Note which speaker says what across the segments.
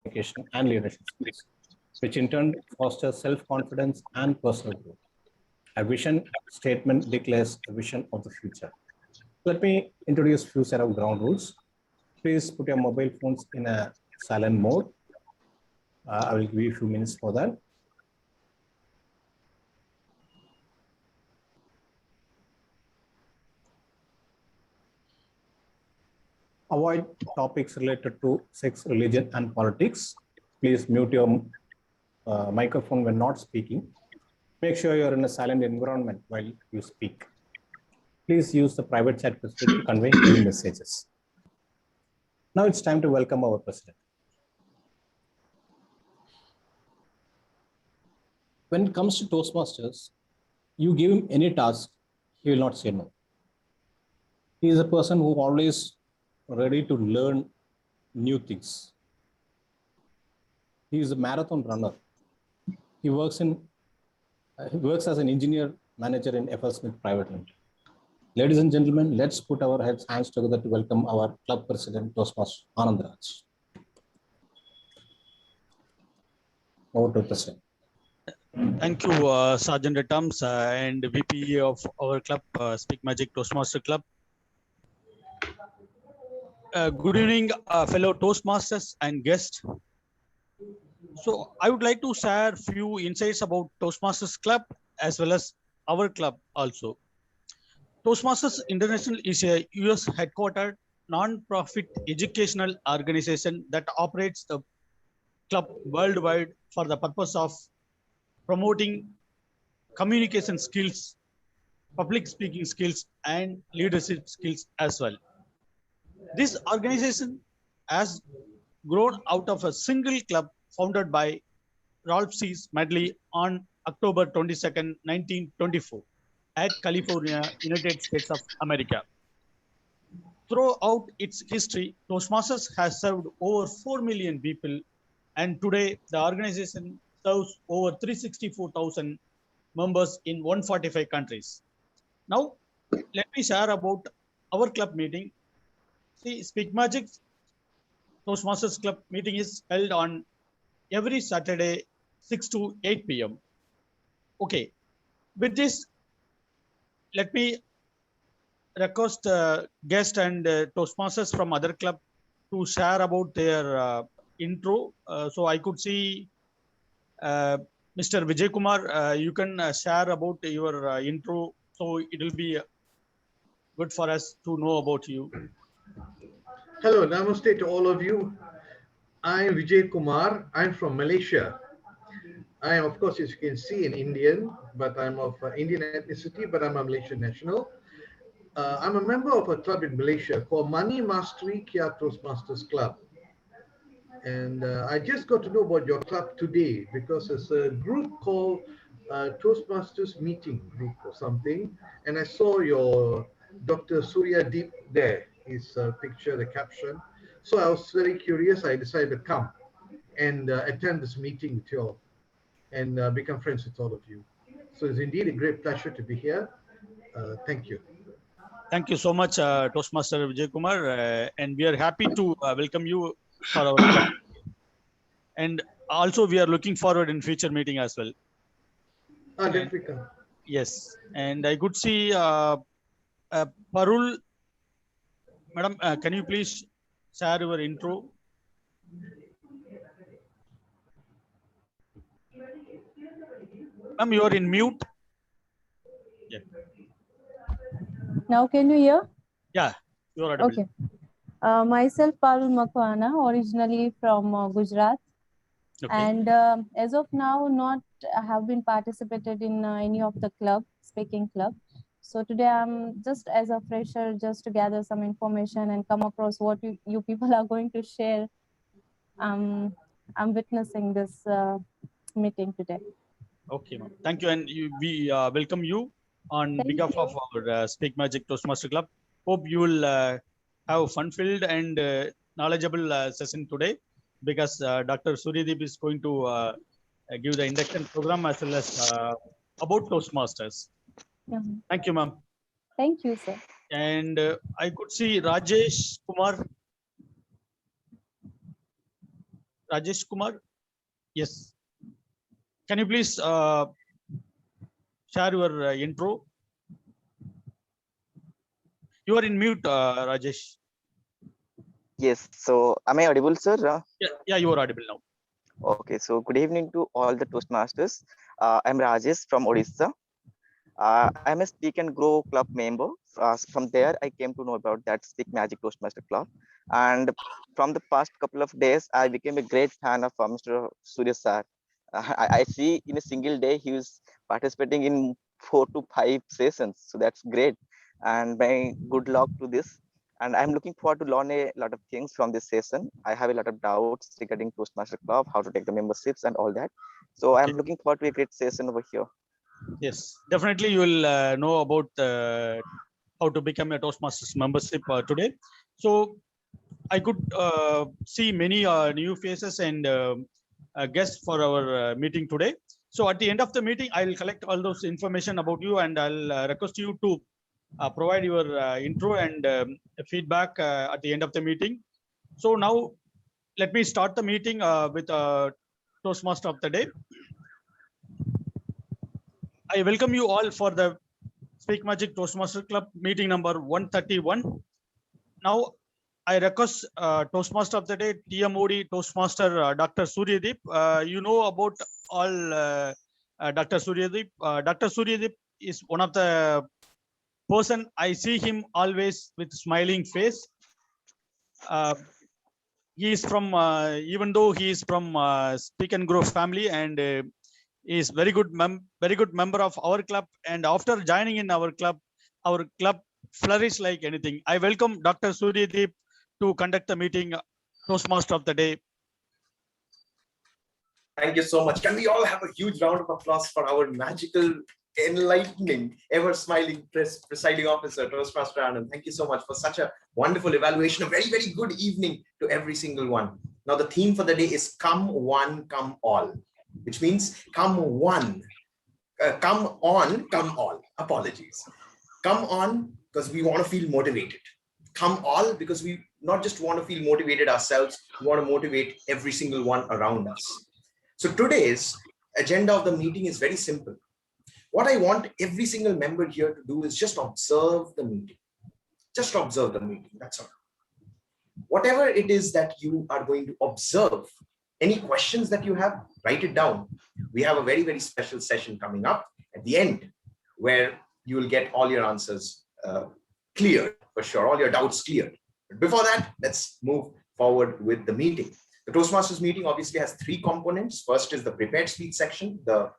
Speaker 1: communication, and leadership skills, which in turn fosters self-confidence and personal growth. A vision statement declares a vision of the future. Let me introduce a few set of ground rules. Please put your mobile phones in a silent mode. I will give you a few minutes for that. Avoid topics related to sex, religion, and politics. Please mute your microphone when not speaking. Make sure you're in a silent environment while you speak. Please use the private chat facility to convey any messages. Now it's time to welcome our president. When it comes to Toastmasters, you give him any task, he will not say no. He is a person who always ready to learn new things. He is a marathon runner. He works as an engineer manager in FL Smith Private Limited. Ladies and gentlemen, let's put our hands together to welcome our club president, Toastmaster Anand Raj. Over to the president.
Speaker 2: Thank you, Sergeant at Arms and VP of our club, Speak Magic Toastmaster Club. Good evening, fellow Toastmasters and guests. So I would like to share a few insights about Toastmasters Club as well as our club also. Toastmasters International is a US headquartered non-profit educational organization that operates the club worldwide for the purpose of promoting communication skills, public speaking skills, and leadership skills as well. This organization has grown out of a single club founded by Ralph C. Medley on October 22nd, 1924 at California, United States of America. Throughout its history, Toastmasters has served over 4 million people, and today the organization serves over 364,000 members in 145 countries. Now, let me share about our club meeting. See, Speak Magic Toastmasters Club meeting is held on every Saturday, 6 to 8 p.m. Okay, with this, let me request guests and Toastmasters from other club to share about their intro. So I could see Mr. Vijay Kumar, you can share about your intro. So it will be good for us to know about you.
Speaker 3: Hello, namaste to all of you. I'm Vijay Kumar. I'm from Malaysia. I am, of course, as you can see, an Indian, but I'm of Indian ethnicity, but I'm a Malaysian national. I'm a member of a club in Malaysia called Money Mastery Kia Toastmasters Club. And I just got to know about your club today because it's a group called Toastmasters Meeting Group or something. And I saw your Dr. Suryadeep there, his picture, the caption. So I was very curious. I decided to come and attend this meeting with you all and become friends with all of you. So it's indeed a great pleasure to be here. Thank you.
Speaker 2: Thank you so much, Toastmaster Vijay Kumar. And we are happy to welcome you for our club. And also we are looking forward in future meeting as well. Yes, and I could see Parul. Madam, can you please share your intro? Ma'am, you are in mute. Yeah.
Speaker 4: Now can you hear?
Speaker 2: Yeah, you are audible.
Speaker 4: Okay. Myself Parul Makhwana, originally from Gujarat. Okay. And as of now, not have been participated in any of the speaking club. So today I'm just as a fresher, just to gather some information and come across what you people are going to share. I'm witnessing this meeting today.
Speaker 2: Okay, ma'am. Thank you, and we welcome you on behalf of our Speak Magic Toastmaster Club. Hope you will have a fun-filled and knowledgeable session today, because Dr. Suryadeep is going to give the induction program as well as about Toastmasters. Thank you, ma'am.
Speaker 4: Thank you, sir.
Speaker 2: And I could see Rajesh Kumar. Rajesh Kumar? Yes. Can you please share your intro? You are in mute, Rajesh.
Speaker 5: Yes. So, am I audible, sir?
Speaker 2: Yeah, you are audible now.
Speaker 5: Okay. So, good evening to all the Toastmasters. I'm Rajesh from Odisha. I'm a Speak and Grow Club member. From there, I came to know about that Speak Magic Toastmaster Club. And from the past couple of days, I became a great fan of Mr. Surya sir. I see in a single day he was participating in 4 to 5 sessions. So that's great. And my good luck to this. And I'm looking forward to learn a lot of things from this session. I have a lot of doubts regarding Toastmaster Club, how to take the memberships and all that. So I'm looking forward to a great session over here.
Speaker 2: Yes, definitely you will know about how to become a Toastmasters membership today. So I could see many new faces and guests for our meeting today. So at the end of the meeting, I will collect all those information about you, and I'll request you to provide your intro and feedback at the end of the meeting. So now let me start the meeting with Toastmaster of the day. I welcome you all for the Speak Magic Toastmaster Club meeting number 131. Now, I request Toastmaster of the day, TMOD Toastmaster Dr. Suryadeep. You know about all Dr. Suryadeep. Dr. Suryadeep is one of the person I see him always with smiling face. He is from, even though he is from Speak and Grow family, and is very good member of our club. And after joining in our club flourished like anything. I welcome Dr. Suryadeep to conduct the meeting, Toastmaster of the day.
Speaker 6: Thank you so much. Can we all have a huge round of applause for our magical, enlightening, ever-smiling presiding officer, Toastmaster Anand. Thank you so much for such a wonderful evaluation. A very, very good evening to every single one. Now, the theme for the day is Come One, Come All, which means come one, come on, come all. Apologies. Come on, because we want to feel motivated. Come all, because we not just want to feel motivated ourselves, we want to motivate every single one around us. So today's agenda of the meeting is very simple. What I want every single member here to do is just observe the meeting. Just observe the meeting, that's all. Whatever it is that you are going to observe, any questions that you have, write it down. We have a very, very special session coming up at the end where you will get all your answers cleared, for sure, all your doubts cleared. But before that, let's move forward with the meeting. The Toastmasters meeting obviously has 3 components. First is the prepared speech section, the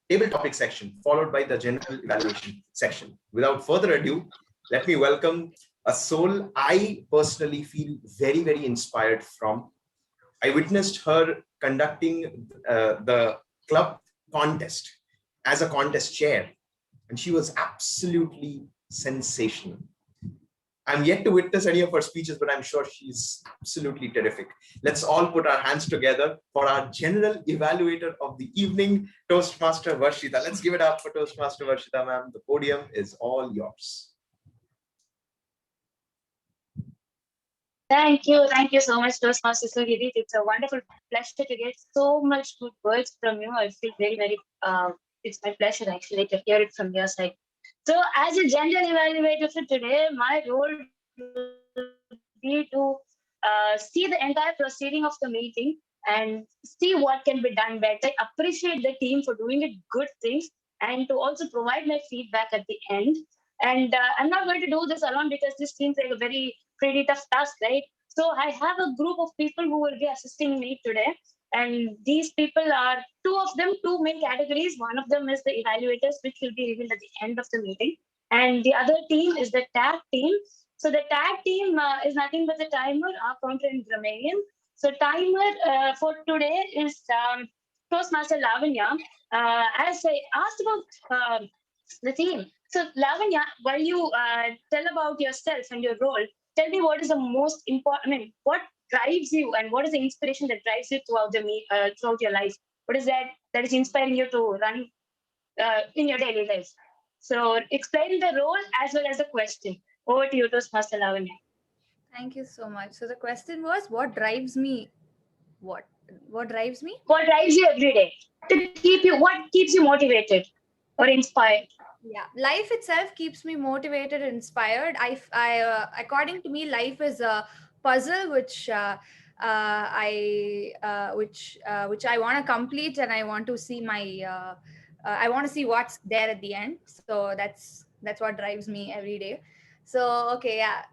Speaker 6: table topic section, followed by the general evaluation section. Without further ado, let me welcome a soul I personally feel very, very inspired from. I witnessed her conducting the club contest as a contest chair, and she was absolutely sensational. I'm yet to witness any of her speeches, but I'm sure she's absolutely terrific. Let's all put our hands together for our general evaluator of the evening, Toastmaster Varshita. Let's give it up for Toastmaster Varshita, ma'am. The podium is all yours.
Speaker 7: Thank you so much, Toastmaster Suryadeep. It's a wonderful pleasure to get so much good words from you. I feel very, very, it's my pleasure actually to hear it from your side. So as a general evaluator for today, my role will be to see the entire proceeding of the meeting and see what can be done better. I appreciate the team for doing it good things and to also provide my feedback at the end. And I'm not going to do this alone because this seems like a very pretty tough task, right? So I have a group of people who will be assisting me today. And these people are 2 of them, 2 main categories. One of them is the evaluators, which will be revealed at the end of the meeting. And the other team is the tag team. So the tag team is nothing but the timer, our counter in Romanian. So timer for today is Toastmaster Lavanya. As I asked about the theme. So Lavanya, while you tell about yourself and your role, tell me what is the most important, what drives you and what is the inspiration that drives you throughout your life? What is that is inspiring you to run in your daily life? So explain the role as well as the question. Over to you, Toastmaster Lavanya.
Speaker 8: Thank you so much. So the question was, what drives me? What? what drives me?
Speaker 7: What drives you every day? What keeps you motivated or inspired?
Speaker 8: Yeah, life itself keeps me motivated and inspired. According to me, life is a puzzle which I want to complete, and I want to see I want to see what's there at the end. So that's what drives me every day. So okay, yeah.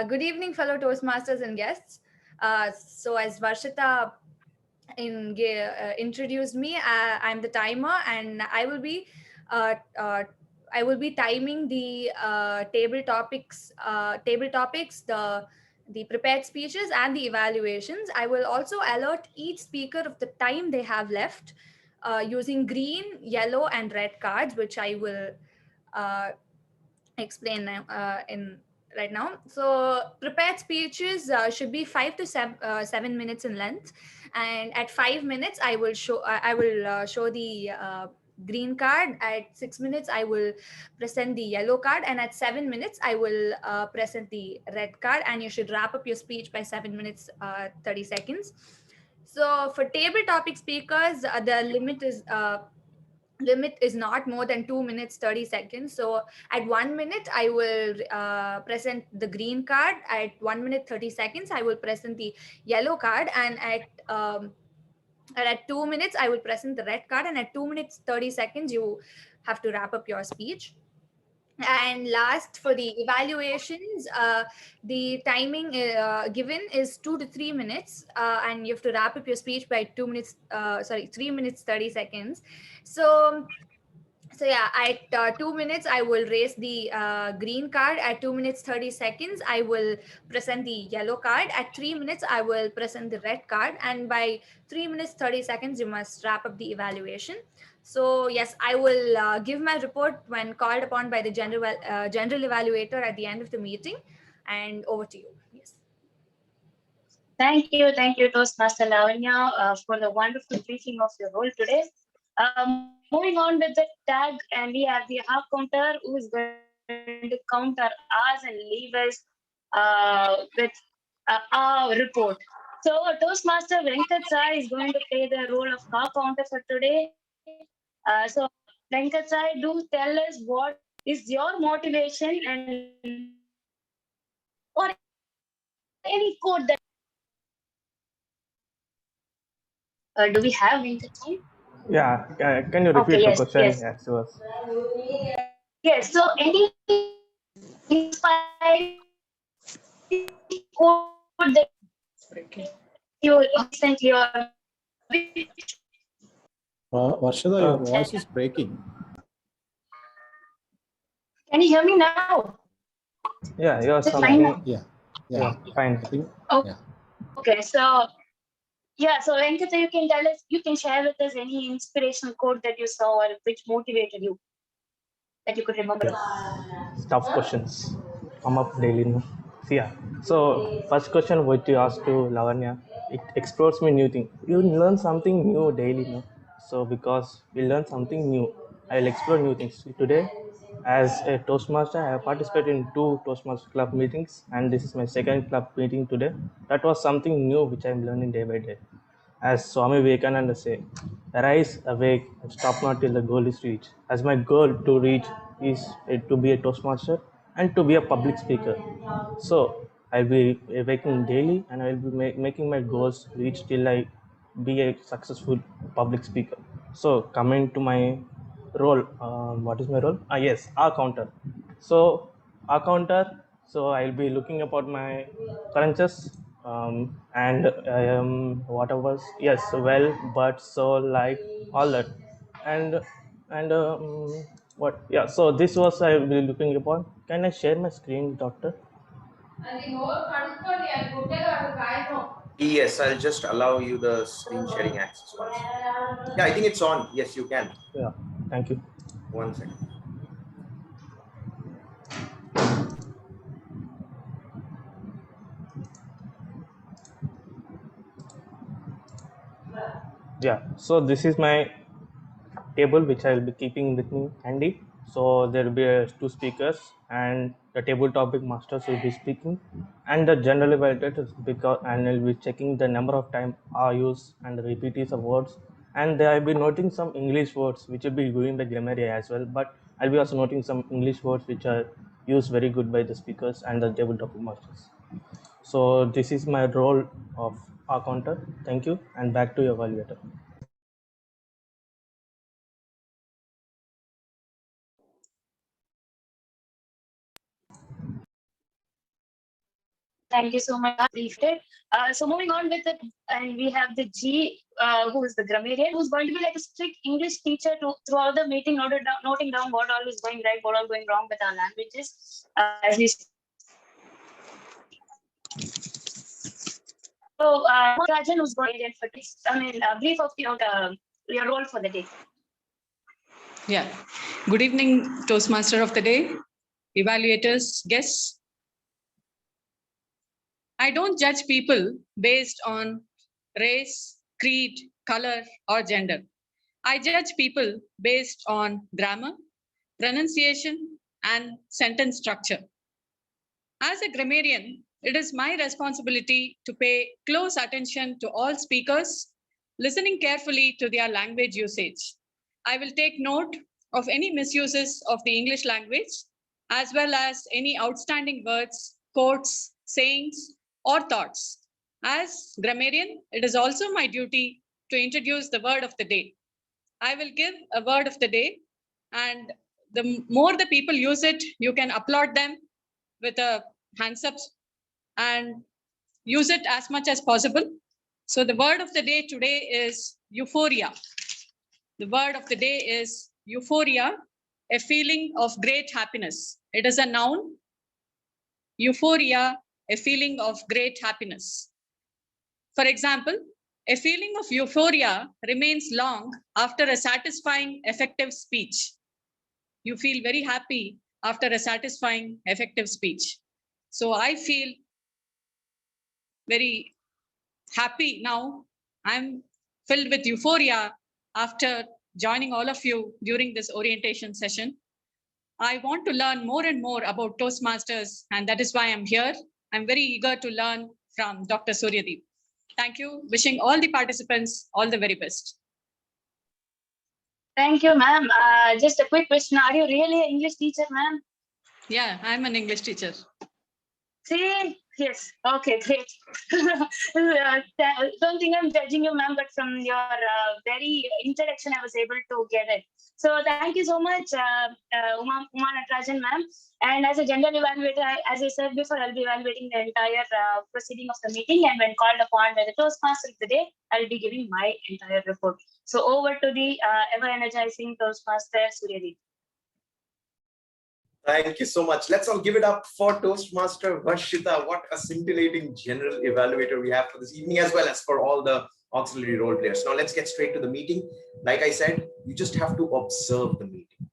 Speaker 8: Good evening, fellow Toastmasters and guests. So as Varshita introduced me, I'm the timer, and uh, uh, I will be timing the table topics, the prepared speeches, and the evaluations. I will also alert each speaker of the time they have left using green, yellow, and red cards, which I will uh, explain now, in right now. So prepared speeches should be 5 to 7 minutes in length, and at 5 minutes I will show the green card. At 6 minutes I will present the yellow card, and at 7 minutes I will present the red card, and you should wrap up your speech by 7 minutes 30 seconds. So for table topic speakers, the limit is not more than 2 minutes 30 seconds. So at 1 minute I will present the green card. At 1 minute 30 seconds I will present the yellow card, and at 2 minutes I will present the red card, and at 2 minutes 30 seconds you have to wrap up your speech. And last, for the evaluations, the timing given is 2 to 3 minutes, and you have to wrap up your speech by 3 minutes 30 seconds. So yeah, at 2 minutes I will raise the green card. At 2 minutes 30 seconds I will present the yellow card. At 3 minutes I will present the red card, and by 3 minutes 30 seconds you must wrap up the evaluation. So yes, I will give my report when called upon by the general evaluator at the end of the meeting. And over to you. Yes.
Speaker 7: Thank you, Toastmaster Lavanya, for the wonderful briefing of your role today. Moving on with the tag, and we have the half counter who is going to count our hours and leave us with our report. So Toastmaster Venkat Sai is going to play the role of half counter for today. So Venkat Sai, do tell us what is your motivation and or any quote that do we have Venkat Sai?
Speaker 9: Yeah, can you repeat
Speaker 7: Okay,
Speaker 9: the
Speaker 7: yes,
Speaker 9: question?
Speaker 7: yes.
Speaker 9: Yes, yours.
Speaker 7: Yes, so any inspiring quote that you recently or
Speaker 1: Varshada, your voice is breaking.
Speaker 7: can you hear me now?
Speaker 9: Yeah, yours
Speaker 7: Is it
Speaker 9: something.
Speaker 7: fine?
Speaker 1: Yeah,
Speaker 9: Fine.
Speaker 1: I think.
Speaker 7: Oh,
Speaker 1: Yeah.
Speaker 7: okay, so yeah, so Venkata, you can tell us, you can share with us any inspirational quote that you saw or which motivated you that you could remember.
Speaker 9: Tough questions come up daily. No? So, yeah. So first question what you asked to Lavanya, it explores me new thing. You learn something new daily, no? So because we learn something new, I will explore new things. Today, as a Toastmaster, I have participated in 2 Toastmaster club meetings, and this is my second club meeting today. That was something new which I am learning day by day. As Swami Vivekananda say, arise, awake, and stop not till the goal is reached. As my goal to reach is to be a Toastmaster and to be a public speaker. So I'll be waking daily, and I'll be making my goals reach till I be a successful public speaker. So coming to my role, what is my role? Yes, our counter. So our counter. So I'll be looking about my crunches, and whatever. Yes, well, but so like all that, and what? Yeah. So this was I will be looking upon. Can I share my screen, doctor?
Speaker 6: Yes, I'll just allow you the screen sharing access once. Yeah, I think it's on. Yes, you can.
Speaker 9: Yeah. Thank you.
Speaker 6: 1 second.
Speaker 9: Yeah. So this is my table which I will be keeping with me handy. So there will be two speakers, and the table topic masters will be speaking, and the general evaluator because and will be checking the number of time are used and the repeats of words, and they will be noting some English words which will be doing the grammar as well. But I'll be also noting some English words which are used very good by the speakers and the table topic masters. So this is my role of our counter. Thank you, and back to your evaluator.
Speaker 7: Thank you so much. So moving on with it, and we have the G, who is the grammarian, who's going to be like a strict English teacher throughout the meeting, noting down what all is going right, what all going wrong with our languages. As we so, Rajan, who's going in for this, brief of your role for the day.
Speaker 10: Yeah. Good evening, Toastmaster of the day, evaluators, guests. I don't judge people based on race, creed, color, or gender. I judge people based on grammar, pronunciation, and sentence structure. As a grammarian, it is my responsibility to pay close attention to all speakers, listening carefully to their language usage. I will take note of any misuses of the English language, as well as any outstanding words, quotes, sayings, or thoughts. As grammarian, it is also my duty to introduce the word of the day. I will give a word of the day, and the more the people use it, you can applaud them with a hands up and use it as much as possible. So the word of the day today is euphoria. The word of the day is euphoria, a feeling of great happiness. It is a noun. Euphoria, a feeling of great happiness. For example, a feeling of euphoria remains long after a satisfying, effective speech. You feel very happy after a satisfying, effective speech. So I feel very happy now. I'm filled with euphoria after joining all of you during this orientation session. I want to learn more and more about Toastmasters, and that is why I'm here. I'm very eager to learn from Dr. Suryadeep. Thank you. Wishing all the participants all the very best.
Speaker 7: Thank you, ma'am. Just a quick question. Are you really an English teacher, ma'am?
Speaker 10: Yeah, I'm an English teacher.
Speaker 7: See, yes. Okay, great. Don't think I'm judging you, ma'am, but from your very introduction, I was able to get it. So thank you so much, Uma Natarajan, ma'am. And as a general evaluator, as I said before, I'll be evaluating the entire proceeding of the meeting. And when called upon by the Toastmaster of the day, I'll be giving my entire report. So over to the ever-energizing Toastmaster, Suryadeep.
Speaker 6: Thank you so much. Let's all give it up for Toastmaster Varshita. What a scintillating general evaluator we have for this evening, as well as for all the auxiliary role players. Now let's get straight to the meeting. Like I said, you just have to observe the meeting.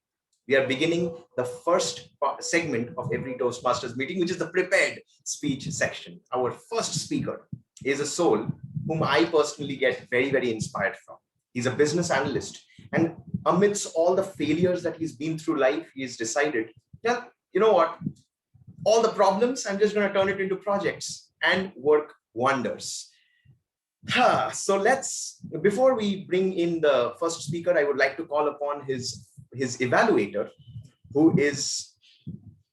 Speaker 6: We are beginning the first segment of every Toastmasters meeting, which is the prepared speech section. Our first speaker is a soul whom I personally get very, very inspired from. He's a business analyst. And amidst all the failures that he's been through life, he's decided, yeah, you know what? All the problems, I'm just going to turn it into projects and work wonders. So before we bring in the first speaker, I would like to call upon his evaluator, who is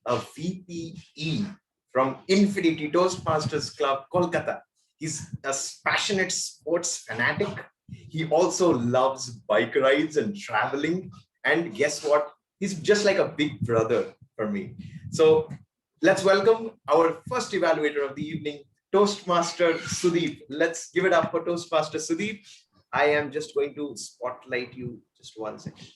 Speaker 6: a VPE from Infinity Toastmasters Club, Kolkata. He's a passionate sports fanatic. He also loves bike rides and traveling. And guess what? He's just like a big brother for me. So let's welcome our first evaluator of the evening, Toastmaster Sudeep. Let's give it up for Toastmaster Sudeep. I am just going to spotlight you. Just 1 second.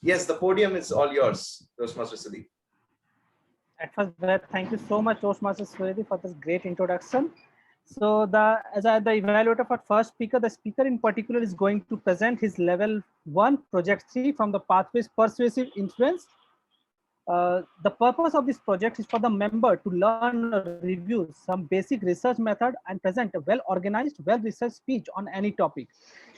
Speaker 6: Yes, the podium is all yours, Toastmaster Sudeep.
Speaker 11: At first, thank you so much, Toastmaster Suryadeep, for this great introduction. So the evaluator for first speaker, the speaker in particular is going to present his level 1 project 3 from the pathways persuasive influence. The purpose of this project is for the member to learn or review some basic research method and present a well-organized, well-researched speech on any topic.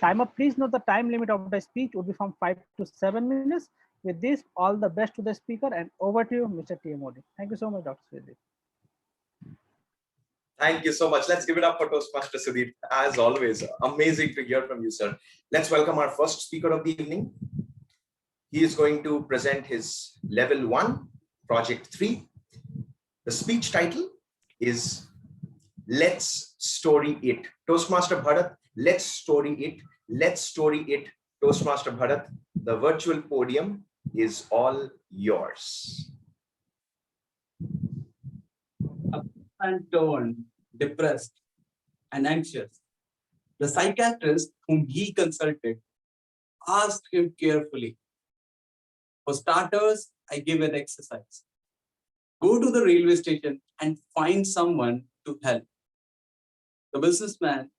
Speaker 11: Timer, please note the time limit of the speech would be from 5 to 7 minutes. With this, all the best to the speaker, and over to you, Mr. TMOD. Thank you so much, Dr. Suryadeep.
Speaker 6: Thank you so much. Let's give it up for Toastmaster Sudeep. As always, amazing to hear from you, sir. Let's welcome our first speaker of the evening. He is going to present his level 1, project 3. The speech title is Let's Story It. Toastmaster Bharat, let's story it. Let's story it. Toastmaster Bharat, the virtual podium is all yours.
Speaker 12: And torn, depressed, and anxious. The psychiatrist whom he consulted asked him carefully, for starters, I give an exercise. Go to the railway station and find someone to help. The businessman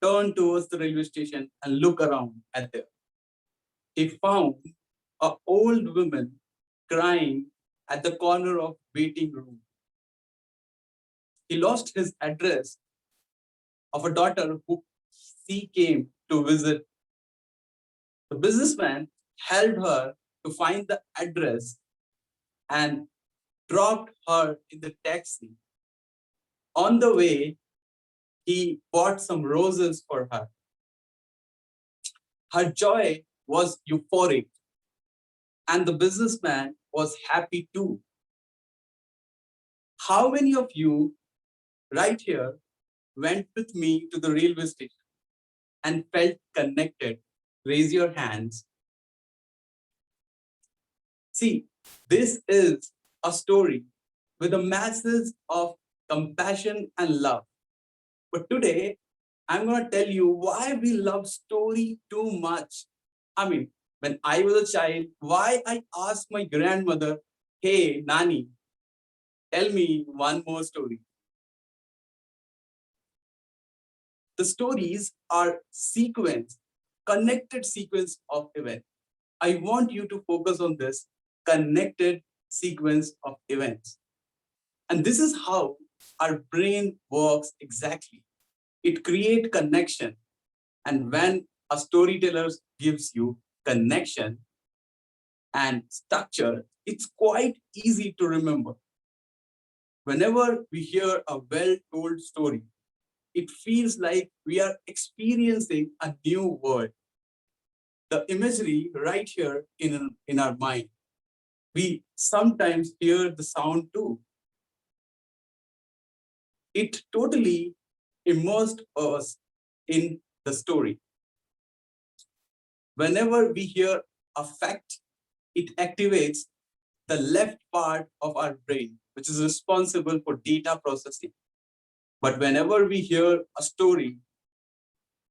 Speaker 12: turned towards the railway station and looked around at them. He found an old woman crying at the corner of waiting room. He lost his address of a daughter who he came to visit. The businessman helped her to find the address and dropped her in the taxi. On the way, he bought some roses for her. Her joy was euphoric, and the businessman was happy too. How many of you right here went with me to the railway station and felt connected? Raise your hands. See, this is a story with the masses of compassion and love. But today, I'm going to tell you why we love story too much. I mean, when I was a child, why I asked my grandmother, hey, Nani, tell me one more story. The stories are connected sequence of events. I want you to focus on this connected sequence of events. And this is how our brain works exactly. It creates connection. And when a storyteller gives you connection and structure, it's quite easy to remember. Whenever we hear a well-told story, it feels like we are experiencing a new world. The imagery right here in our mind. We sometimes hear the sound too. It totally immersed us in the story. Whenever we hear a fact, it activates the left part of our brain, which is responsible for data processing. But whenever we hear a story,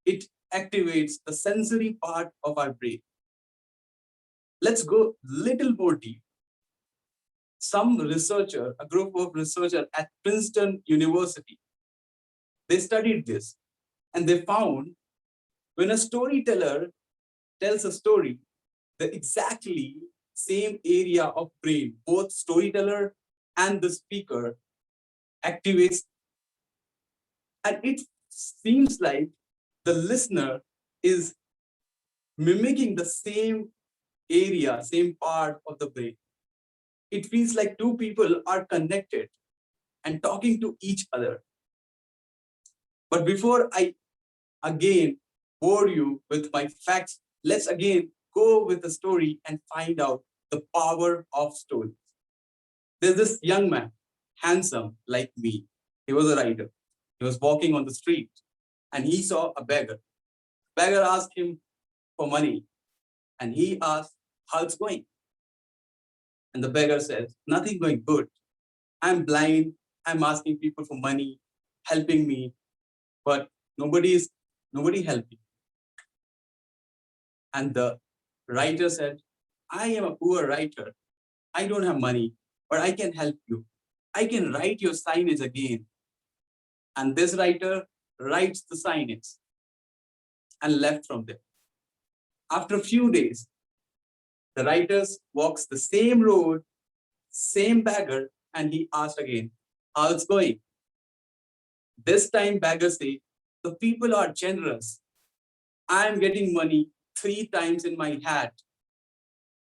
Speaker 12: it activates the sensory part of our brain. Let's go a little more deep. A group of researchers at Princeton University, they studied this and they found when a storyteller tells a story, the exactly same area of brain, both storyteller and the speaker activates. And it seems like the listener is mimicking the same area, same part of the brain. It feels like two people are connected and talking to each other. But before I again bore you with my facts, let's again go with the story and find out the power of stories. There's this young man, handsome like me. He was a writer. He was walking on the street and he saw a beggar. Beggar asked him for money and he asked, how it's going? And the beggar says, nothing going good. I'm blind. I'm asking people for money, helping me, but nobody helping. And the writer said, I am a poor writer. I don't have money, but I can help you. I can write your signage again. And this writer writes the signage and left from there. After a few days, The writer walks the same road, same beggar, and he asks again, how it's going? This time beggar say, the people are generous. I am getting money 3 times in my hat,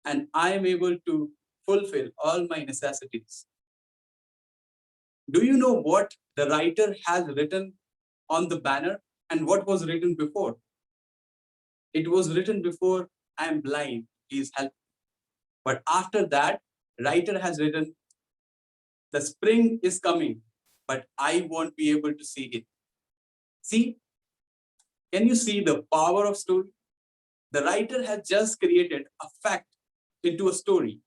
Speaker 12: and I am able to fulfill all my necessities. Do you know what the writer has written on the banner and what was written before? It was written before, I am blind, please help. But after that, writer has written, the spring is coming, but I won't be able to see it. See, can you see the power of story? The writer has just created a fact into a story.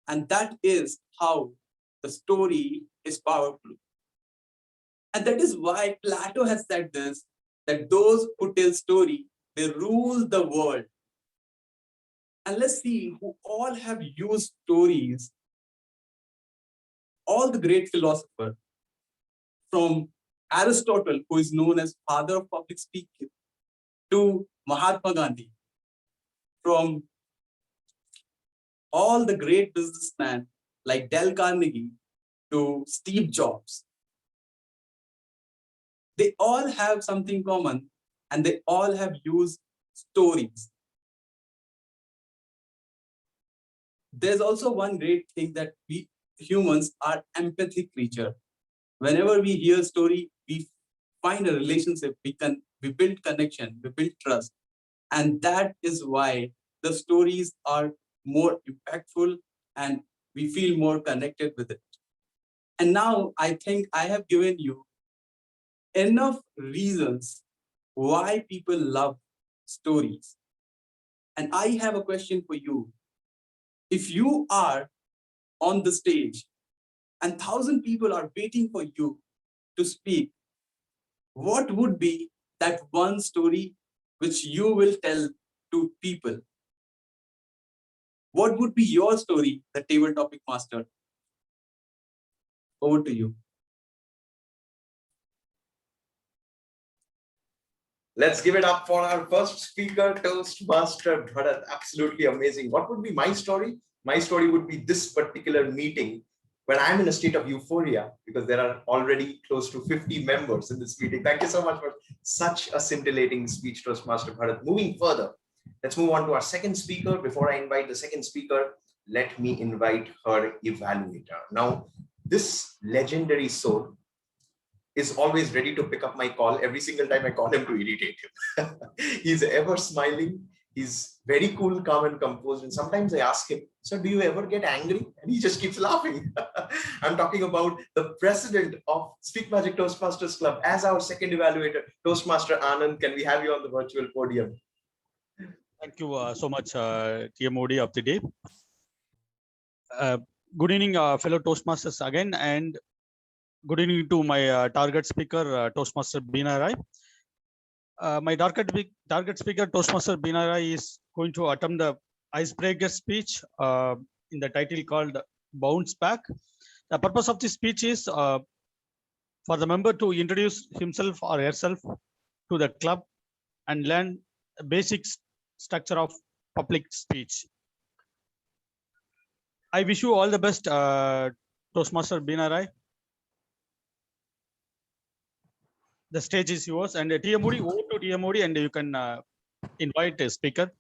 Speaker 12: And that is how the story is powerful. And that is why Plato has said this, that those who tell story, they rule the world. And let's see who all have used stories. All the great philosophers, from Aristotle, who is known as father of public speaking, to Mahatma Gandhi, from all the great businessmen like Dale Carnegie to Steve Jobs. They all have something common, and they all have used stories. There's also one great thing that we humans are empathic creatures. Whenever we hear a story, we find a relationship, we build connection, we build trust. And that is why the stories are more impactful and we feel more connected with it. And now I think I have given you enough reasons why people love stories. And I have a question for you. If you are on the stage and 1,000 people are waiting for you to speak, what would be that one story which you will tell to people? What would be your story, the table topic master? Over to you.
Speaker 6: Let's give it up for our first speaker, Toastmaster Bharat. Absolutely amazing. What would be my story? My story would be this particular meeting when I'm in a state of euphoria because there are already close to 50 members in this meeting. Thank you so much for such a scintillating speech, Toastmaster Bharat. Moving further, let's move on to our second speaker. Before I invite the second speaker, let me invite her evaluator. Now, this legendary soul is always ready to pick up my call every single time I call him to irritate him. He's ever smiling. He's very cool, calm, and composed. And sometimes I ask him, "Sir, do you ever get angry?" And he just keeps laughing. I'm talking about the president of Speak Magic Toastmasters Club as our second evaluator, Toastmaster Anand. Can we have you on the virtual podium?
Speaker 2: Thank you so much, TMOD of the day. Good evening, fellow Toastmasters again, and good evening to my target speaker, Toastmaster Beena Rai. My target speaker, Toastmaster Beena Rai, is going to attempt the icebreaker speech in the title called Bounce Back. The purpose of this speech is for the member to introduce himself or herself to the club and learn the basic structure of public speech. I wish you all the best, Toastmaster Beena Rai. The stage is yours, and TMOD, over to TMOD, and you can invite a speaker.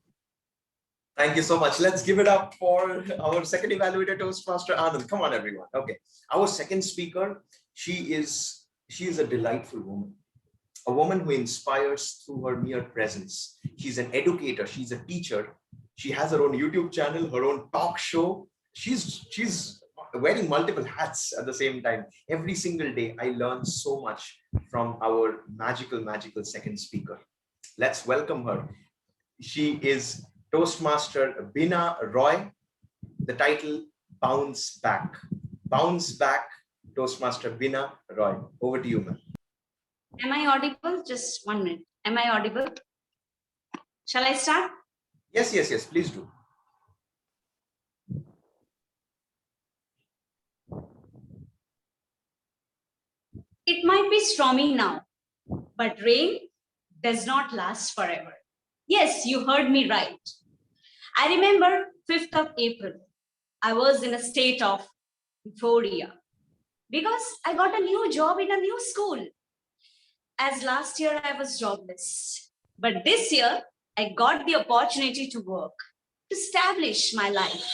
Speaker 6: Thank you so much. Let's give it up for our second evaluator, Toastmaster Anand. Come on, everyone. Okay. Our second speaker, she is a delightful woman. A woman who inspires through her mere presence. She's an educator. She's a teacher. She has her own YouTube channel, her own talk show. She's wearing multiple hats at the same time. Every single day, I learn so much from our magical second speaker. Let's welcome her. She is Toastmaster Beena Roy. The title, Bounce Back. Bounce Back, Toastmaster Beena Roy. Over to you, ma'am.
Speaker 13: Am I audible? Just 1 minute. Am I audible? Shall I start?
Speaker 6: Yes, please do.
Speaker 13: It might be stormy now, but rain does not last forever. Yes, you heard me right. I remember 5th of April, I was in a state of euphoria because I got a new job in a new school. As last year I was jobless, but this year I got the opportunity to work, to establish my life,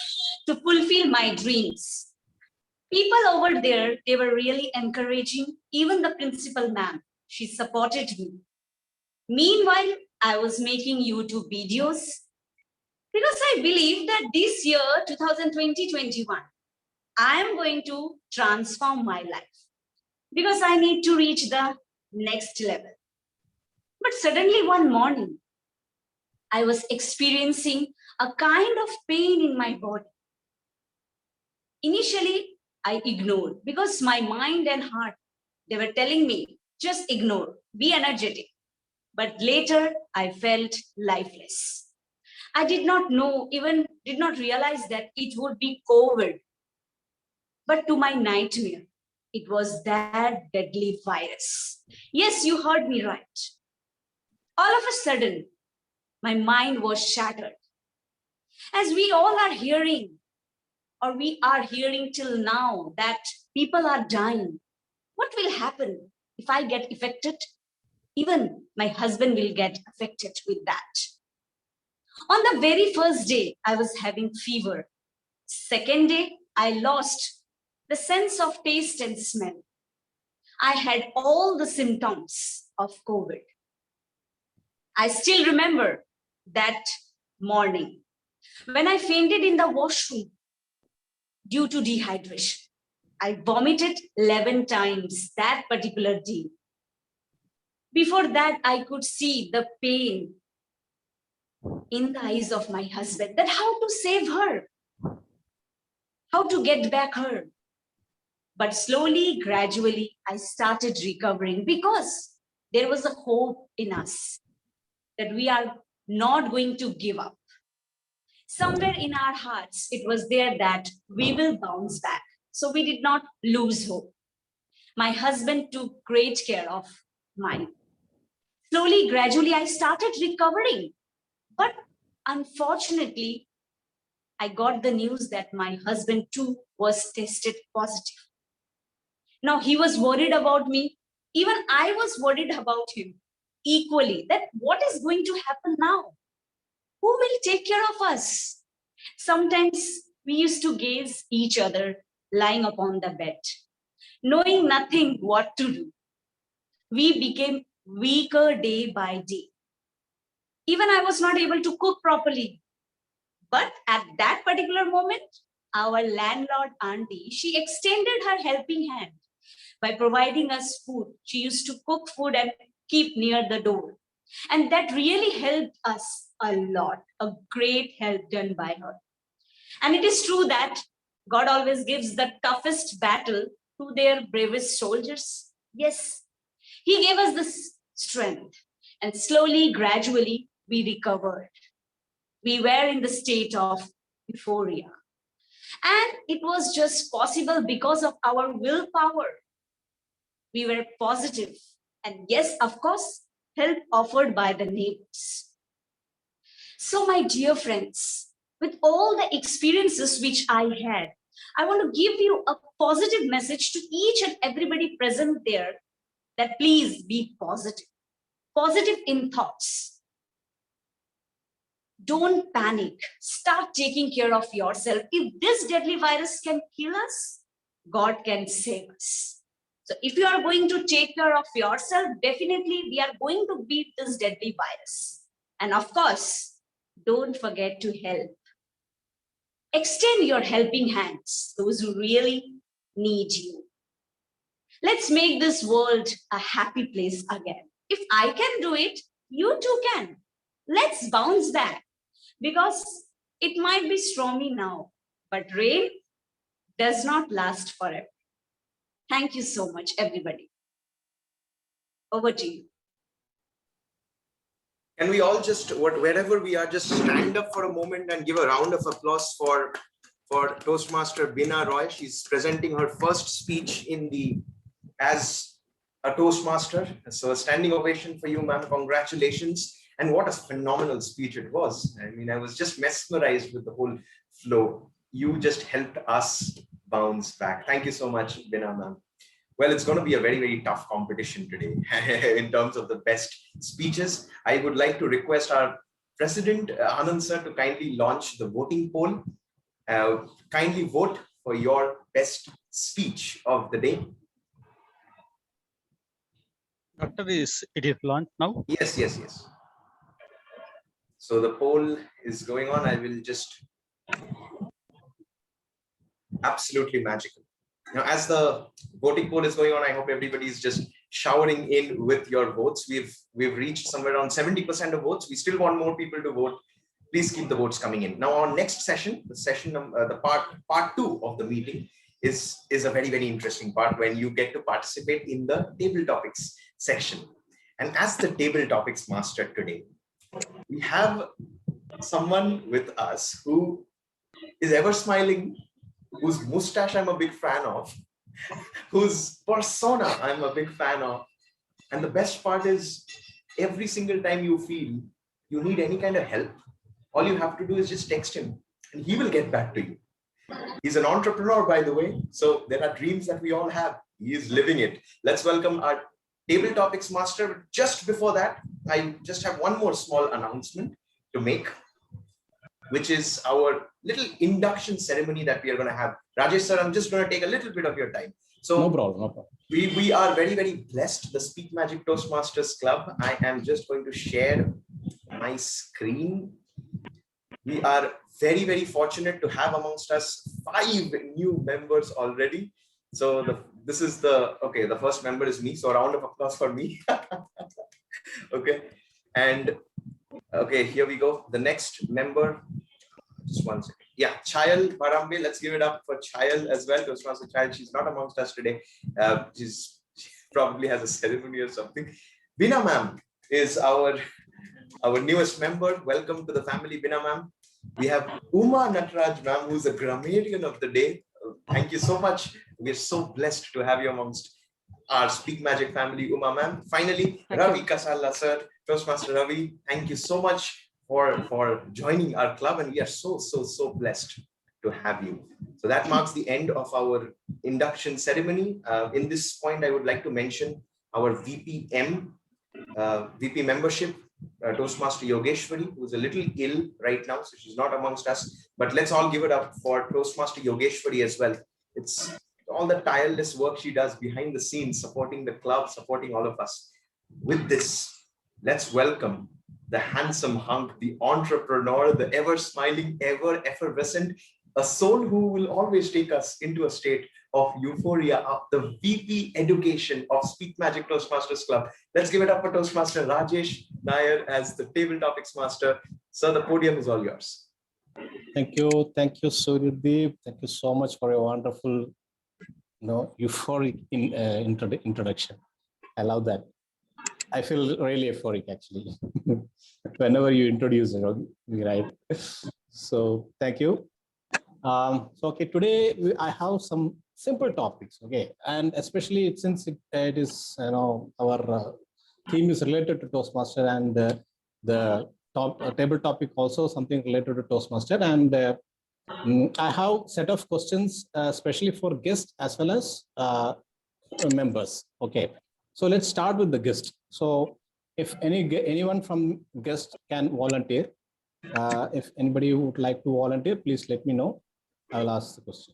Speaker 13: to fulfill my dreams. People over there, they were really encouraging. Even the principal ma'am, she supported me. Meanwhile, I was making YouTube videos because I believe that this year, 2020-21, I am going to transform my life because I need to reach the next level. But suddenly one morning, I was experiencing a kind of pain in my body. Initially, I ignored because my mind and heart, they were telling me, just ignore, be energetic. But later, I felt lifeless. I did not know, even did not realize that it would be COVID. But to my nightmare, it was that deadly virus. Yes, you heard me right. All of a sudden, my mind was shattered. As we all are hearing, or we are hearing till now, that people are dying. What will happen if I get affected? Even my husband will get affected with that. On the very first day, I was having fever. Second day, I lost the sense of taste and smell. I had all the symptoms of COVID. I still remember that morning when I fainted in the washroom due to dehydration. I vomited 11 times that particular day. Before that, I could see the pain in the eyes of my husband, that how to save her, how to get back her. But slowly, gradually, I started recovering because there was a hope in us that we are not going to give up. Somewhere in our hearts, it was there that we will bounce back. So we did not lose hope. My husband took great care of mine. Slowly, gradually, I started recovering. But unfortunately, I got the news that my husband too was tested positive. Now he was worried about me. Even I was worried about him equally, that what is going to happen now? Who will take care of us? Sometimes we used to gaze each other lying upon the bed, knowing nothing what to do. We became weaker day by day. Even I was not able to cook properly. But at that particular moment, our landlord auntie, she extended her helping hand by providing us food. She used to cook food and keep near the door. And that really helped us a lot, a great help done by her. And it is true that God always gives the toughest battle to their bravest soldiers. Yes, He gave us this strength. And slowly, gradually, we recovered. We were in the state of euphoria. And it was just possible because of our willpower. We were positive. And yes, of course, help offered by the neighbors. So, my dear friends, with all the experiences which I had, I want to give you a positive message to each and everybody present there, that please be positive. Positive in thoughts. Don't panic. Start taking care of yourself. If this deadly virus can kill us, God can save us. So if you are going to take care of yourself, definitely we are going to beat this deadly virus. And of course, don't forget to help. Extend your helping hands, those who really need you. Let's make this world a happy place again. If I can do it, you too can. Let's bounce back. Because it might be stormy now, but rain does not last forever. Thank you so much, everybody. Over to you.
Speaker 6: Can we all just, wherever we are, just stand up for a moment and give a round of applause for Toastmaster Bina Roy. She's presenting her first speech as a Toastmaster. So a standing ovation for you, ma'am. Congratulations. And what a phenomenal speech it was. I mean, I was just mesmerized with the whole flow. You just helped us bounce back. Thank you so much, Bina ma'am. Well, it's going to be a very, very tough competition today in terms of the best speeches. I would like to request our President, Anand sir, to kindly launch the voting poll. Kindly vote for your best speech of the day.
Speaker 2: Doctor, it is launched now?
Speaker 6: Yes, yes, yes. So the poll is going on. I will just absolutely magical. Now, as the voting poll is going on, I hope everybody is just showering in with your votes. We've reached somewhere around 70% of votes. We still want more people to vote. Please keep the votes coming in. Now, our next session, the part two of the meeting is a very, very interesting part when you get to participate in the table topics section. And as the table topics master today, we have someone with us who is ever smiling, whose mustache I'm a big fan of, whose persona I'm a big fan of. And the best part is, every single time you feel you need any kind of help, all you have to do is just text him and he will get back to you. He's an entrepreneur, by the way. So there are dreams that we all have. He is living it. Let's welcome our table topics master. But just before that, I just have one more small announcement to make, which is our little induction ceremony that we are going to have. Rajesh sir, I'm just going to take a little bit of your time. So
Speaker 1: no problem, no problem.
Speaker 6: We are very, very blessed. The Speak Magic Toastmasters Club. I am just going to share my screen. We are very, very fortunate to have amongst us 5 new members already. So this is the first member is me. So a round of applause for me. Okay. And okay, here we go. The next member, just one second. Yeah, Chayal Barambe. Let's give it up for Chayal as well. Toastmaster Chayal, she's not amongst us today. She probably has a ceremony or something. Bina ma'am is our newest member. Welcome to the family, Bina ma'am. We have Uma Natraj ma'am, who's a grammarian of the day. Thank you so much. We're so blessed to have you amongst our Speak Magic family, Uma ma'am. Finally, Ravi Kasala sir, Toastmaster Ravi. Thank you so much for joining our club, and we are so blessed to have you. So that marks the end of our induction ceremony. In this point, I would like to mention our VP membership, Toastmaster Yogeshwari, who is a little ill right now, so she's not amongst us. But let's all give it up for Toastmaster Yogeshwari as well. It's all the tireless work she does behind the scenes, supporting the club, supporting all of us. With this, let's welcome the handsome hunk, the entrepreneur, the ever smiling, ever effervescent, a soul who will always take us into a state of euphoria, of the VP education of Speak Magic Toastmasters Club. Let's give it up for Toastmaster Rajesh Nair as the table topics master. Sir, the podium is all yours.
Speaker 1: Thank you, Suryadeep. Thank you so much for your wonderful, euphoric introduction. I love that. I feel really euphoric actually. Whenever you introduce me, right? So thank you. Today I have some simple topics, okay, and especially since it is our theme is related to Toastmaster, and the table topic also something related to Toastmaster, and I have set of questions especially for guests as well as members. Okay, so let's start with the guest. So if anyone from guest can volunteer, if anybody would like to volunteer, please let me know. I will ask the question.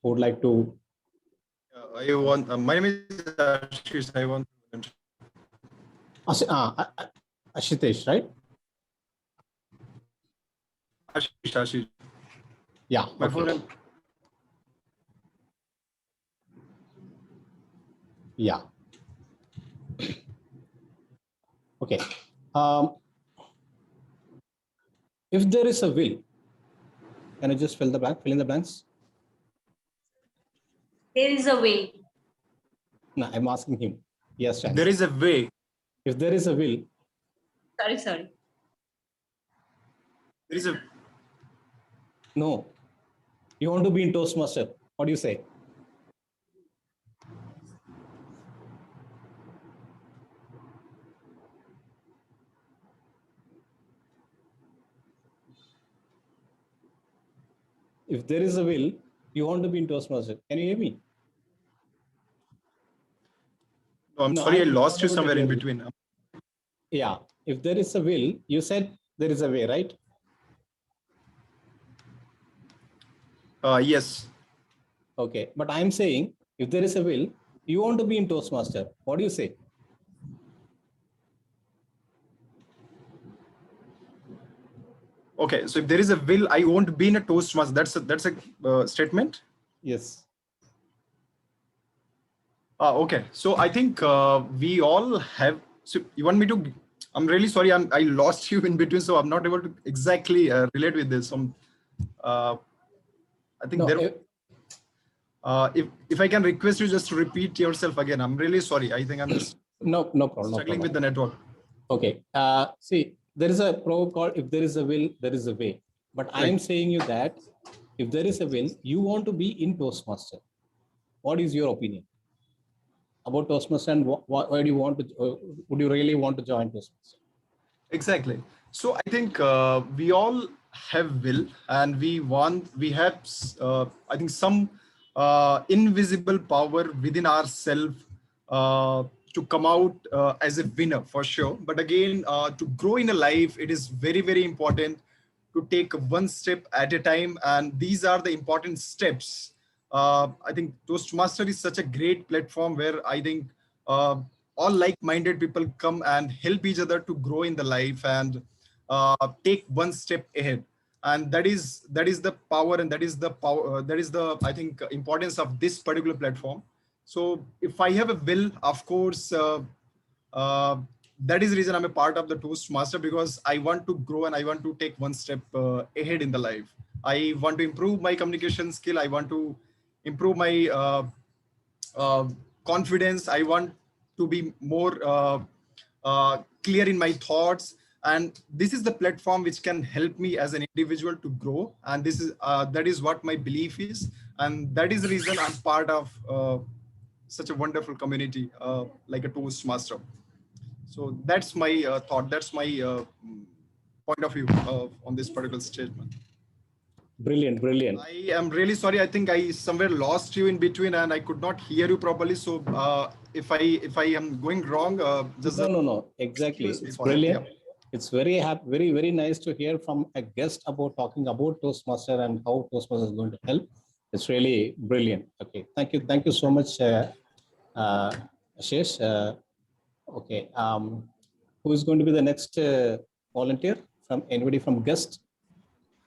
Speaker 1: Who would like to?
Speaker 14: I want. My name is Ashish. I want.
Speaker 1: Ashitesh, right?
Speaker 14: Ashish.
Speaker 1: Yeah.
Speaker 14: My full name.
Speaker 1: Yeah. Okay. If there is a will, can I just fill in the blanks?
Speaker 13: There is a way.
Speaker 1: No, I'm asking him. Yes, chance.
Speaker 14: There is a way.
Speaker 1: If there is a will.
Speaker 13: Sorry.
Speaker 14: There is a.
Speaker 1: No. You want to be in Toastmaster. What do you say? if there is a will, you want to be in Toastmaster. Can you hear me?
Speaker 14: No, I'm sorry, I lost you somewhere in between.
Speaker 1: Yeah, if there is a will, you said there is a way, right?
Speaker 14: Yes.
Speaker 1: Okay, but I'm saying if there is a will, you want to be in Toastmaster. What do you say?
Speaker 14: Okay, so if there is a will, I won't be in a Toastmaster. That's a statement.
Speaker 1: Yes.
Speaker 14: Okay, so I think we all have. So you want me to? I'm really sorry. I lost you in between, so I'm not able to exactly relate with this. I think
Speaker 1: no,
Speaker 14: there. If I can request you just to repeat yourself again, I'm really sorry. I think I'm just
Speaker 1: no problem.
Speaker 14: Struggling with the network.
Speaker 1: Okay. See, there is a proverb called "If there is a will, there is a way." But I am saying you that if there is a will, you want to be in Toastmaster. What is your opinion about Toastmaster, and why do you want to? Would you really want to join Toastmaster?
Speaker 14: Exactly. So I think we all have will, and we have I think some invisible power within ourselves to come out as a winner for sure. But again, to grow in a life, it is very, very important to take one step at a time, and these are the important steps. I think Toastmaster is such a great platform where I think all like-minded people come and help each other to grow in the life and take one step ahead. And that is the power, and that is the power. That is the, I think, importance of this particular platform. So if I have a will, of course, that is the reason I'm a part of the Toastmaster, because I want to grow and I want to take one step ahead in the life. I want to improve my communication skill. I want to improve my confidence. I want to be more clear in my thoughts, and this is the platform which can help me as an individual to grow. And this is that is what my belief is, and that is the reason I'm part of such a wonderful community like a Toastmaster. So that's my thought. That's my point of view on this particular statement.
Speaker 1: Brilliant.
Speaker 14: I am really sorry. I think I somewhere lost you in between, and I could not hear you properly. So if I am going wrong, just
Speaker 1: no. Exactly. It's brilliant. Yeah. It's very nice to hear from a guest about talking about Toastmaster and how Toastmaster is going to help. It's really brilliant. Okay, thank you so much, Ashish. Okay, who is going to be the next volunteer from anybody from guest?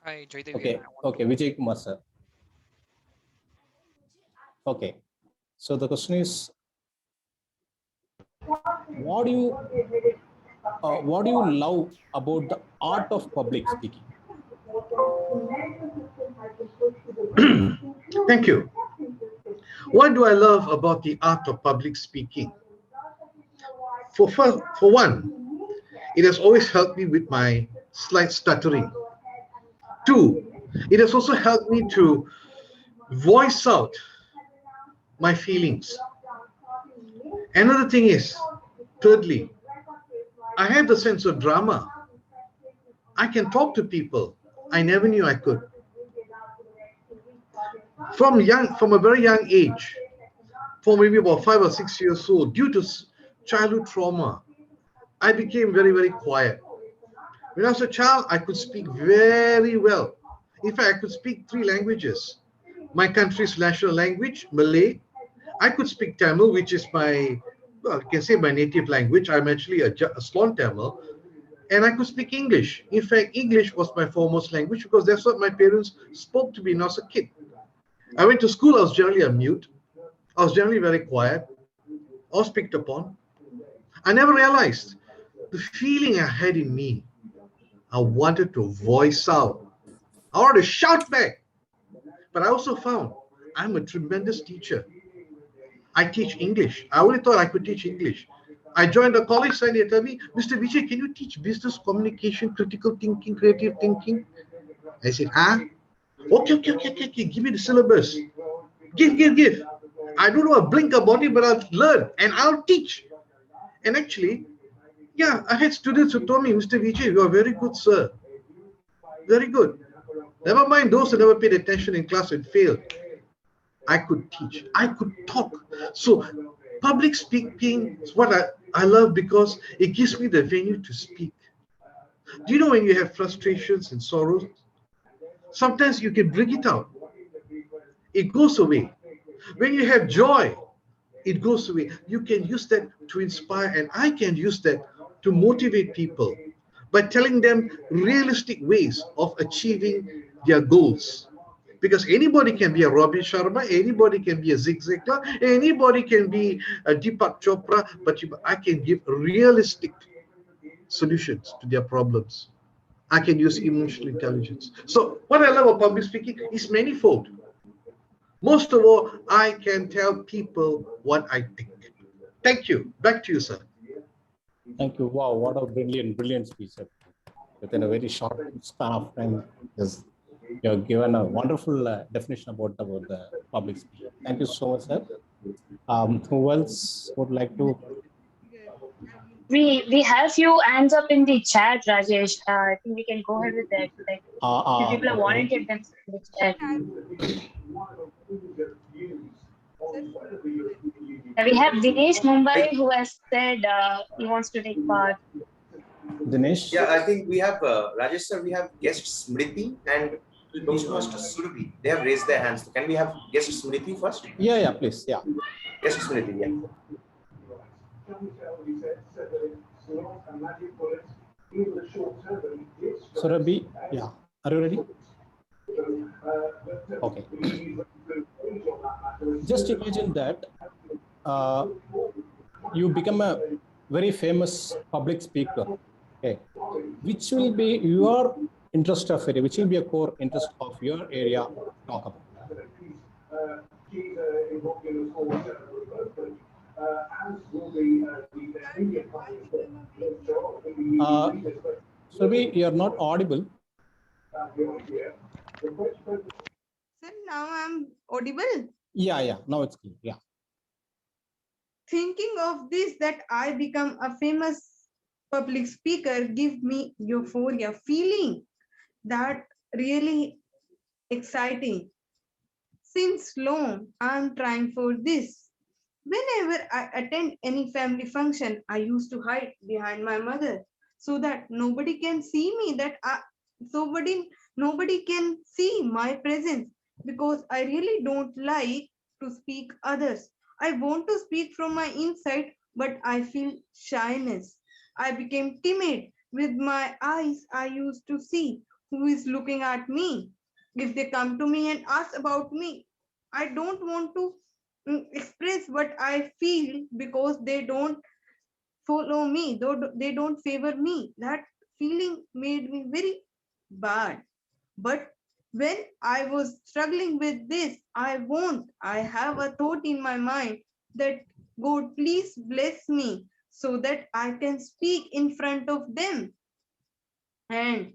Speaker 15: Hi, Joydev.
Speaker 1: Okay, Vijay Kumar sir. Okay, so the question is, what do you love about the art of public speaking?
Speaker 3: Thank you. What do I love about the art of public speaking? For one, it has always helped me with my slight stuttering. Two, it has also helped me to voice out my feelings. Another thing is, thirdly, I have the sense of drama. I can talk to people I never knew I could. From a very young age, for maybe about 5 or 6 years old, due to childhood trauma, I became very, very quiet. When I was a child, I could speak very well. In fact, I could speak 3 languages. My country's national language, Malay. I could speak Tamil, which is my, well, you can say my native language. I'm actually a Slon Tamil. And I could speak English. In fact, English was my foremost language because that's what my parents spoke to me when I was a kid. I went to school, I was generally a mute. I was generally very quiet. I was picked upon. I never realized the feeling I had in me. I wanted to voice out. I wanted to shout back. But I also found I'm a tremendous teacher. I teach English. I only thought I could teach English. I joined a college and they tell me, Mr. Vijay, can you teach business communication, critical thinking, creative thinking? I said, Okay. Give me the syllabus. Give. I don't know a blink about it, but I'll learn and I'll teach. And actually, yeah, I had students who told me, Mr. Vijay, you are very good, sir. Very good. Never mind those who never paid attention in class and failed. I could teach. I could talk. So public speaking is what I love because it gives me the venue to speak. Do you know when you have frustrations and sorrows, sometimes you can bring it out. It goes away. When you have joy, it goes away. You can use that to inspire, and I can use that to motivate people by telling them realistic ways of achieving their goals. Because anybody can be a Robin Sharma, anybody can be a Zig Ziglar, anybody can be a Deepak Chopra, but I can give realistic solutions to their problems. I can use emotional intelligence. So what I love about public speaking is manifold. Most of all, I can tell people what I think. Thank you. Back to you, sir.
Speaker 1: Thank you. Wow, what a brilliant speech. Within a very short span of time, you have given a wonderful definition about the public speaking. Thank you so much, sir. Who else would like to?
Speaker 7: We have few hands up in the chat, Rajesh. I think we can go ahead with that. Like, few people have volunteered themselves in the chat. We have Dinesh Mumbai who has said he wants to take part.
Speaker 1: Dinesh?
Speaker 6: Yeah, I think we have, Rajesh sir, we have guest Smriti and Toastmaster Surabhi. They have raised their hands. Can we have guest Smriti first?
Speaker 1: Yeah, please. Yeah.
Speaker 6: Guest Smriti, yeah.
Speaker 1: Surabhi, yeah. Are you ready? Okay. Just imagine that you become a very famous public speaker. Okay. Which will be your interest of area? Which will be a core interest of your area to talk about? Surabhi, you are not audible.
Speaker 15: Sir, now I'm audible.
Speaker 1: Yeah. Now it's clear. Yeah.
Speaker 15: Thinking of this, that I become a famous public speaker, give me euphoria, feeling that really exciting. Since long, I'm trying for this. Whenever I attend any family function, I used to hide behind my mother so that nobody can see me, nobody can see my presence, because I really don't like to speak others. I want to speak from my inside, but I feel shyness. I became timid with my eyes. I used to see who is looking at me. If they come to me and ask about me, I don't want to express what I feel because they don't follow me, though they don't favor me. That feeling made me very bad. But when I was struggling with this, I have a thought in my mind that God, please bless me so that I can speak in front of them. And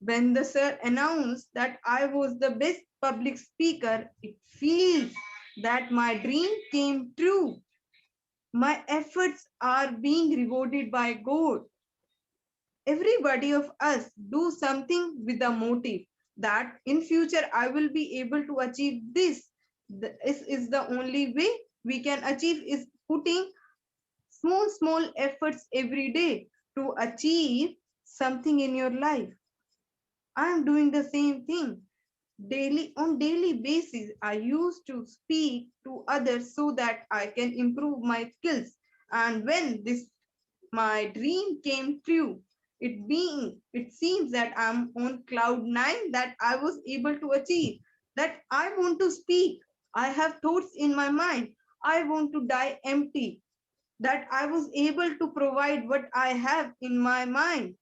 Speaker 15: when the sir announced that I was the best public speaker, it feels that my dream came true. My efforts are being rewarded by God. Everybody of us do something with a motive that in future I will be able to achieve this. This is the only way we can achieve, is putting small efforts every day to achieve something in your life. I am doing the same thing. On daily basis, I used to speak to others so that I can improve my skills. And when my dream came true, it seems that I'm on cloud 9, that I was able to achieve, that I want to speak. I have thoughts in my mind. I want to die empty, that I was able to provide what I have in my mind.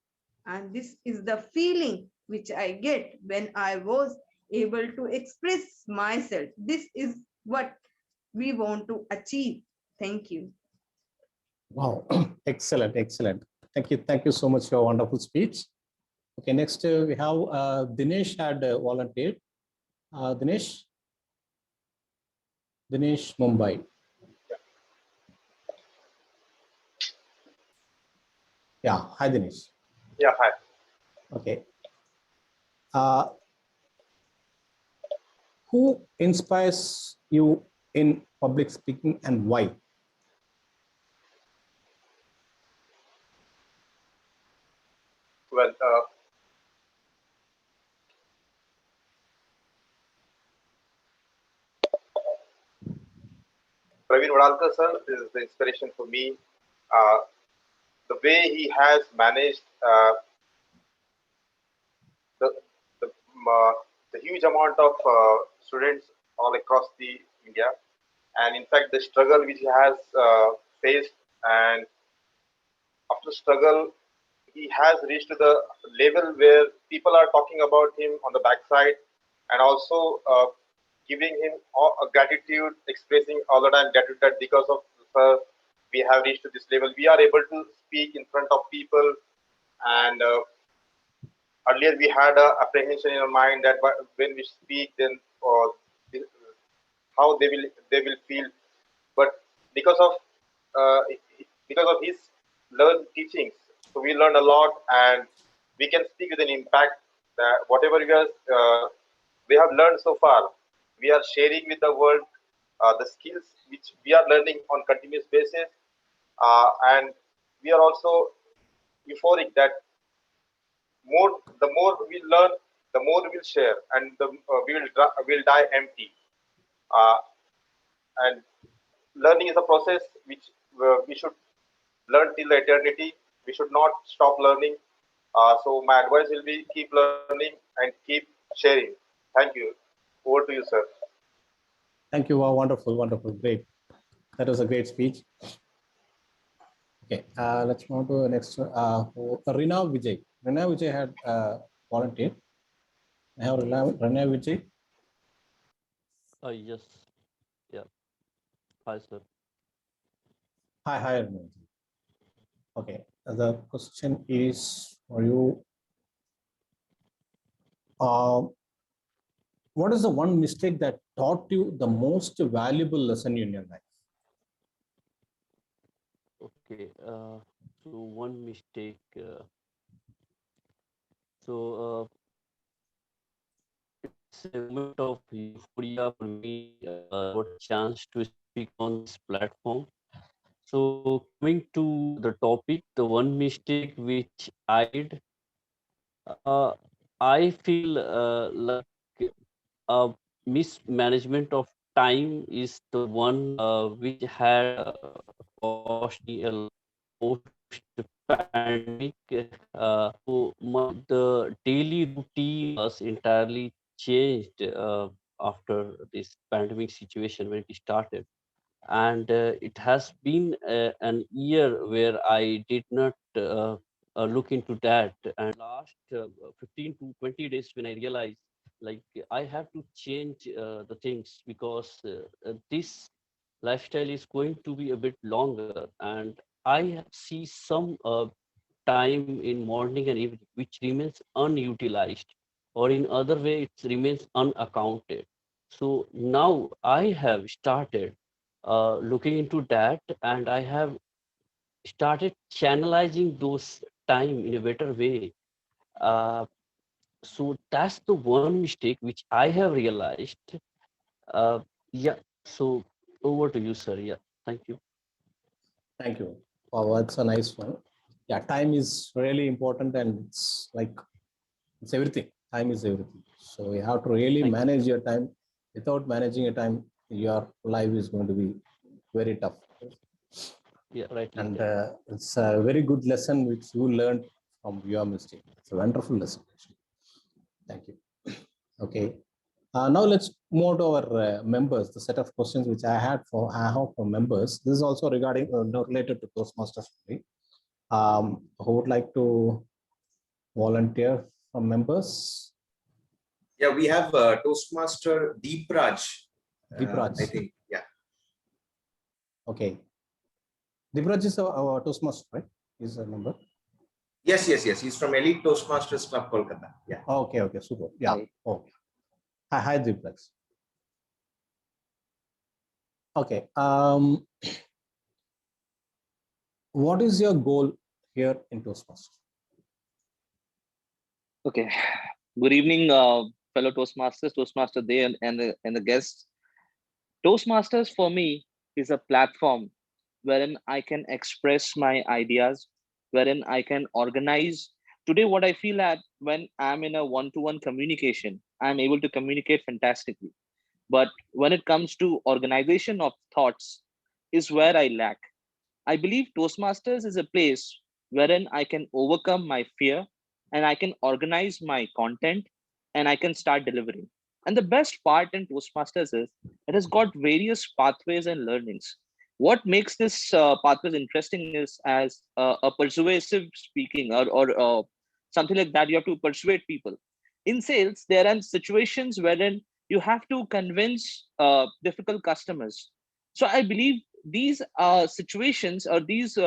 Speaker 15: And this is the feeling which I get when I was able to express myself. This is what we want to achieve. Thank you.
Speaker 1: Wow, excellent. Thank you so much for your wonderful speech. Okay, next we have Dinesh had volunteered. Dinesh Mumbai. Yeah, hi Dinesh.
Speaker 16: Yeah, hi.
Speaker 1: Okay. Who inspires you in public speaking and why?
Speaker 16: Well, Praveen Vadalkar sir is the inspiration for me. Uh, the way he has managed the the, the huge amount of students all across the India, and in fact the struggle which he has faced, and after struggle he has reached to the level where people are talking about him on the backside, and also giving him a gratitude, expressing all the time gratitude that because of sir we have reached to this level. We are able to speak in front of people, and earlier we had a apprehension in our mind that when we speak, then how they will feel. But because of uh, because of his learned teachings, so we learn a lot, and we can speak with an impact. That whatever we have learned so far, we are sharing with the world the skills which we are learning on continuous basis, and we are also euphoric that the more we learn, the more we will share, and we will die empty. Uh, and learning is a process which we should learn till eternity. We should not stop learning. So my advice will be keep learning and keep sharing. Thank you. Over to you, sir.
Speaker 1: Thank you. Wow, wonderful, wonderful, great. That was a great speech. Okay, let's move to the next. Rina Vijay. Rina Vijay had volunteered. I have Rina Vijay.
Speaker 17: Yes. Yeah. Hi, sir.
Speaker 1: Hi, Rina. Okay, the question is for you. What is the one mistake that taught you the most valuable lesson in your life?
Speaker 17: Okay. So one mistake. So it's a moment of euphoria for me. Got a chance to speak on this platform. So coming to the topic, the one mistake which I did, uh, I feel like uh, mismanagement of time is the one which had cost me a lot post pandemic. The daily routine was entirely changed after this pandemic situation when it started, and it has been an year where I did not look into that. And last 15 to 20 days, when I realized like I have to change the things, because this lifestyle is going to be a bit longer, and I see some time in morning and evening which remains unutilized, or in other way it remains unaccounted. So now I have started looking into that, and I have started channelizing those time in a better way. uh, so that's the one mistake which I have realized. uh, yeah, so over to you, sir. Yeah, thank you.
Speaker 1: Thank you. Wow, that's a nice one. Yeah, time is really important, and it's like it's everything. Time is everything. So you have to really manage your time. Without managing your time, your life is going to be very tough.
Speaker 17: Yeah, right.
Speaker 1: And it's a very good lesson which you learned from your mistake. It's a wonderful lesson, actually. Thank you. Okay. Now let's move to our members. The set of questions which I have for members. This is also regarding related to Toastmasters. Who would like to volunteer from members?
Speaker 6: Yeah, we have Toastmaster Deep Raj.
Speaker 1: Deepraj.
Speaker 6: I think, yeah.
Speaker 1: Okay. Deepraj is our Toastmaster, right? He's a member.
Speaker 6: Yes. He's from Elite Toastmasters Club, Kolkata. Yeah.
Speaker 1: Okay, super. Yeah.
Speaker 6: Hi.
Speaker 1: Okay. Hi, Deepraj. Okay. What is your goal here in Toastmasters?
Speaker 18: Okay. Good evening, fellow Toastmasters, Toastmaster Day, and the guests. Toastmasters for me is a platform wherein I can express my ideas, wherein I can organize. Today, what I feel at when I'm in a one-to-one communication, I'm able to communicate fantastically. But when it comes to organization of thoughts, is where I lack. I believe Toastmasters is a place wherein I can overcome my fear and I can organize my content and I can start delivering. And the best part in Toastmasters is it has got various pathways and learnings. What makes this pathways interesting is as a persuasive speaking or something like that. You have to persuade people. In sales, there are situations wherein you have to convince difficult customers. So I believe these situations or these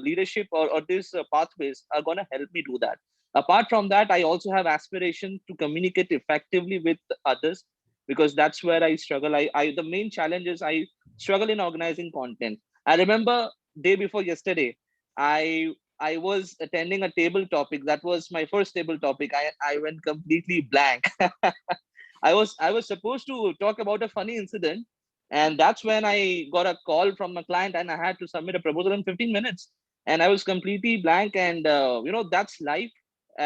Speaker 18: leadership or these pathways are going to help me do that. Apart from that, I also have aspiration to communicate effectively with others because that's where I struggle. I the main challenge is I struggle in organizing content. I remember day before yesterday, I was attending a table topic. That was my first table topic. I went completely blank. I was supposed to talk about a funny incident, and that's when I got a call from a client, and I had to submit a proposal in 15 minutes. And I was completely blank. And that's life.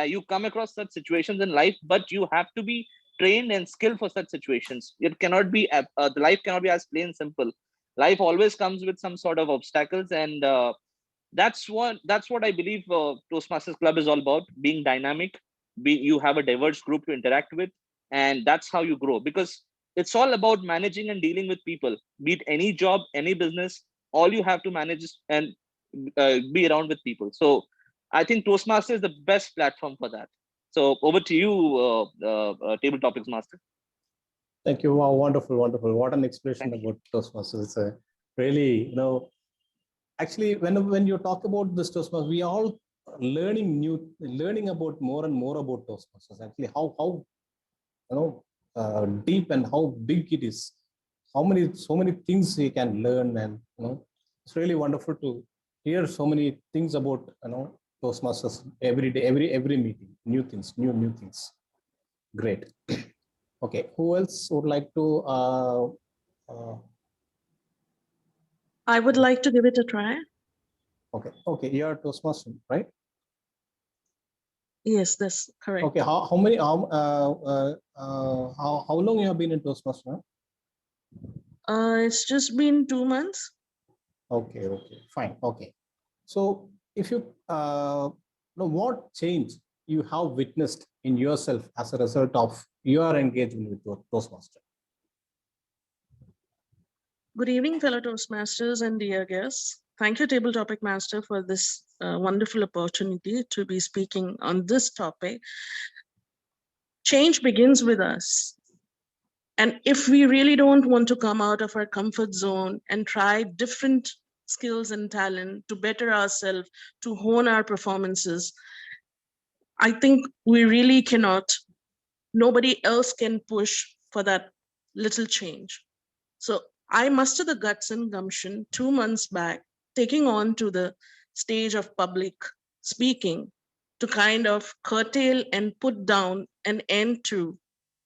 Speaker 18: You come across such situations in life, but you have to be trained and skilled for such situations. It cannot be the life cannot be as plain simple. Life always comes with some sort of obstacles, and that's what I believe Toastmasters Club is all about: being dynamic. You have a diverse group to interact with, and that's how you grow. Because it's all about managing and dealing with people. Be it any job, any business, all you have to manage is and be around with people. So I think Toastmaster is the best platform for that. So over to you, Table Topics Master.
Speaker 1: Thank you. Wow, wonderful, wonderful. What an explanation about Toastmasters. It's a really, actually, when you talk about this Toastmasters, we all learning about more and more about Toastmasters. Actually, how deep and how big it is. So many things we can learn, and it's really wonderful to hear so many things about Toastmasters every day, every meeting, new things, new things. Great. Okay, who else would like to?
Speaker 19: I would like to give it a try.
Speaker 1: Okay, you're a Toastmaster, right?
Speaker 19: Yes, that's correct.
Speaker 1: Okay, how long you have been in Toastmaster?
Speaker 19: It's just been 2 months.
Speaker 1: Okay, fine. Okay, so if you know what change you have witnessed in yourself as a result of your engagement with Toastmaster?
Speaker 19: Good evening, fellow Toastmasters and dear guests. Thank you, Table Topic Master, for this wonderful opportunity to be speaking on this topic. Change begins with us. And if we really don't want to come out of our comfort zone and try different skills and talent to better ourselves, to hone our performances, I think we really cannot. Nobody else can push for that little change. So I mustered the guts and gumption 2 months back, taking on to the stage of public speaking to kind of curtail and put down an end to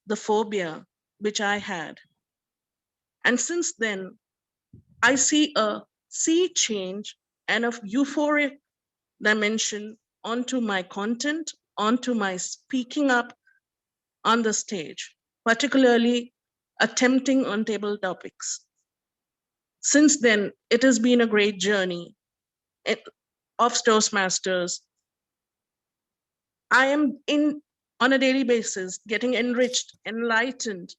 Speaker 19: the phobia which I had. And since then, I see a sea change and a euphoric dimension onto my content, onto my speaking up on the stage, particularly attempting on table topics. Since then, it has been a great journey of Toastmasters. I am on a daily basis getting enriched, enlightened,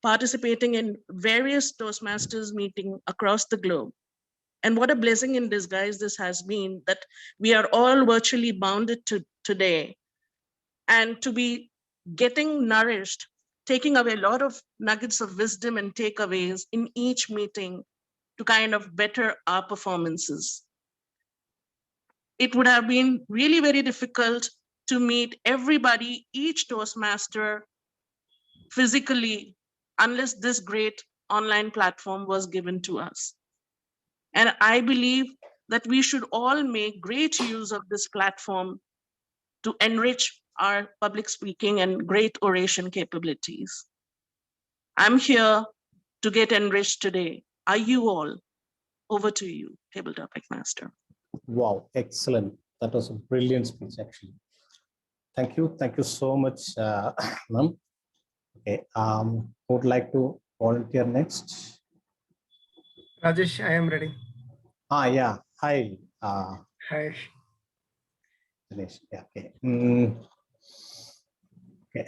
Speaker 19: participating in various Toastmasters meetings across the globe. And what a blessing in disguise this has been, that we are all virtually bounded to today, and to be getting nourished, taking away a lot of nuggets of wisdom and takeaways in each meeting to kind of better our performances. It would have been really very difficult to meet everybody, each Toastmaster physically, unless this great online platform was given to us. And I believe that we should all make great use of this platform to enrich our public speaking and great oration capabilities. I'm here to get enriched today. Are you all? Over to you, Table Topic Master.
Speaker 1: Wow, excellent. That was a brilliant speech, actually. Thank you. Thank you so much, ma'am. Okay, who would like to volunteer next?
Speaker 20: Rajesh, I am ready.
Speaker 1: Yeah. Hi.
Speaker 20: Hi.
Speaker 1: Dinesh. Yeah. Okay. Okay.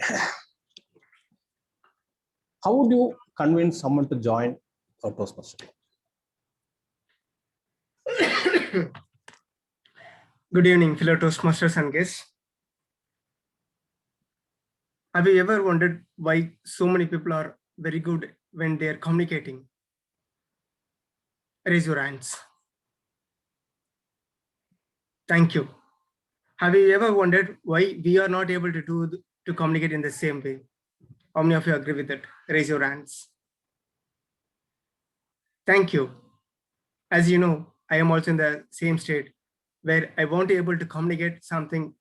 Speaker 1: How would you convince someone to join a Toastmaster?
Speaker 20: Good evening, fellow Toastmasters and guests. Have you ever wondered why so many people are very good when they are communicating? Raise your hands. Thank you. Have you ever wondered why we are not able to communicate in the same way? How many of you agree with that? Raise your hands. Thank you. As you know, I am also in the same state where I won't be able to communicate something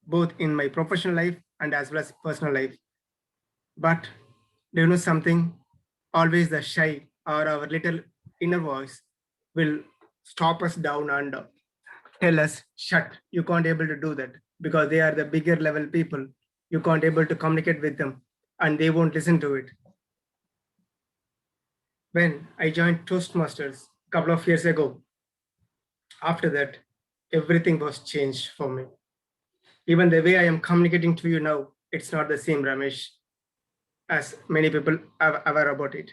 Speaker 20: both in my professional life and as well as personal life. But do you know something? Always the shy or our little inner voice will stop us down and tell us, shut, you can't able to do that because they are the bigger level people. You can't able to communicate with them and they won't listen to it. When I joined Toastmasters a couple of years ago, after that, everything was changed for me. Even the way I am communicating to you now, it's not the same, Ramesh, as many people are aware about it.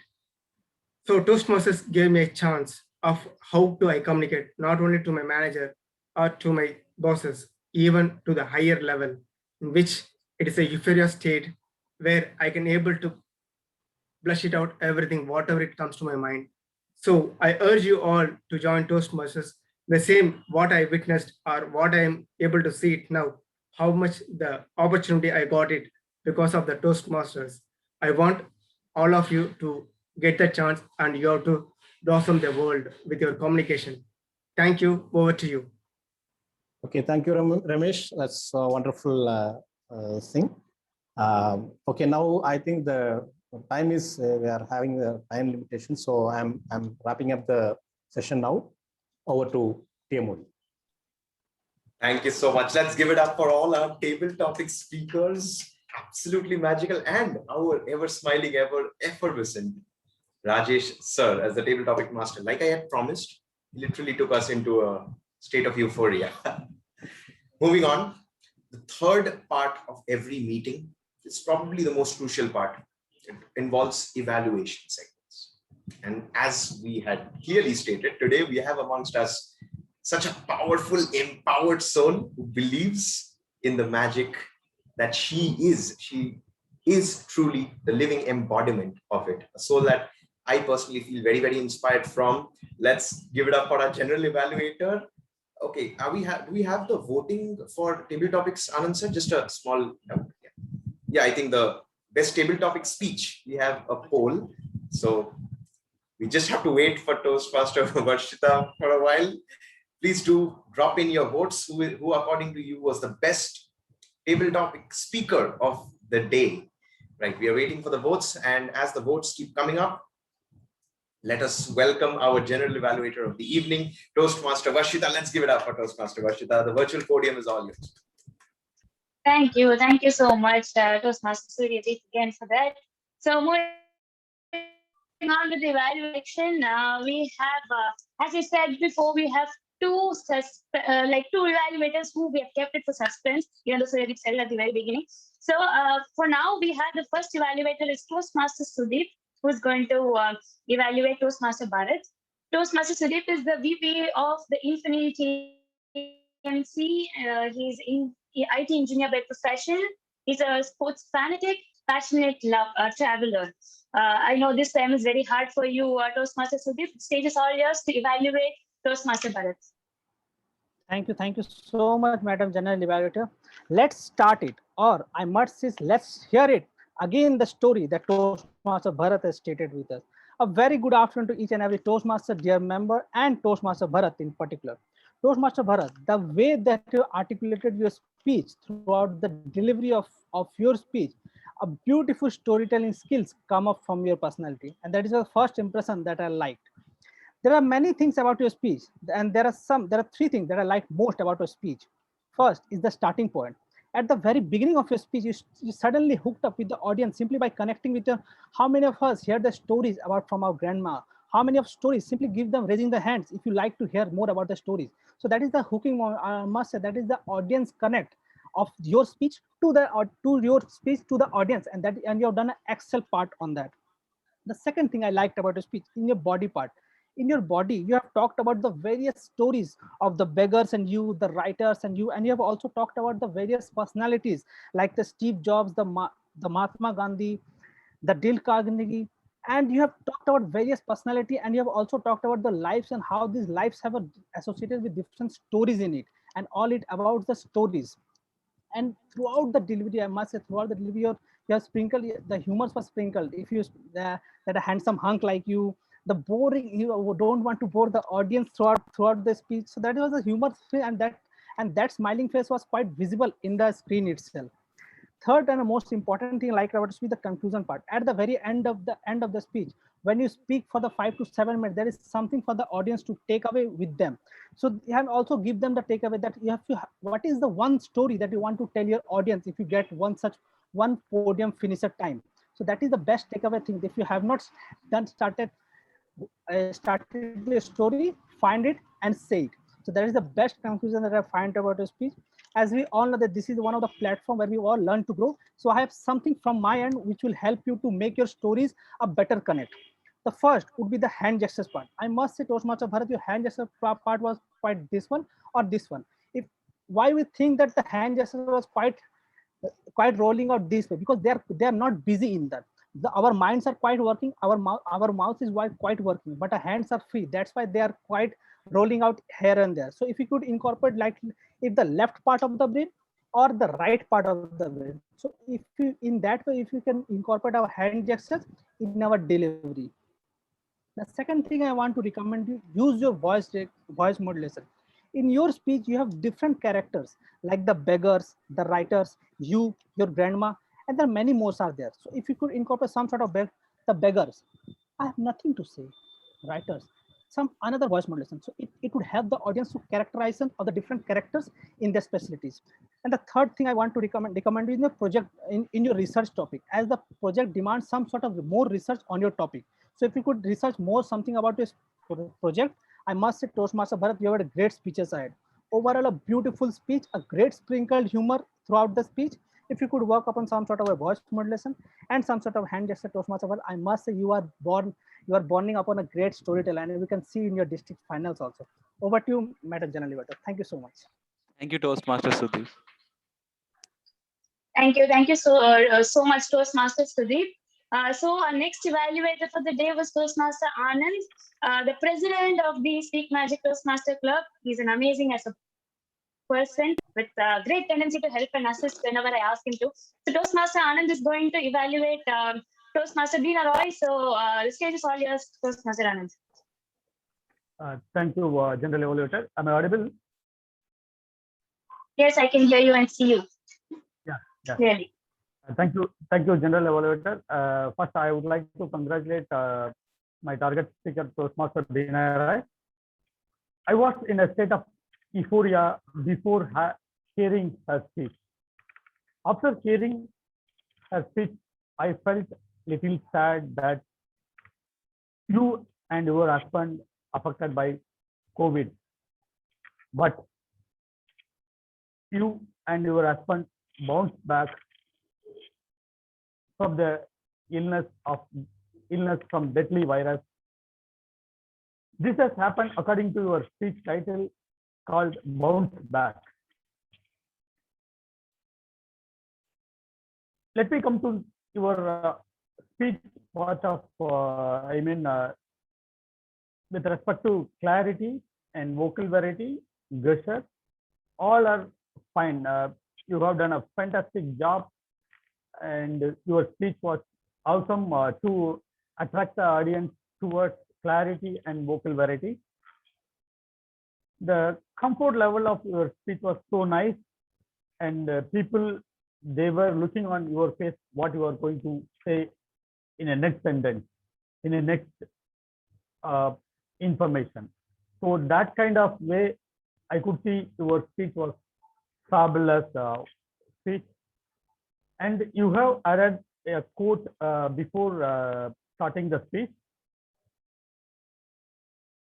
Speaker 20: So Toastmasters gave me a chance of how do I communicate, not only to my manager or to my bosses, even to the higher level, in which it is a euphoria state where I can able to blush it out everything, whatever it comes to my mind. So I urge you all to join Toastmasters. The same what I witnessed or what I am able to see it now, how much the opportunity I got it because of the Toastmasters. I want all of you to get the chance and you have to blossom the world with your communication. Thank you. Over to you.
Speaker 1: Okay, thank you, Ramesh. That's a wonderful thing. Okay, now I think the time is we are having a time limitation, so I'm wrapping up the session now. Over to TMOD.
Speaker 6: Thank you so much. Let's give it up for all our table topic speakers. Absolutely magical, and our ever smiling, ever effervescent Rajesh sir as the table topic master. Like I had promised, he literally took us into a state of euphoria. Moving on, the third part of every meeting is probably the most crucial part. It involves evaluation segments. And as we had clearly stated, today we have amongst us such a powerful, empowered soul who believes in the magic that she is. She is truly the living embodiment of it. A soul that I personally feel very, very inspired from. Let's give it up for our general evaluator. Okay, do we have the voting for table topics, Anand sir? Just a small, yeah, I think the best table topic speech, we have a poll. So we just have to wait for Toastmaster Varshita for a while. Please do drop in your votes who according to you was the best table topic speaker of the day. Right, we are waiting for the votes, and as the votes keep coming up, let us welcome our general evaluator of the evening, Toastmaster Varshita. Let's give it up for Toastmaster Varshita. The virtual podium is all yours.
Speaker 7: Thank you. Thank you so much, Toastmaster Suryadeep, again for that. So moving on with the evaluation, we have, as I said before, we have two evaluators who we have kept it for suspense, even though Suryadeep said it at the very beginning. So for now, we have the first evaluator is Toastmaster Sudeep, who's going to evaluate Toastmaster Bharat. Toastmaster Sudeep is the VP of the Infinity TMC. He's in IT engineer by profession. He's a sports fanatic, passionate traveler. I know this time is very hard for you, Toastmaster Sudeep. The stage is all yours to evaluate Toastmaster Bharat.
Speaker 11: Thank you so much, Madam General Evaluator. Let's start it, or I must say, let's hear it. Again, the story that Toastmaster Bharat has stated with us. A very good afternoon to each and every Toastmaster, dear member, and Toastmaster Bharat in particular. Toastmaster Bharat, the way that you articulated your speech throughout the delivery of your speech, a beautiful storytelling skills come up from your personality. And that is the first impression that I liked. There are many things about your speech, and there are three things that I like most about your speech. First is the starting point. At the very beginning of your speech, you suddenly hooked up with the audience simply by connecting with them. How many of us hear the stories about from our grandma? How many of stories simply give them raising the hands if you like to hear more about the stories? So that is the hooking. I must say that is the audience connect of your speech to the to your speech to the audience, and you have done an excellent part on that. The second thing I liked about your speech, in your body part, in your body, you have talked about the various stories of the beggars and you, the writers and you have also talked about the various personalities like the Steve Jobs, the Mahatma Gandhi, the Dale Carnegie, and you have talked about various personality, and you have also talked about the lives and how these lives have associated with different stories in it, and all it about the stories. And throughout the delivery, I must say, throughout the delivery, you have sprinkled, the humors were sprinkled. If you that a handsome hunk like you, the boring, you don't want to bore the audience throughout the speech. So that was a humor, and that smiling face was quite visible in the screen itself. Third and the most important thing I like about speech, the conclusion part. At the very end of the speech, when you speak for the 5 to 7 minutes, there is something for the audience to take away with them. So you have also give them the takeaway that you have to. What is the one story that you want to tell your audience if you get one podium finisher time? So that is the best takeaway thing. If you have not started the story, find it and say it. So that is the best conclusion that I find about a speech. As we all know that this is one of the platform where we all learn to grow. So I have something from my end which will help you to make your stories a better connect. The first would be the hand gestures part. I must say, Toastmaster Bharat, your hand gesture part was quite this one or this one. If why we think that the hand gesture was quite rolling out this way, because they are not busy in that. Our minds are quite working, our mouth is quite working, but our hands are free. That's why they are quite rolling out here and there. So if you could incorporate, like, if the left part of the brain or the right part of the brain, so if you in that way, if you can incorporate our hand gestures in our delivery. The second thing I want to recommend you, use your voice modulation. In your speech, you have different characters like the beggars, the writers, you, your grandma, and there are many more are there. So if you could incorporate some sort of the beggars, I have nothing to say. Writers, some another voice modulation. So it would help the audience to characterize of the different characters in their specialties. And the third thing I want to recommend in your project, in your research topic, as the project demands some sort of more research on your topic. So if you could research more something about this project, I must say, Toastmaster Bharat, you had a great speeches ahead. Overall, a beautiful speech, a great sprinkled humor throughout the speech. If you could work upon some sort of a voice modulation and some sort of hand gesture, Toastmaster Bharat, I must say you are borning upon a great storyteller, and we can see in your district finals also. Over to you, Madam General Elevator. Thank you so much.
Speaker 21: Thank you, Toastmaster Sudeep.
Speaker 7: Thank you so much, Toastmaster Sudeep. So our next evaluator for the day was Toastmaster Anand, the president of the Speak Magic Toastmaster Club. He's an amazing as a person with a great tendency to help and assist whenever I ask him to. So Toastmaster Anand is going to evaluate Toastmaster Dina Roy. So the stage is all yours, Toastmaster Anand.
Speaker 22: Thank you, General Evaluator. Am I audible?
Speaker 7: Yes, I can hear you and see you.
Speaker 22: Yeah.
Speaker 7: Clearly.
Speaker 22: Thank you, General Evaluator. First, I would like to congratulate my target speaker, Toastmaster Dina Roy. I was in a state of euphoria before hearing her speech. After hearing her speech, I felt little sad that you and your husband affected by COVID, but you and your husband bounced back from the illness from deadly virus. This has happened according to your speech title called Bounce Back. Let me come to your speech part of, with respect to clarity and vocal variety, gesture, all are fine. You have done a fantastic job, and your speech was awesome to attract the audience towards clarity and vocal variety. The comfort level of your speech was so nice, and people, they were looking on your face what you are going to say in a next sentence, in a next uh, information. So that kind of way, I could see your speech was fabulous speech. And you have added a quote before starting the speech.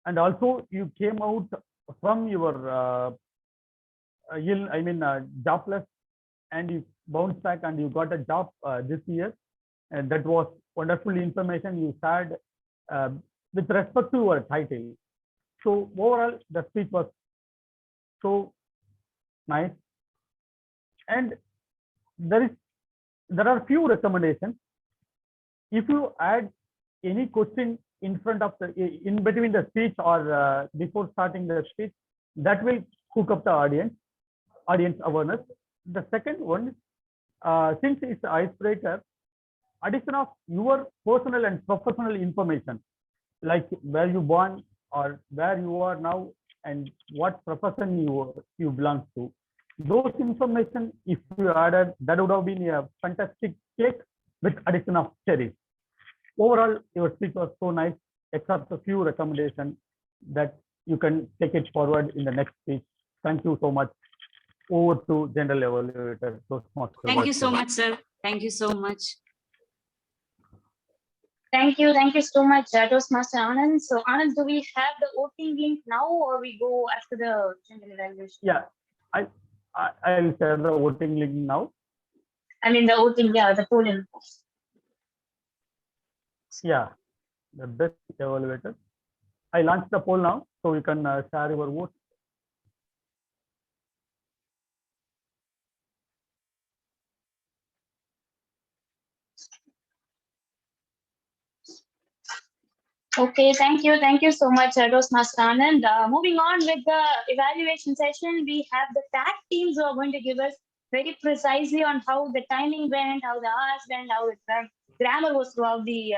Speaker 22: And also you came out from your jobless, and you bounced back and you got a job this year. And that was wonderful information you shared uh, with respect to your title. So overall, the speech was so nice. And there are few recommendations. If you add any question in front of in between the speech or before starting the speech, that will hook up the audience awareness. The second one, since it's an icebreaker, addition of your personal and professional information, like where you born or where you are now and what profession you belong to. Those information, if you added, that would have been a fantastic cake with addition of cherries. Overall, your speech was so nice, except a few recommendations that you can take it forward in the next speech. Thank you so much. Over to General Evaluator.
Speaker 13: Thank you so much, sir. Thank you so much.
Speaker 7: Thank you so much, Toastmaster Anand. So Anand, do we have the voting link now, or we go after the general evaluation?
Speaker 22: Yeah, I'll share the voting link now.
Speaker 7: I mean the voting, yeah, the polling.
Speaker 22: Yeah, the best evaluator. I launched the poll now, so you can share your vote.
Speaker 7: Okay, thank you so much, Toastmaster Anand. Moving on with the evaluation session, we have the tag teams who are going to give us very precisely on how the timing went, how the hours went, how the grammar was throughout the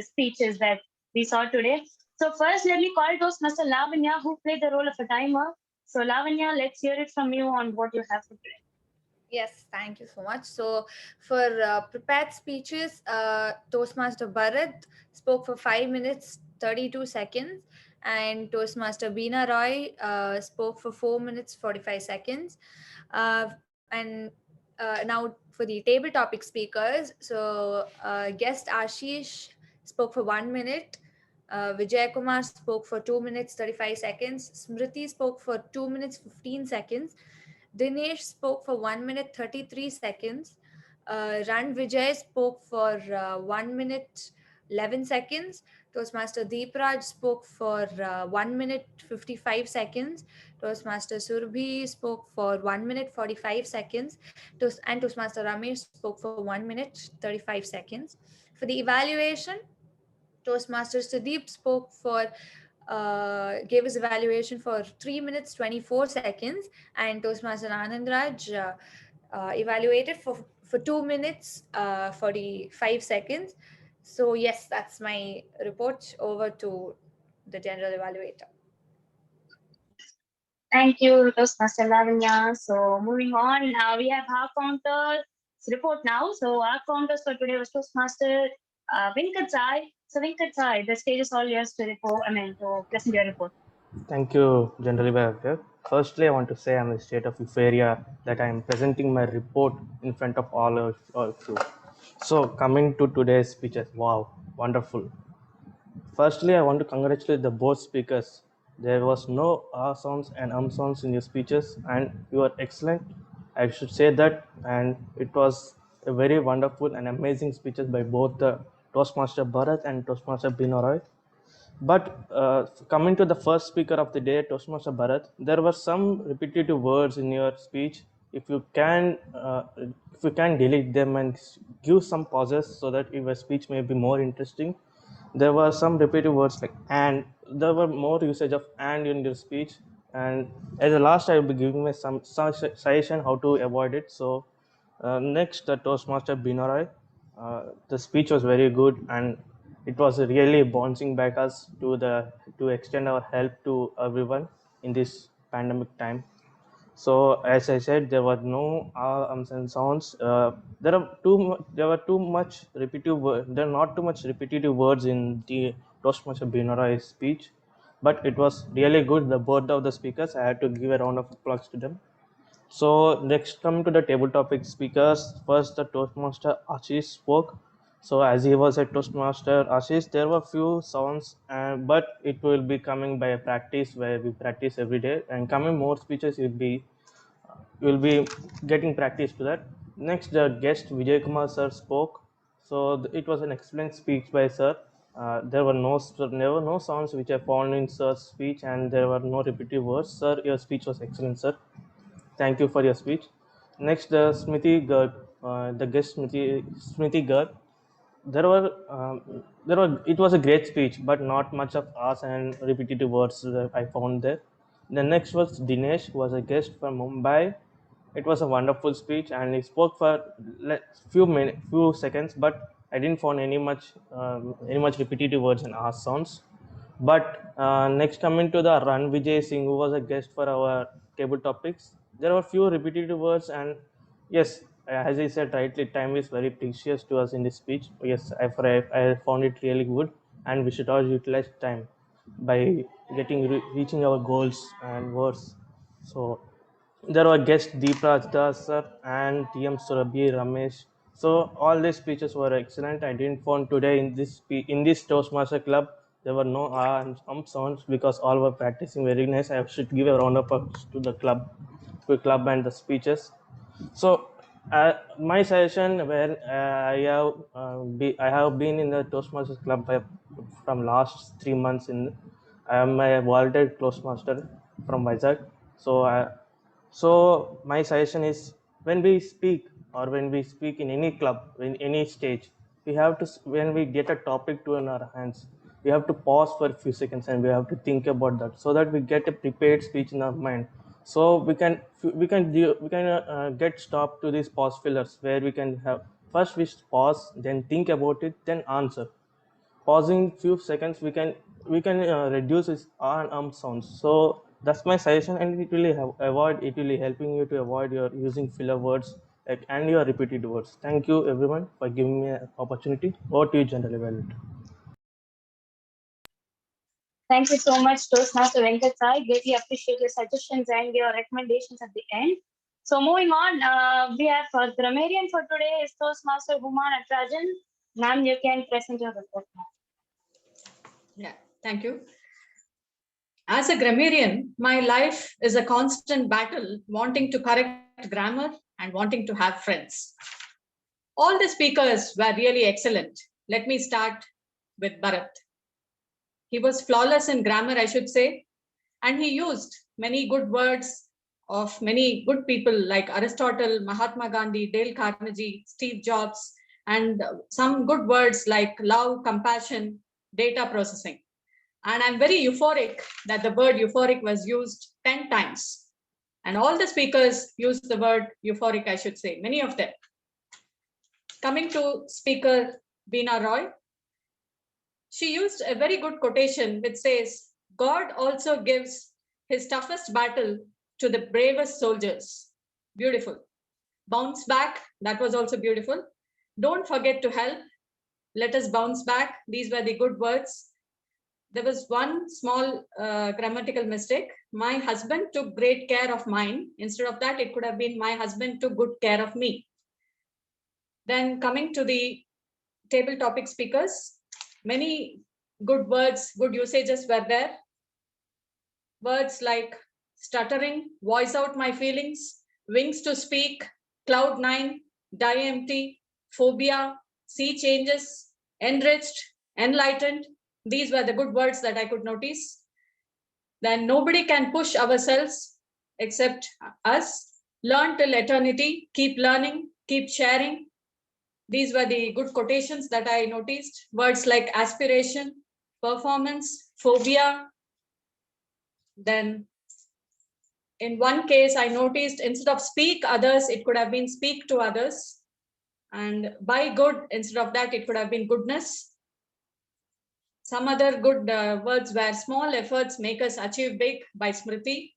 Speaker 7: speeches that we saw today. So first, let me call Toastmaster Lavanya, who played the role of a timer. So Lavanya, let's hear it from you on what you have to play.
Speaker 8: Yes, thank you so much. So for prepared speeches, Toastmaster Bharat spoke for 5 minutes, 32 seconds, and Toastmaster Beena Roy spoke for 4 minutes, 45 seconds. And now for the table topic speakers, so guest Ashish spoke for 1 minute, Vijay Kumar spoke for 2 minutes, 35 seconds, Smriti spoke for 2 minutes, 15 seconds, Dinesh spoke for 1 minute 33 seconds. Ran Vijay spoke for 1 minute 11 seconds. Toastmaster Deepraj spoke for 1 minute 55 seconds. Toastmaster Surbhi spoke for 1 minute 45 seconds. And Toastmaster Ramesh spoke for 1 minute 35 seconds. For the evaluation, Toastmaster Sudeep spoke for gave his evaluation for 3 minutes 24 seconds, and Toastmaster Anand Raj evaluated for 2 minutes 45 seconds. So yes, that's my report. Over to the general evaluator.
Speaker 7: Thank you, Toastmaster Lavanya. So moving on, now we have our counter's report now. So our counters for today was Toastmaster Venkat Sai. So Venkat Sai, the stage is all yours to report. To present your report.
Speaker 9: Thank you, General Evaluator. Firstly, I want to say I'm in a state of euphoria that I am presenting my report in front of all of you. So coming to today's speeches, wow, wonderful. Firstly, I want to congratulate the both speakers. There was no sounds and sounds in your speeches, and you are excellent. I should say that, and it was a very wonderful and amazing speeches by both the Toastmaster Bharat and Toastmaster Binoy. But coming to the first speaker of the day, Toastmaster Bharat, there were some repetitive words in your speech. If you can delete them and give some pauses so that your speech may be more interesting. There were some repetitive words like and. There were more usage of and in your speech. And at the last, I will be giving me some suggestion how to avoid it. So next, the Toastmaster Binoy. The speech was very good, and it was really bouncing back us to extend our help to everyone. in this pandemic time. So as I said, there were no ums and sounds. There were too much repetitive. There are not too much repetitive words in the Toastmaster Binarai speech, but it was really good. The both of the speakers, I had to give a round of applause to them. So next, coming to the table topic speakers. First, the Toastmaster Ashish spoke. So as he was a Toastmaster Ashish, there were few sounds, but it will be coming by a practice where we practice every day. And coming more speeches, you'll be getting practice to that. Next, the guest Vijay Kumar sir spoke. So it was an excellent speech by sir. There were no sounds which I found in sir's speech, and there were no repetitive words. Sir, your speech was excellent, sir. Thank you for your speech. Next, the Smriti Garg, the guest Smriti Garg. It was a great speech, but not much of us and repetitive words that I found there. The next was Dinesh, who was a guest from Mumbai. It was a wonderful speech, and he spoke for few seconds, but I didn't find any much repetitive words and R sounds. But next, coming to the Run Vijay Singh, who was a guest for our table topics, there were few repetitive words, and yes, as I said rightly, time is very precious to us in this speech. Yes, I found it really good, and we should all utilize time by reaching our goals and words. So there were guests Deepraj Das sir and TM Surabhi Ramesh. So all these speeches were excellent. I didn't find today in this Toastmaster club there were no sounds because all were practicing very nice. I should give a round of applause to the club and the speeches. So my suggestion where I have been in the Toastmasters club from last 3 months. I am a volunteer Toastmaster from Vizag. So my suggestion is when we speak in any club, in any stage, we have to, when we get a topic to in our hands, we have to pause for a few seconds and we have to think about that so that we get a prepared speech in our mind. So we can get stopped to these pause fillers where we can have first we pause, then think about it, then answer. Pausing few seconds, we can reduce its R and sounds. So that's my suggestion, and it will helping you to avoid your using filler words and your repeated words. Thank you everyone for giving me an opportunity. Over to you, General Evaluator.
Speaker 7: Thank you so much, Toastmaster Venkat Sai. Greatly appreciate your suggestions and your recommendations at the end. So moving on, we have for grammarian for today is Toastmaster Huma Natarajan. Ma'am, you can present your report now.
Speaker 10: Yeah, thank you. As a grammarian, my life is a constant battle wanting to correct grammar and wanting to have friends. All the speakers were really excellent. Let me start with Bharat. He was flawless in grammar, I should say, and he used many good words of many good people like Aristotle, Mahatma Gandhi, Dale Carnegie, Steve Jobs, and some good words like love, compassion, data processing. And I'm very euphoric that the word euphoric was used 10 times. And all the speakers used the word euphoric, I should say, many of them. Coming to speaker Beena Roy, she used a very good quotation which says, God also gives his toughest battle to the bravest soldiers. Beautiful. Bounce back, that was also beautiful. Don't forget to help. Let us bounce back. These were the good words. There was one small grammatical mistake. My husband took great care of mine. Instead of that, it could have been my husband took good care of me. Then coming to the table topic speakers, many good words, good usages were there. Words like stuttering, voice out my feelings, wings to speak, cloud nine, die empty, phobia, sea changes, enriched, enlightened. These were the good words that I could notice. Then nobody can push ourselves except us. Learn till eternity, keep learning, keep sharing. These were the good quotations that I noticed. Words like aspiration, performance, phobia. Then in one case, I noticed instead of speak others, it could have been speak to others. And by good, instead of that, it could have been goodness. Some other good words were small efforts make us achieve big by Smriti.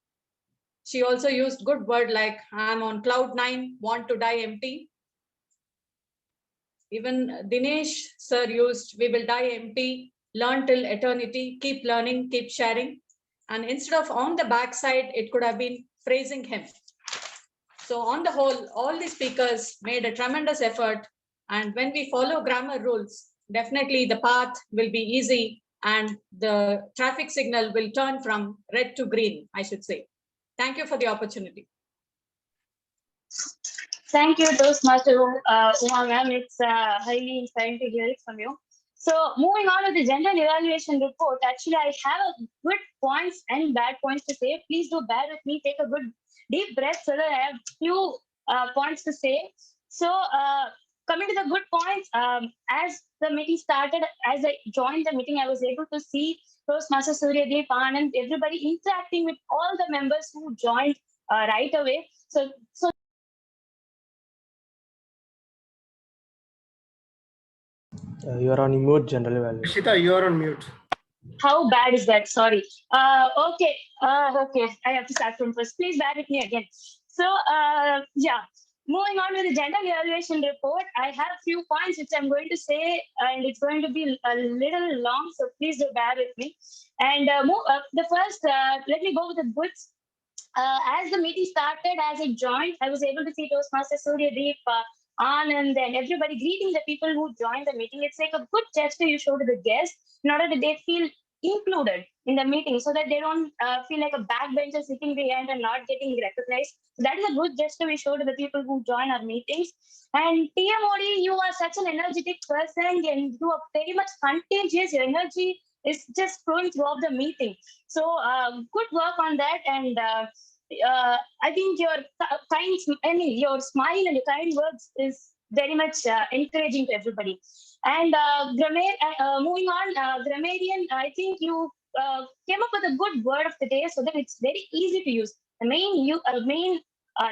Speaker 10: She also used good word like I'm on cloud 9, want to die empty. Even Dinesh sir used we will die empty, learn till eternity, keep learning, keep sharing. And instead of on the backside, it could have been praising him. So on the whole, all the speakers made a tremendous effort. And when we follow grammar rules, definitely the path will be easy and the traffic signal will turn from red to green, I should say. Thank you for the opportunity.
Speaker 7: Thank you, Toastmaster Uma ma'am. It's highly inspiring to hear it from you. So moving on to the general evaluation report, actually I have a good points and bad points to say. Please do bear with me, take a good deep breath so that I have few points to say. So coming to the good points, as the meeting started, as I joined the meeting, I was able to see Toastmaster Suryadeep, Anand, everybody interacting with all the members who joined right away. So
Speaker 9: You are on mute, general evaluation.
Speaker 20: Shita, you are on mute.
Speaker 7: how bad is that? Sorry. Okay. Okay. I have to start from first. Please bear with me again. So, yeah. Moving on to the general evaluation report, I have few points which I'm going to say, and it's going to be a little long, so please do bear with me. And the first, let me go with the goods. As the meeting started, as I joined, I was able to see Toastmaster Suryadeep, Anand, and everybody greeting the people who joined the meeting. It's like a good gesture you show to the guests in order that they feel included in the meeting so that they don't feel like a backbencher sitting behind and not getting recognized. So that is a good gesture we show to the people who join our meetings. And TMOD, you are such an energetic person and you are very much contagious. Your energy is just flowing throughout the meeting. So good work on that. And I think your your smile and your kind words is very much encouraging to everybody. And moving on, grammarian, I think you came up with a good word of the day so that it's very easy to use. The main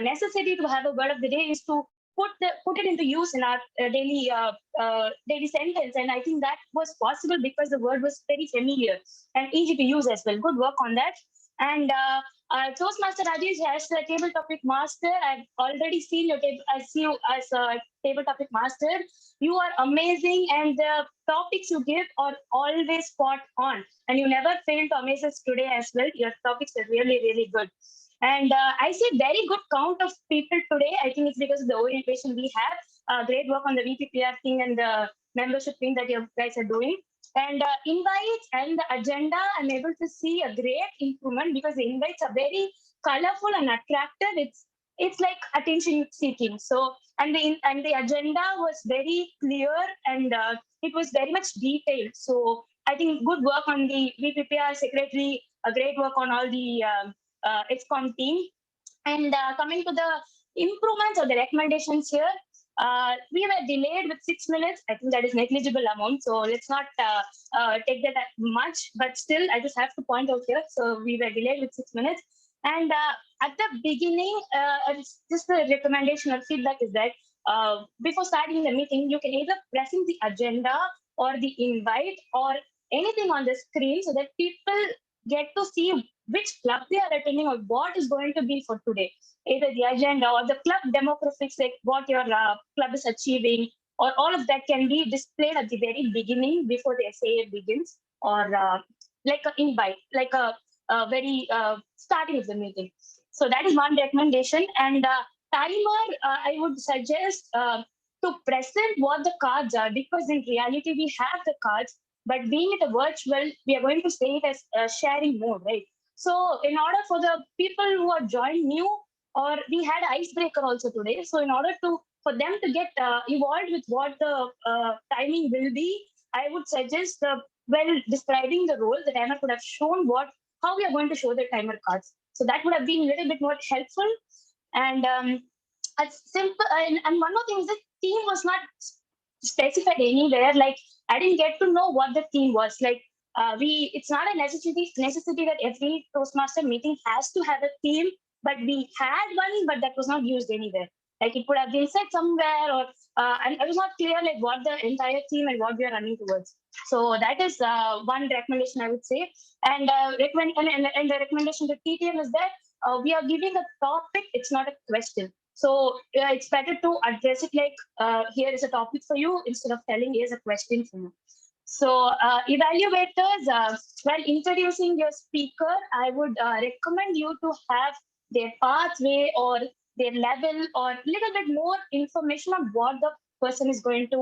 Speaker 7: necessity to have a word of the day is to put it into use in our daily sentence, and I think that was possible because the word was very familiar and easy to use as well. Good work on that. And Toastmaster Rajesh as the table topic master. I've already seen your table. I see you as a table topic master. You are amazing, and the topics you give are always spot on. And you never fail to amaze us today as well. Your topics are really, really good. And I see very good count of people today. I think it's because of the orientation we have. Great work on the VPPR thing and the membership thing that you guys are doing. And invites and the agenda, I'm able to see a great improvement because the invites are very colorful and attractive. It's like attention seeking. So and the agenda was very clear and it was very much detailed. So I think good work on the VPPR secretary. A great work on all the ExCom team. And coming to the improvements or the recommendations here, we were delayed with 6 minutes. I think that is negligible amount. So let's not take that much, but still I just have to point out here. So we were delayed with 6 minutes. And at the beginning, just the recommendation or feedback is that before starting the meeting, you can either present the agenda or the invite or anything on the screen so that people get to see which club they are attending or what is going to be for today. Either the agenda or the club demographics, like what your club is achieving, or all of that can be displayed at the very beginning before the essay begins, or like an invite, like a very starting of the meeting. So that is one recommendation. And timer, I would suggest to present what the cards are, because in reality we have the cards, but being it a virtual, we are going to say it as sharing mode, right? So in order for the people who are joined new, or we had icebreaker also today. So in order for them to get evolved with what the timing will be, I would suggest when describing the role, the timer could have shown how we are going to show the timer cards. So that would have been a little bit more helpful. And simple. And one more thing is the theme was not specified anywhere. Like I didn't get to know what the theme was. Like it's not a necessity that every Toastmaster meeting has to have a theme, but we had one, but that was not used anywhere. Like it could have been said somewhere, or and I was not clear like what the entire theme and what we are running towards. So that is one recommendation I would say. And and the recommendation to TTM is that we are giving a topic, it's not a question. So it's better to address it like here is a topic for you instead of telling here's a question for you. So evaluators, while introducing your speaker, I would recommend you to have their pathway or their level or little bit more information on what the person is going to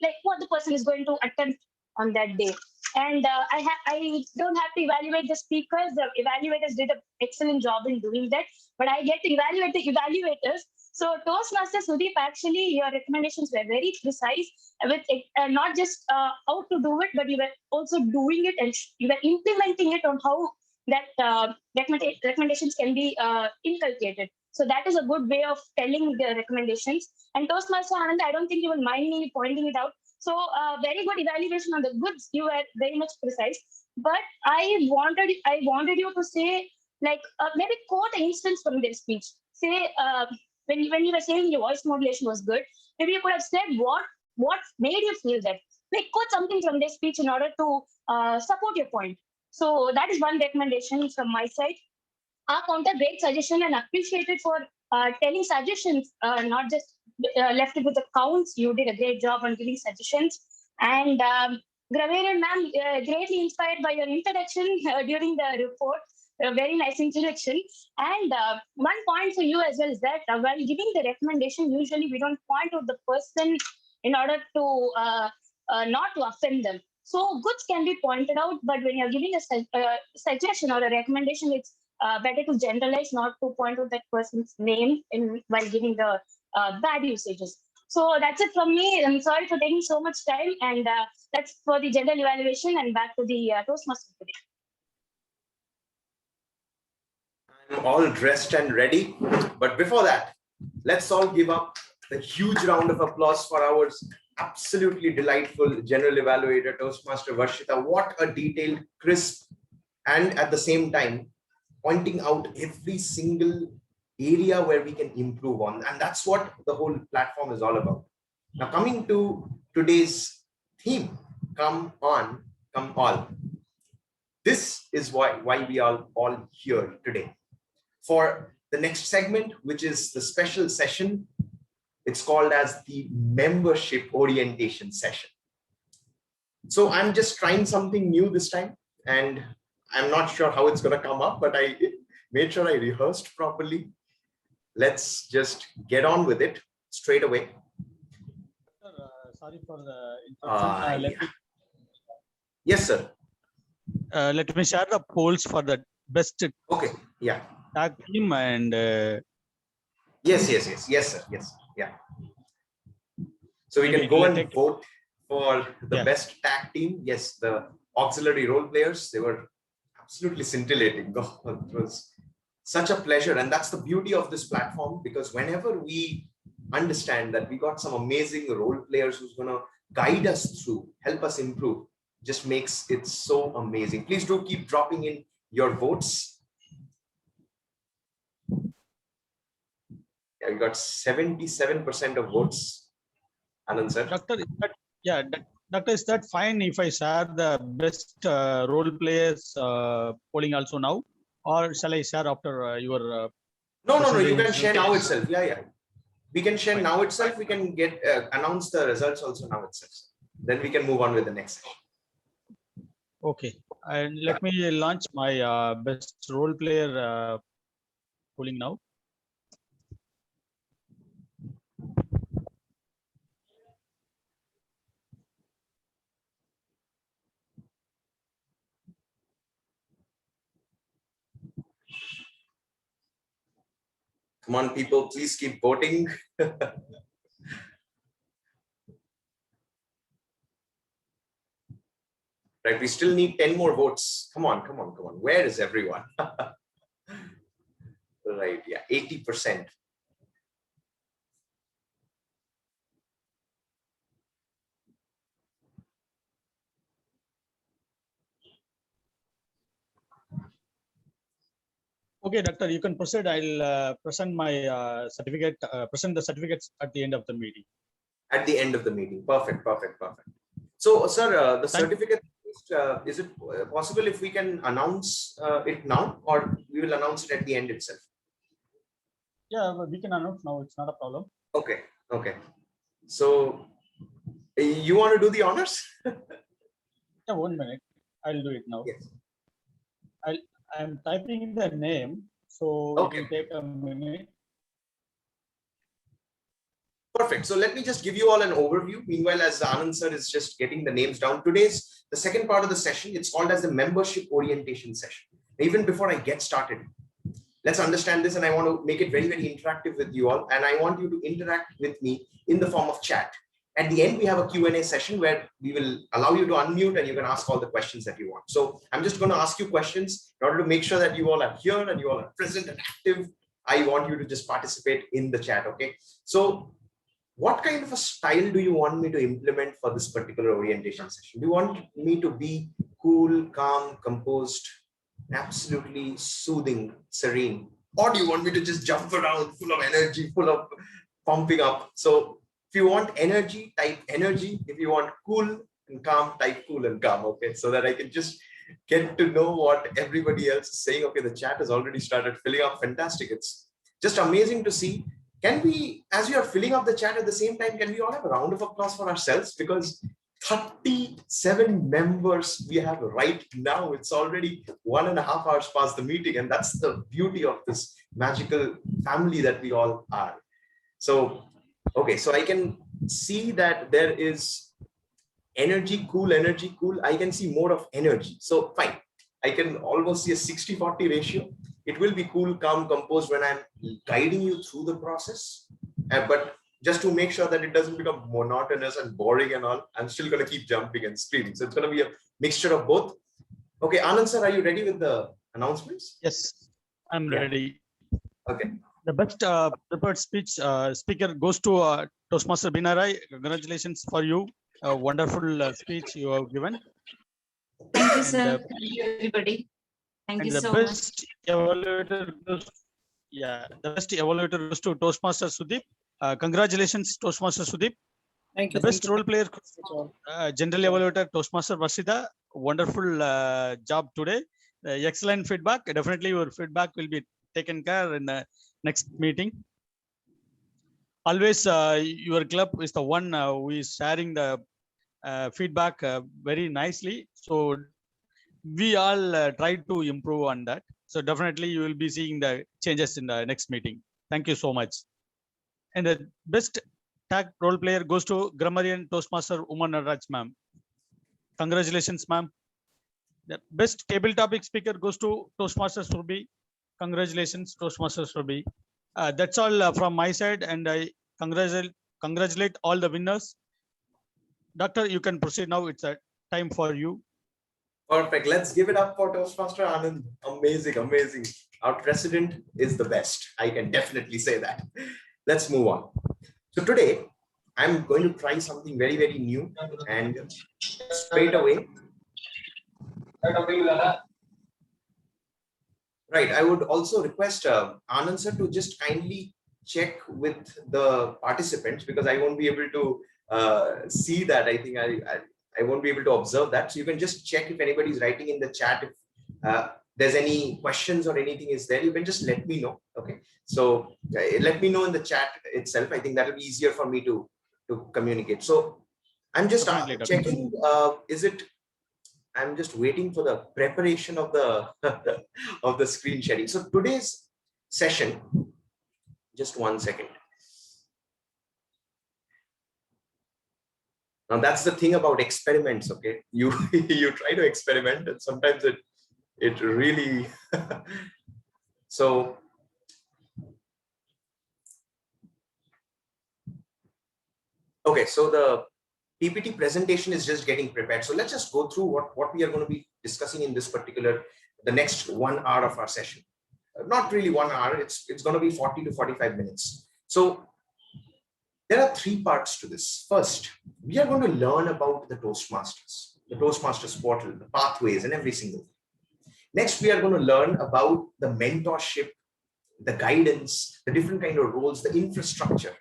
Speaker 7: like what the person is going to attempt on that day. And I don't have to evaluate the speakers. The evaluators did an excellent job in doing that, but I get to evaluate the evaluators. So Toastmaster Sudeep, actually, your recommendations were very precise with not just how to do it, but you were also doing it and you were implementing it on how that recommendations can be inculcated. So that is a good way of telling the recommendations. And Toastmaster Anand, I don't think you will mind me pointing it out. So very good evaluation on the goods. You were very much precise. But I wanted you to say like maybe quote an instance from their speech. Say when you were saying your voice modulation was good, maybe you could have said what made you feel that. Like quote something from their speech in order to support your point. So that is one recommendation from my side. Our counter great suggestion and appreciated for telling suggestions, not just left it with the counts. You did a great job on giving suggestions. And Gravarian ma'am, greatly inspired by your introduction during the report. A very nice introduction. And one point for you as well is that while giving the recommendation, usually we don't point out the person in order to not to offend them. So goods can be pointed out, but when you're giving a suggestion or a recommendation, it's better to generalize, not to point out that person's name while giving the bad usages. So that's it from me. I'm sorry for taking so much time, and that's for the general evaluation. And back to the Toastmaster today.
Speaker 6: I'm all dressed and ready, but before that, let's all give up a huge round of applause for our absolutely delightful general evaluator, Toastmaster Varshita. What a detailed, crisp, and at the same time, pointing out every single area where we can improve on. And that's what the whole platform is all about. Now, coming to today's theme, come on, come all. This is why we are all here today. For the next segment, which is the special session, it's called as the membership orientation session. So I'm just trying something new this time, and I'm not sure how it's going to come up, but I made sure I rehearsed properly. Let's just get on with it straight away.
Speaker 2: Sorry for the interruption.
Speaker 6: Yes, sir.
Speaker 2: Let me share the polls for the best.
Speaker 6: Okay. Yeah.
Speaker 2: Tag team and.
Speaker 6: Yes, sir. Yes. Yeah. So we can go and vote for the best tag team. Yes, the auxiliary role players, they were absolutely scintillating. Oh, it was such a pleasure. And that's the beauty of this platform, because whenever we understand that we got some amazing role players who's going to guide us through, help us improve, just makes it so amazing. Please do keep dropping in your votes. Yeah, we got 77% of votes. Anand sir.
Speaker 2: Doctor, is that fine if I share the best role players polling also now, or shall I share after your?
Speaker 6: No. You can share now itself. Yeah. We can share now itself. We can get announce the results also now itself. Then we can move on with the next session.
Speaker 2: Okay, and let me launch my best role player polling now.
Speaker 6: Come on, people, please keep voting. Right, we still need 10 more votes. Come on. Where is everyone? Right, yeah, 80%.
Speaker 2: Okay, doctor, you can proceed. I'll present my certificate, present the certificates at the end of the meeting.
Speaker 6: At the end of the meeting. Perfect, perfect, perfect. So, sir, the certificate, is it possible if we can announce it now, or we will announce it at the end itself?
Speaker 2: Yeah, we can announce now. It's not a problem.
Speaker 6: Okay, okay. So, you want to do the honors?
Speaker 2: Yeah, 1 minute. I'll do it now.
Speaker 6: Yes.
Speaker 2: I'm typing the name, so
Speaker 6: okay.
Speaker 2: It will take a minute.
Speaker 6: Perfect. So let me just give you all an overview. Meanwhile, as Anand sir is just getting the names down, today's the second part of the session. It's called as the membership orientation session. Even before I get started, let's understand this, and I want to make it very, very interactive with you all. And I want you to interact with me in the form of chat. At the end, we have a Q&A session where we will allow you to unmute and you can ask all the questions that you want. So I'm just going to ask you questions in order to make sure that you all are here and you all are present and active. I want you to just participate in the chat. Okay. So what kind of a style do you want me to implement for this particular orientation session? Do you want me to be cool, calm, composed, absolutely soothing, serene? Or do you want me to just jump around, full of energy, full of pumping up? So if you want energy, type energy. If you want cool and calm, type cool and calm. Okay, so that I can just get to know what everybody else is saying. Okay, the chat has already started filling up. Fantastic. It's just amazing to see. Can we, as we are filling up the chat at the same time, can we all have a round of applause for ourselves? Because 37 members we have right now. It's already 1.5 hours past the meeting. And that's the beauty of this magical family that we all are. So, okay, so I can see that there is energy, cool. I can see more of energy. So fine. I can almost see a 60-40 ratio. It will be cool, calm, composed when I'm guiding you through the process. But just to make sure that it doesn't become monotonous and boring and all, I'm still going to keep jumping and screaming. So it's going to be a mixture of both. Okay, Anand sir, are you ready with the announcements?
Speaker 2: Yes, I'm ready.
Speaker 6: Okay.
Speaker 2: The best prepared speaker goes to Toastmaster Binarai. Congratulations for you. A wonderful speech you have given.
Speaker 13: Thank you, sir. Thank you, everybody. Thank you so much.
Speaker 2: Evaluator goes, the best evaluator goes to Toastmaster Sudeep. Congratulations, Toastmaster Sudeep.
Speaker 11: Thank you.
Speaker 2: The best role player, general evaluator Toastmaster Vasida. Wonderful job today. Excellent feedback. Definitely your feedback will be taken care in the next meeting. Always your club is the one who is sharing the feedback very nicely. So we all try to improve on that. So definitely you will be seeing the changes in the next meeting. Thank you so much. And the best tag role player goes to Grammarian Toastmaster Uma Naraj ma'am. Congratulations, ma'am. The best table topic speaker goes to Toastmaster Surbi. Congratulations, Toastmaster Surbi. That's all from my side, and I congratulate all the winners. Doctor, you can proceed now. It's a time for you.
Speaker 6: Perfect. Let's give it up for Toastmaster Anand. Amazing, amazing. Our president is the best. I can definitely say that. Let's move on. So today, I'm going to try something very, very new and straight away. Right. I would also request Anand sir to just kindly check with the participants because I won't be able to see that. I think I won't be able to observe that. So you can just check if anybody's writing in the chat. If there's any questions or anything is there, you can just let me know. Okay. So let me know in the chat itself. I think that'll be easier for me to communicate. So I'm just checking. Is it? I'm just waiting for the preparation of the of the screen sharing. So today's session. Just 1 second. Now that's the thing about experiments, okay? You try to experiment and sometimes it really so okay, so the PPT presentation is just getting prepared. So let's just go through what we are going to be discussing in this particular the next 1 hour of our session. Not really 1 hour, it's going to be 40 to 45 minutes. So there are 3 parts to this. First, we are going to learn about the Toastmasters portal, the pathways and every single thing. Next, we are going to learn about the mentorship, the guidance, the different kind of roles, the infrastructure.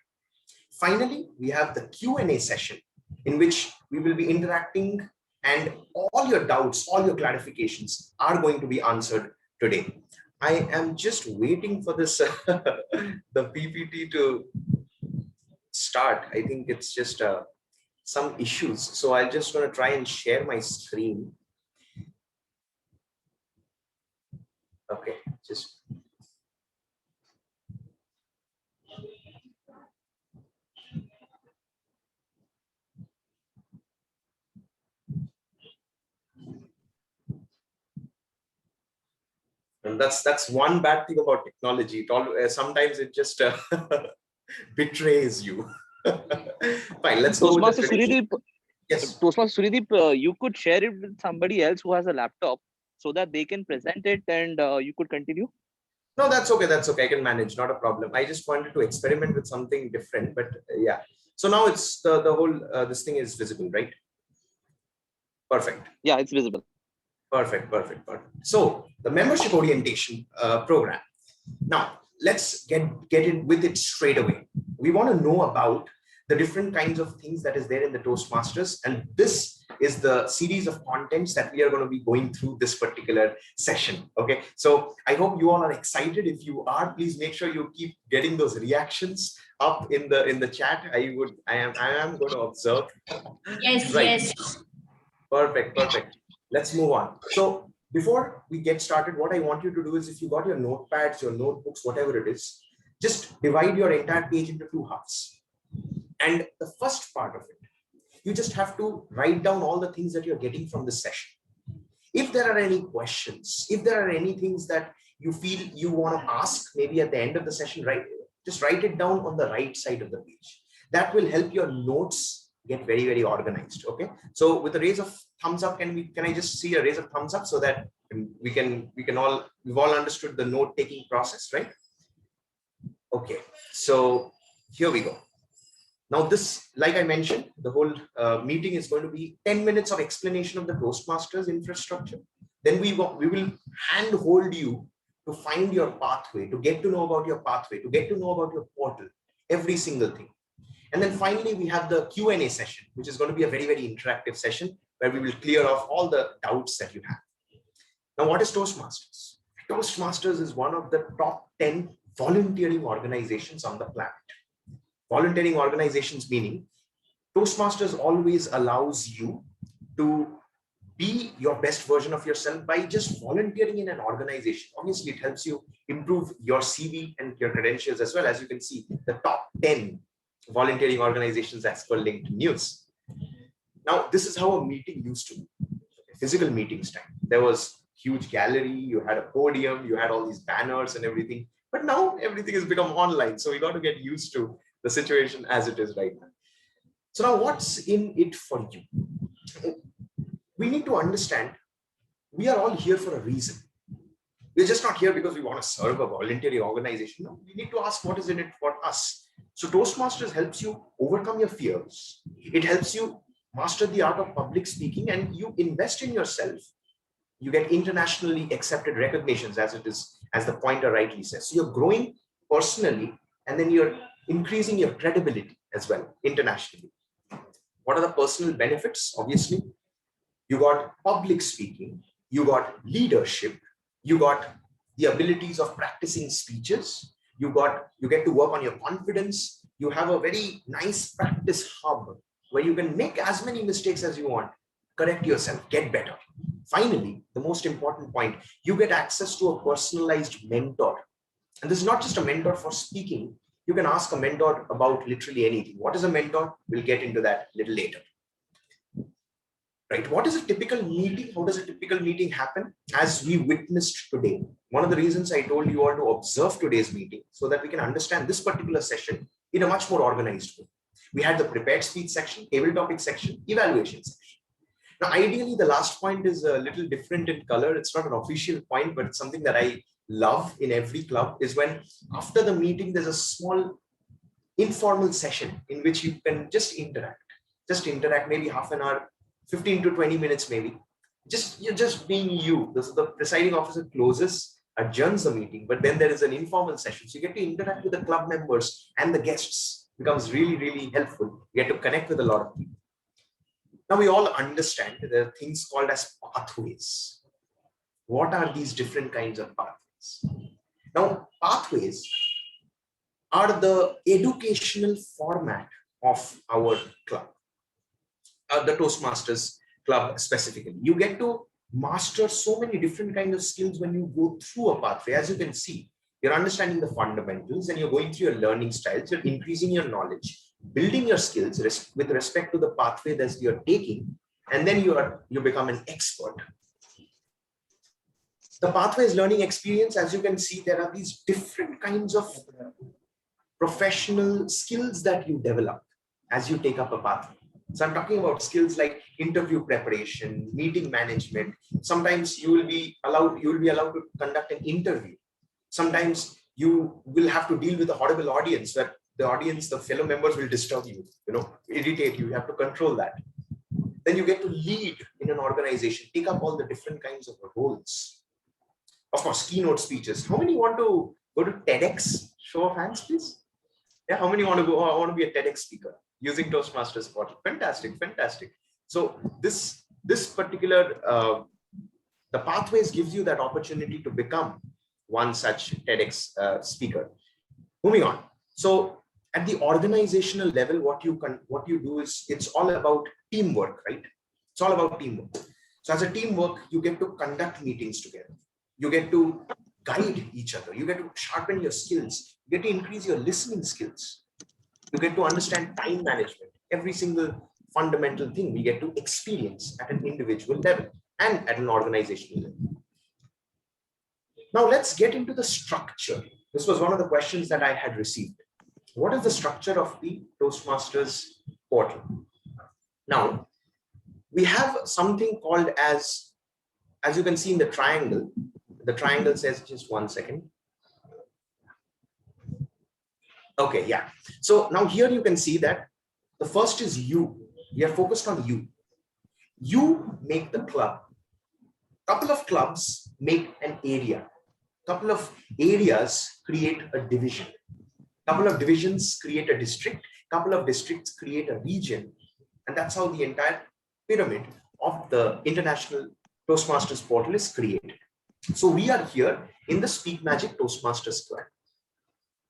Speaker 6: Finally, we have the Q&A session in which we will be interacting and all your doubts, all your clarifications are going to be answered today. I am just waiting for this, the PPT to start. I think it's just some issues. So I'm just going to try and share my screen. Okay, just. And that's one bad thing about technology. Sometimes it just betrays you. Fine, let's go with the tradition. Yes.
Speaker 18: Toastmaster Suryadeep, you could share it with somebody else who has a laptop so that they can present it and you could continue.
Speaker 6: No, that's okay. That's okay. I can manage. Not a problem. I just wanted to experiment with something different, but yeah. So now it's the whole, this thing is visible, right? Perfect.
Speaker 18: Yeah, it's visible.
Speaker 6: Perfect. So the membership orientation program. Now let's get in with it straight away. We want to know about the different kinds of things that is there in the Toastmasters, and this is the series of contents that we are going to be going through this particular session. Okay, so I hope you all are excited. If you are, please make sure you keep getting those reactions up in the chat. I am going to observe.
Speaker 13: Yes,
Speaker 6: right.
Speaker 13: yes.
Speaker 6: Perfect. Let's move on. So before we get started, what I want you to do is, if you got your notepads, your notebooks, whatever it is, just divide your entire page into 2 halves. And the first part of it, you just have to write down all the things that you're getting from this session. If there are any questions, if there are any things that you feel you want to ask, maybe at the end of the session, just write it down on the right side of the page. That will help your notes get very, very organized. Okay. So with a raise of thumbs up, can I just see a raise of thumbs up so that we've all understood the note taking process, right? Okay. So here we go. Now this, like I mentioned, the whole meeting is going to be 10 minutes of explanation of the Toastmasters infrastructure. Then we will handhold you to find your pathway, to get to know about your pathway, to get to know about your portal, every single thing. And then finally, we have the Q&A session, which is going to be a very, very interactive session where we will clear off all the doubts that you have. Now, what is Toastmasters? Toastmasters is one of the top 10 volunteering organizations on the planet. Volunteering organizations meaning Toastmasters always allows you to be your best version of yourself by just volunteering in an organization. Obviously, it helps you improve your CV and your credentials as well. As you can see, the top 10 volunteering organizations as per LinkedIn News. Now, this is how a meeting used to be. Physical meetings time. There was huge gallery, you had a podium, you had all these banners and everything. But now everything has become online. So we got to get used to the situation as it is right now. So now what's in it for you? We need to understand we are all here for a reason. We're just not here because we want to serve a voluntary organization. No, we need to ask what is in it for us. So Toastmasters helps you overcome your fears. It helps you master the art of public speaking, and you invest in yourself. You get internationally accepted recognitions, as the pointer rightly says. So you're growing personally, and then you're increasing your credibility as well internationally. What are the personal benefits? Obviously, you got public speaking, you got leadership, you got the abilities of practicing speeches, you get to work on your confidence, you have a very nice practice hub where you can make as many mistakes as you want, correct yourself, get better. Finally, the most important point, you get access to a personalized mentor. And this is not just a mentor for speaking. You can ask a mentor about literally anything. What is a mentor? We'll get into that a little later. Right? What is a typical meeting? How does a typical meeting happen? As we witnessed today. One of the reasons I told you all to observe today's meeting so that we can understand this particular session in a much more organized way. We had the prepared speech section, table topic section, evaluation section. Now, ideally, the last point is a little different in color. It's not an official point, but it's something that I love in every club, is when after the meeting, there's a small informal session in which you can just interact maybe half an hour, 15 to 20 minutes maybe. You're just being you. This is the presiding officer closes, adjourns the meeting, but then there is an informal session. So you get to interact with the club members and the guests. It becomes really, really helpful. You get to connect with a lot of people. Now we all understand there are things called as pathways. What are these different kinds of pathways? Now, pathways are the educational format of our club, the Toastmasters club specifically. You get to master so many different kinds of skills when you go through a pathway. As you can see, you're understanding the fundamentals and you're going through your learning styles, you're increasing your knowledge, building your skills with respect to the pathway that you're taking, and then you become an expert. The pathways learning experience, as you can see, there are these different kinds of professional skills that you develop as you take up a pathway. So I'm talking about skills like interview preparation, meeting management. Sometimes you will be allowed to conduct an interview. Sometimes you will have to deal with a horrible audience where the fellow members will disturb you, irritate you. You have to control that. Then you get to lead in an organization, take up all the different kinds of roles. Of course, keynote speeches. How many want to go to TEDx? Show of hands, please. Yeah, how many want to go? I want to be a TEDx speaker using Toastmasters portal. Fantastic, fantastic. So this particular the pathways gives you that opportunity to become one such TEDx speaker. Moving on. So at the organizational level, what you do is it's all about teamwork, right? It's all about teamwork. So as a teamwork, you get to conduct meetings together. You get to guide each other. You get to sharpen your skills. You get to increase your listening skills. You get to understand time management. Every single fundamental thing we get to experience at an individual level and at an organizational level. Now let's get into the structure. This was one of the questions that I had received. What is the structure of the Toastmasters portal? Now, we have something called as you can see in the triangle says, just one second. Okay, yeah. So now here you can see that the first is you. We are focused on you. You make the club. Couple of clubs make an area. Couple of areas create a division. Couple of divisions create a district. Couple of districts create a region. And that's how the entire pyramid of the International Toastmasters portal is created. So we are here in the Speak Magic Toastmasters Club.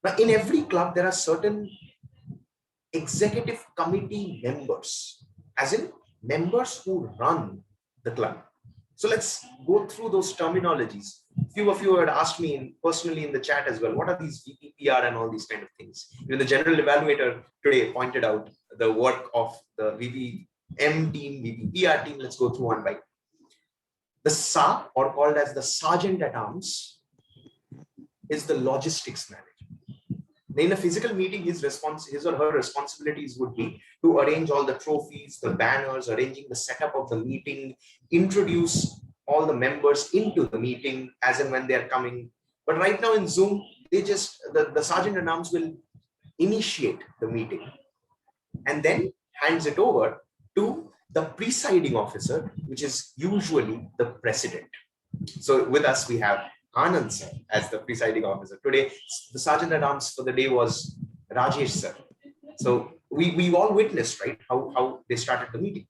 Speaker 6: Now, in every club, there are certain executive committee members, as in members who run the club. So let's go through those terminologies. A few of you had asked me personally in the chat as well, what are these VPPR and all these kind of things? Even the general evaluator today pointed out the work of the VPM team, VPPR team. Let's go through one by. The SA, or called as the Sergeant at Arms, is the logistics manager. In a physical meeting, his or her responsibilities would be to arrange all the trophies, the banners, arranging the setup of the meeting, introduce all the members into the meeting as and when they are coming. But right now in Zoom, they just the Sergeant at Arms will initiate the meeting and then hands it over to the presiding officer, which is usually the president. So with us, we have Anand sir as the presiding officer. Today, the Sergeant at Arms for the day was Rajesh sir. So we all witnessed, right, how they started the meeting.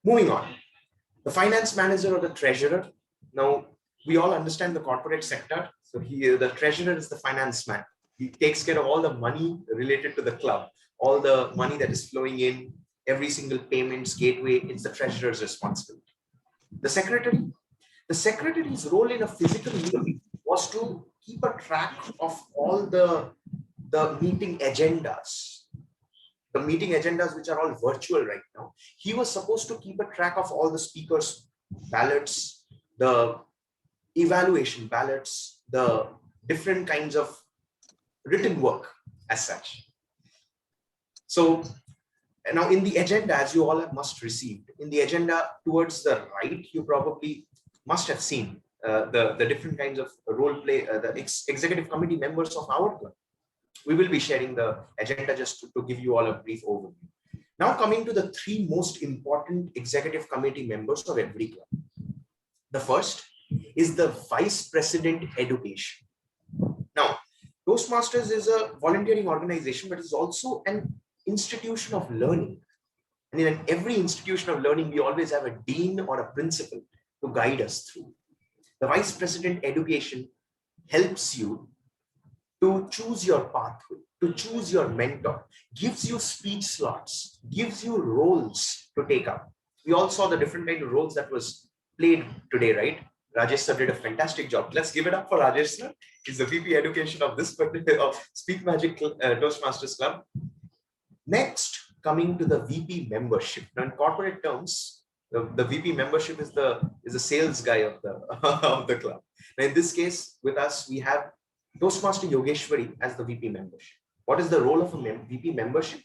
Speaker 6: Moving on, the finance manager or the treasurer. Now, we all understand the corporate sector. So the treasurer is the finance man. He takes care of all the money related to the club, all the money that is flowing in, every single payments, gateway, it's the treasurer's responsibility. The secretary's role in a physical meeting was to keep a track of all the meeting agendas. The meeting agendas, which are all virtual right now. He was supposed to keep a track of all the speakers' ballots, the evaluation ballots, the different kinds of written work as such. So now in the agenda, as you all have must received, in the agenda towards the right, you probably must have seen the different kinds of role play, the executive committee members of our club. We will be sharing the agenda just to give you all a brief overview. Now coming to the three most important executive committee members of every club. The first is the Vice President Education. Now, Toastmasters is a volunteering organization, but it's also an institution of learning. And in every institution of learning, we always have a dean or a principal to guide us through. The Vice President Education helps you to choose your pathway, to choose your mentor, gives you speech slots, gives you roles to take up. We all saw the different kind of roles that was played today, right? Rajesh sir did a fantastic job. Let's give it up for Rajesh sir. He's the VP Education of this particular of Speak Magic Toastmasters Club. Next, coming to the VP membership. Now, in corporate terms, the VP membership is the sales guy of the of the club. Now, in this case, with us, we have Toastmaster Yogeshwari as the VP membership. What is the role of a VP membership?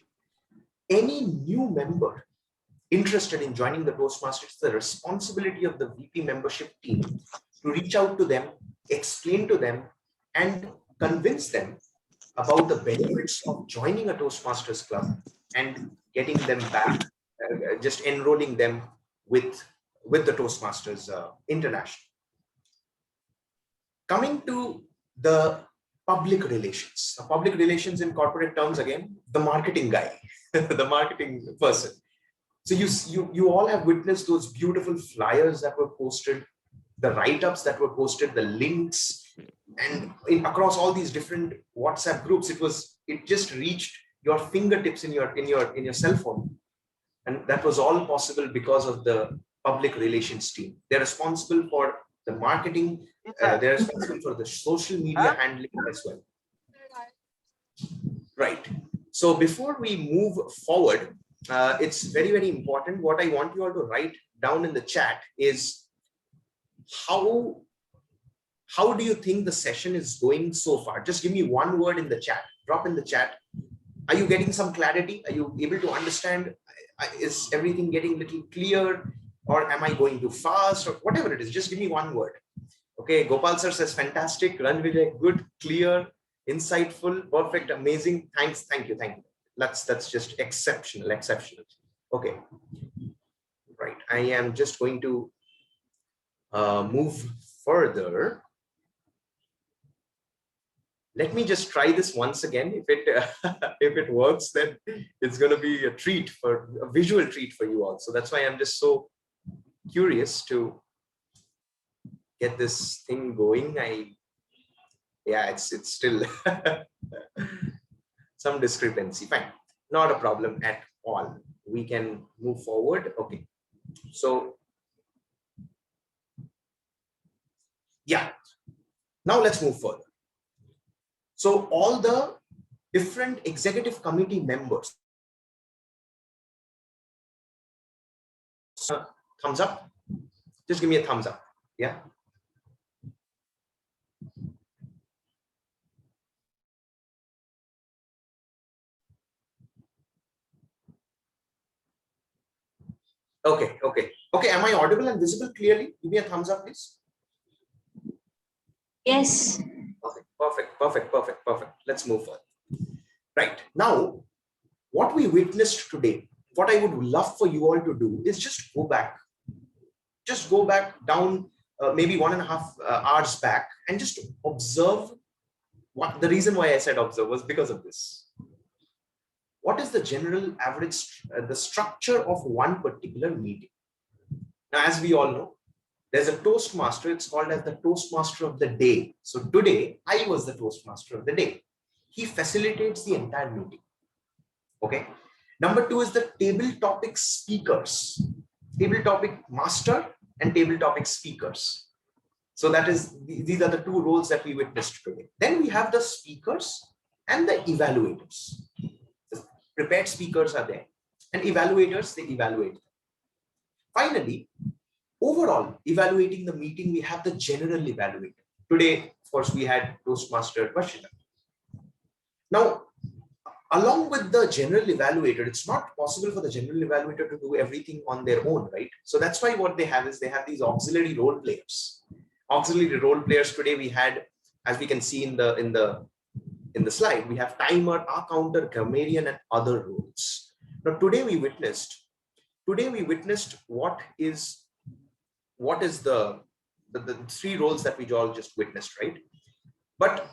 Speaker 6: Any new member interested in joining the Toastmasters, it's the responsibility of the VP membership team to reach out to them, explain to them, and convince them about the benefits of joining a Toastmasters club and getting them back, just enrolling them with the Toastmasters International. Coming to the public relations. Public relations in corporate terms, again, the marketing guy, the marketing person. So you all have witnessed those beautiful flyers that were posted, the write-ups that were posted, the links, and across all these different WhatsApp groups, it just reached your fingertips in your cell phone. And that was all possible because of the public relations team. They're responsible for the marketing, they're responsible for the social media handling as well. Right. So before we move forward, it's very, very important. What I want you all to write down in the chat is how do you think the session is going so far? Just give me one word in the chat, drop in the chat. Are you getting some clarity? Are you able to understand? Is everything getting a little clear? Or am I going too fast? Or whatever it is, just give me one word. Okay, Gopal sir says fantastic, Ranvijay, good, clear, insightful, perfect, amazing. Thanks, thank you. That's just exceptional. Okay, right. I am just going to move further. Let me just try this once again. If it works, then it's going to be a visual treat for you all. So that's why I'm just so curious to get this thing going. It's still some discrepancy. Fine, not a problem at all. We can move forward. Okay, so yeah, now let's move further. So all the different executive committee members, thumbs up. Just give me a thumbs up. Yeah. Okay. Am I audible and visible clearly? Give me a thumbs up, please.
Speaker 13: Yes.
Speaker 6: Okay, perfect. Let's move forward. Right. Now, what we witnessed today, what I would love for you all to do is just go back. Just go back down maybe 1.5 hours back and just observe. The reason why I said observe was because of this. What is the general average, the structure of one particular meeting? Now, as we all know, there's a Toastmaster. It's called as the Toastmaster of the day. So today, I was the Toastmaster of the day. He facilitates the entire meeting. Okay. Number 2 is the table topic speakers. Table topic master and table topic speakers. So these are the 2 roles that we witnessed today. Then we have the speakers and the evaluators. The prepared speakers are there, and evaluators, they evaluate. Finally, overall evaluating the meeting, we have the general evaluator. Today, of course, we had Toastmaster Vashita. Now, along with the general evaluator, it's not possible for the general evaluator to do everything on their own, right? So that's why what they have is they have these auxiliary role players. Auxiliary role players today we had, as we can see in the slide, we have timer, counter, grammarian, and other roles. Now today we witnessed what is the the three roles that we all just witnessed, right? But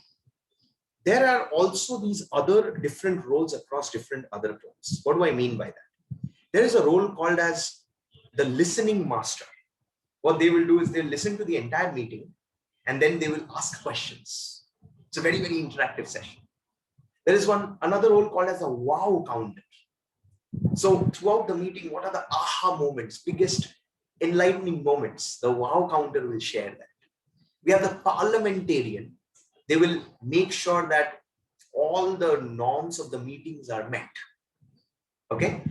Speaker 6: there are also these other different roles across different other roles. What do I mean by that? There is a role called as the listening master. What they will do is they'll listen to the entire meeting and then they will ask questions. It's a very, very interactive session. There is another role called as a wow counter. So throughout the meeting, what are the aha moments, biggest enlightening moments? The wow counter will share that. We have the parliamentarian. They will make sure that all the norms of the meetings are met. Okay.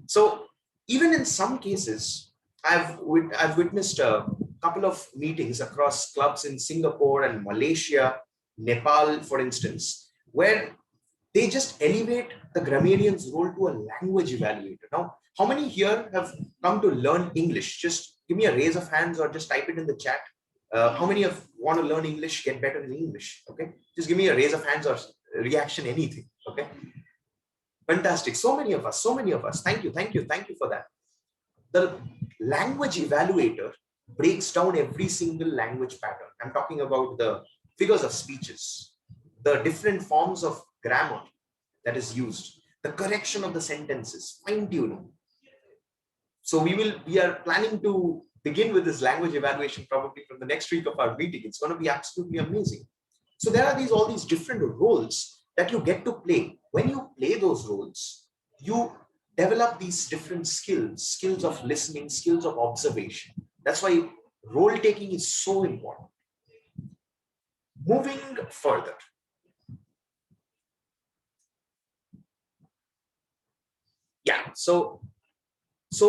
Speaker 6: So even in some cases, I've witnessed a couple of meetings across clubs in Singapore and Malaysia, Nepal, for instance, where they just elevate the grammarian's role to a language evaluator. Now, how many here have come to learn English? Just give me a raise of hands or just type it in the chat. How many of want to learn English, get better in English? Okay, just give me a raise of hands or reaction, anything. Okay, fantastic. So many of us. Thank you for that. The language evaluator breaks down every single language pattern. I'm talking about the figures of speeches, the different forms of grammar that is used, the correction of the sentences, fine tuning. So we are planning to begin with this language evaluation probably from the next week of our meeting. It's going to be absolutely amazing. So there are all these different roles that you get to play. When you play those roles, you develop these different skills of listening, skills of observation. That's why role taking is so important. Moving further. Yeah, so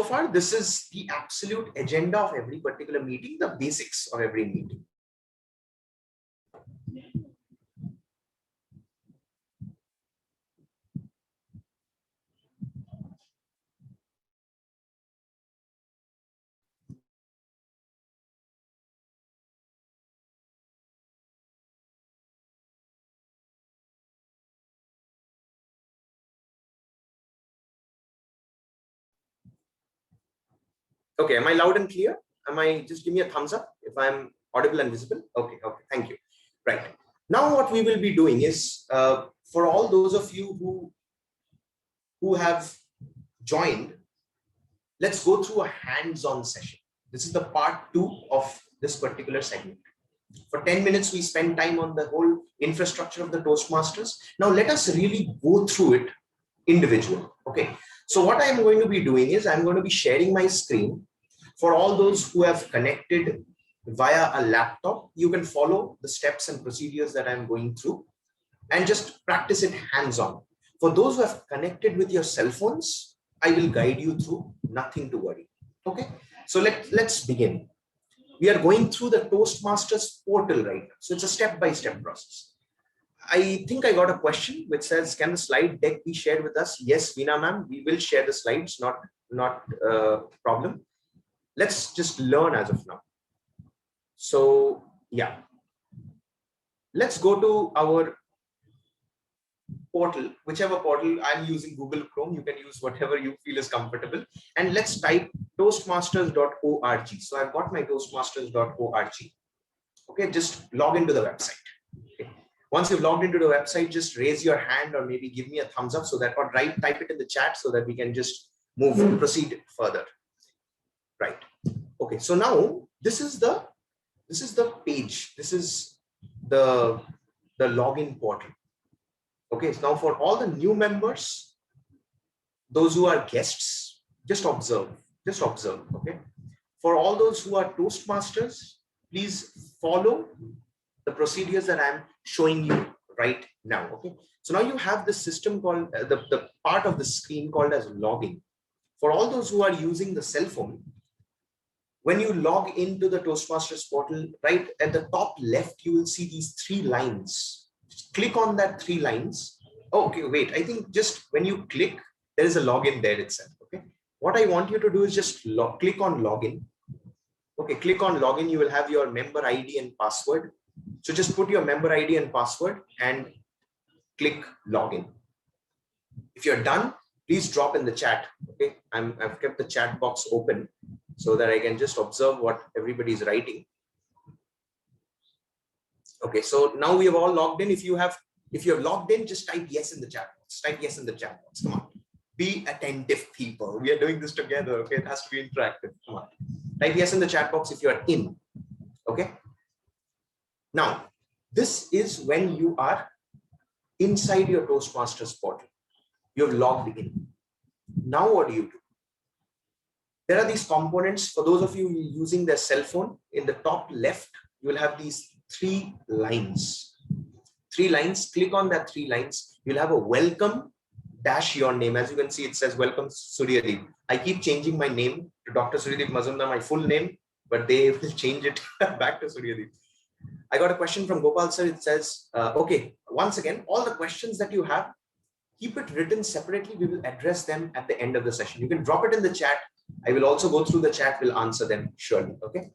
Speaker 6: far, this is the absolute agenda of every particular meeting, the basics of every meeting. Okay, am I loud and clear? Just give me a thumbs up if I'm audible and visible? Okay, thank you. Right. Now what we will be doing is, for all those of you who have joined, let's go through a hands-on session. This is the part 2 of this particular segment. For 10 minutes, we spend time on the whole infrastructure of the Toastmasters. Now let us really go through it individually. Okay. So what I'm going to be doing is I'm going to be sharing my screen. For all those who have connected via a laptop, you can follow the steps and procedures that I'm going through and just practice it hands-on. For those who have connected with your cell phones, I will guide you through, nothing to worry. Okay, so let's begin. We are going through the Toastmasters portal right now. So it's a step-by-step process. I think I got a question which says, can the slide deck be shared with us? Yes, Veena ma'am, we will share the slides, not a problem. Let's just learn as of now. So yeah, let's go to our portal, whichever portal. I'm using Google Chrome. You can use whatever you feel is comfortable. And let's type toastmasters.org. So I've got my toastmasters.org. Okay, just log into the website. Okay. Once you've logged into the website, just raise your hand or maybe give me a thumbs up so that, or type it in the chat so that we can just proceed further. Right. Okay. So now this is the page. This is the login portal. Okay. So now for all the new members, those who are guests, just observe. Okay. For all those who are Toastmasters, please follow the procedures that I'm showing you right now. Okay. So now you have the system called the part of the screen called as login. For all those who are using the cell phone, when you log into the Toastmasters portal, right at the top left, you will see these 3 lines. Just click on that 3 lines. Oh, okay, wait, I think just when you click, there is a login there itself. Okay. What I want you to do is just click on login. Okay, click on login. You will have your member ID and password. So just put your member ID and password and click login. If you're done, please drop in the chat. Okay, I've kept the chat box open so that I can just observe what everybody is writing. Okay, so now we have all logged in. If you have logged in, just type yes in the chat box. Type yes in the chat box. Come on. Be attentive, people. We are doing this together. Okay, it has to be interactive. Come on. Type yes in the chat box if you are in. Okay. Now, this is when you are inside your Toastmasters portal. You have logged in. Now, what do? There are these components. For those of you using their cell phone, in the top left, you will have these 3 lines. 3 lines. Click on that 3 lines. You'll have a welcome dash your name. As you can see, it says welcome Suryadeep. I keep changing my name to Dr. Suryadeep Majumder, my full name, but they will change it back to Suryadeep. I got a question from Gopal sir. It says, okay, once again, all the questions that you have, keep it written separately. We will address them at the end of the session. You can drop it in the chat. I will also go through the chat. We'll answer them surely. Okay.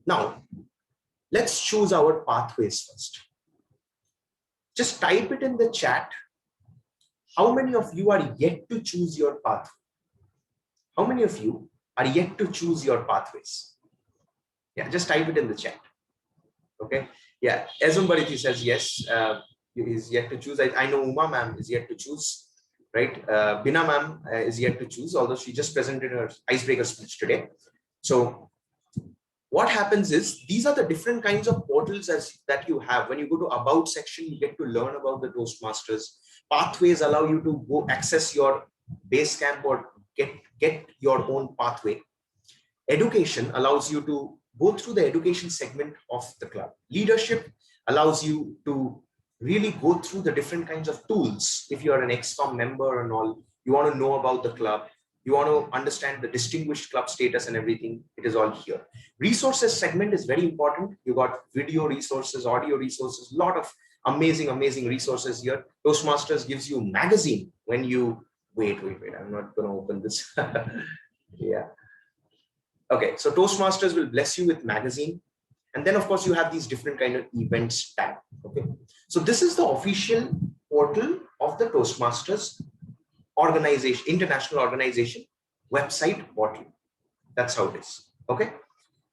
Speaker 6: Now, let's choose our pathways first. Just type it in the chat. How many of you are yet to choose your pathway? How many of you are yet to choose your pathways? Yeah, just type it in the chat. Okay. Yeah, Ezumbariti says yes. Is yet to choose. I know Uma ma'am is yet to choose, right? Bina ma'am is yet to choose, although she just presented her icebreaker speech today. So what happens is these are the different kinds of portals that you have. When you go to about section, you get to learn about the Toastmasters. Pathways allow you to go access your base camp or get your own pathway. Education allows you to go through the education segment of the club. Leadership allows you to really go through the different kinds of tools. If you are an XCOM member and all, you want to know about the club, you want to understand the distinguished club status and everything, it is all here. Resources segment is very important. You got video resources, audio resources, a lot of amazing resources here. Toastmasters gives you magazine when you, wait, I'm not going to open this. Yeah. Okay, so Toastmasters will bless you with magazine. And then of course you have these different kind of events tab. Okay, so this is the official portal of the Toastmasters organization, international organization website portal. That's how it is. Okay,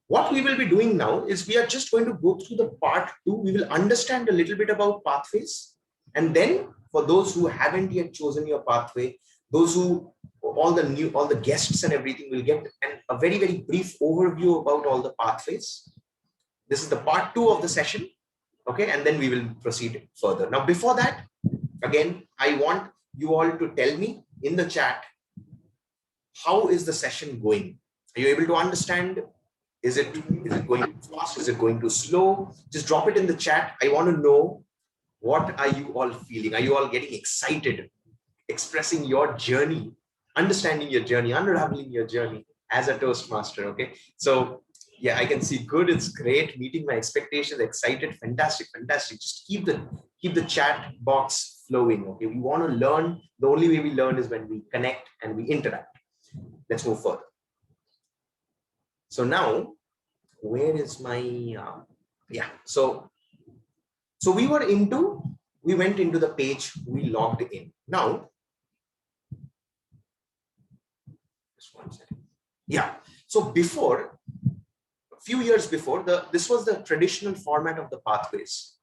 Speaker 6: what we will be doing now is we are just going to go through the part 2. We will understand a little bit about pathways, and then for those who haven't yet chosen your pathway, those who all the guests and everything will get a very brief overview about all the pathways. This is the part 2 of the session. Okay, and then we will proceed further. Now, before that, again, I want you all to tell me in the chat, how is the session going? Are you able to understand? Is it going too fast? Is it going too slow? Just drop it in the chat. I want to know, what are you all feeling? Are you all getting excited, expressing your journey, understanding your journey, unraveling your journey as a Toastmaster? Okay, so yeah, I can see good. It's great, meeting my expectations, excited, fantastic. Just keep the chat box flowing. Okay, we want to learn. The only way we learn is when we connect and we interact. Let's move further. So now, where is my yeah? So we went into the page, we logged in. Now, just one second. Yeah. So before, a few years before, this was the traditional format of the pathways.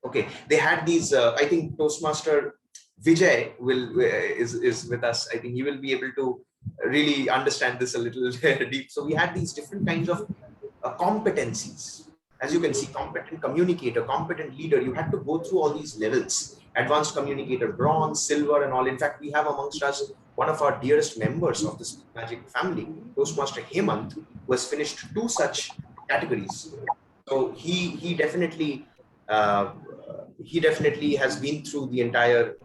Speaker 6: Okay, they had these. I think Toastmaster Vijay is with us. I think he will be able to really understand this a little deep. So we had these different kinds of competencies. As you can see, competent communicator, competent leader. You had to go through all these levels: advanced communicator, bronze, silver, and all. In fact, we have amongst us one of our dearest members of this magic family, Toastmaster Hemant, who has finished 2 such categories. So he definitely has been through the entire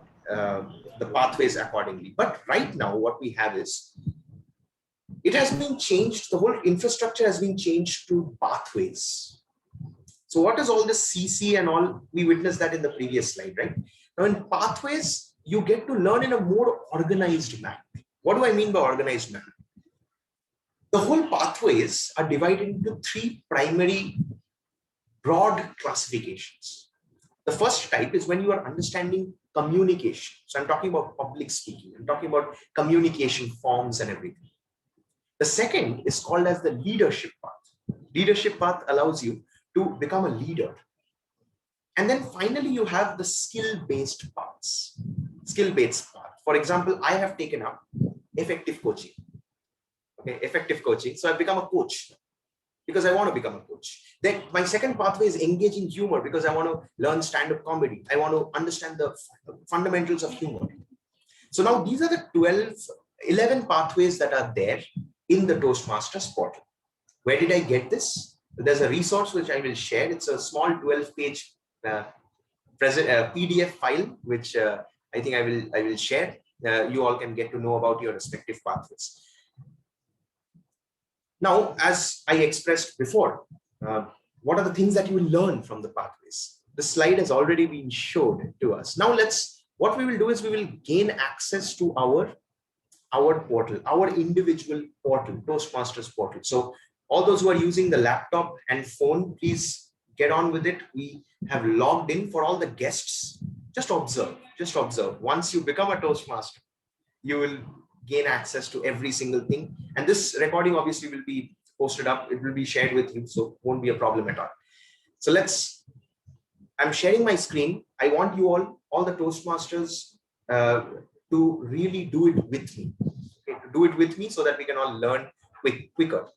Speaker 6: the pathways accordingly. But right now, what we have is, it has been changed. The whole infrastructure has been changed to pathways. So what is all this CC and all? We witnessed that in the previous slide, right? Now in pathways, you get to learn in a more organized manner. What do I mean by organized manner? The whole pathways are divided into 3 primary broad classifications. The first type is when you are understanding communication. So I'm talking about public speaking. I'm talking about communication forms and everything. The second is called as the leadership path. Leadership path allows you to become a leader. And then finally, you have the skill-based parts. Skill-based part. For example, I have taken up effective coaching. Okay, effective coaching. So I've become a coach because I want to become a coach. Then my second pathway is engaging humor because I want to learn stand-up comedy. I want to understand the fundamentals of humor. So now these are the 11 pathways that are there in the Toastmasters portal. Where did I get this? There's a resource which I will share. It's a small 12-page PDF file, which I think I will share. You all can get to know about your respective pathways. Now, as I expressed before, what are the things that you will learn from the pathways? The slide has already been showed to us. Now, what we will do is we will gain access to our portal, our individual portal, Toastmasters portal. So all those who are using the laptop and phone, please get on with it. We have logged in. For all the guests. Just observe, just observe. Once you become a Toastmaster, you will gain access to every single thing. And this recording obviously will be posted up. It will be shared with you, so it won't be a problem at all. So I'm sharing my screen. I want you all the Toastmasters to really do it with me. Okay, to do it with me so that we can all learn quicker.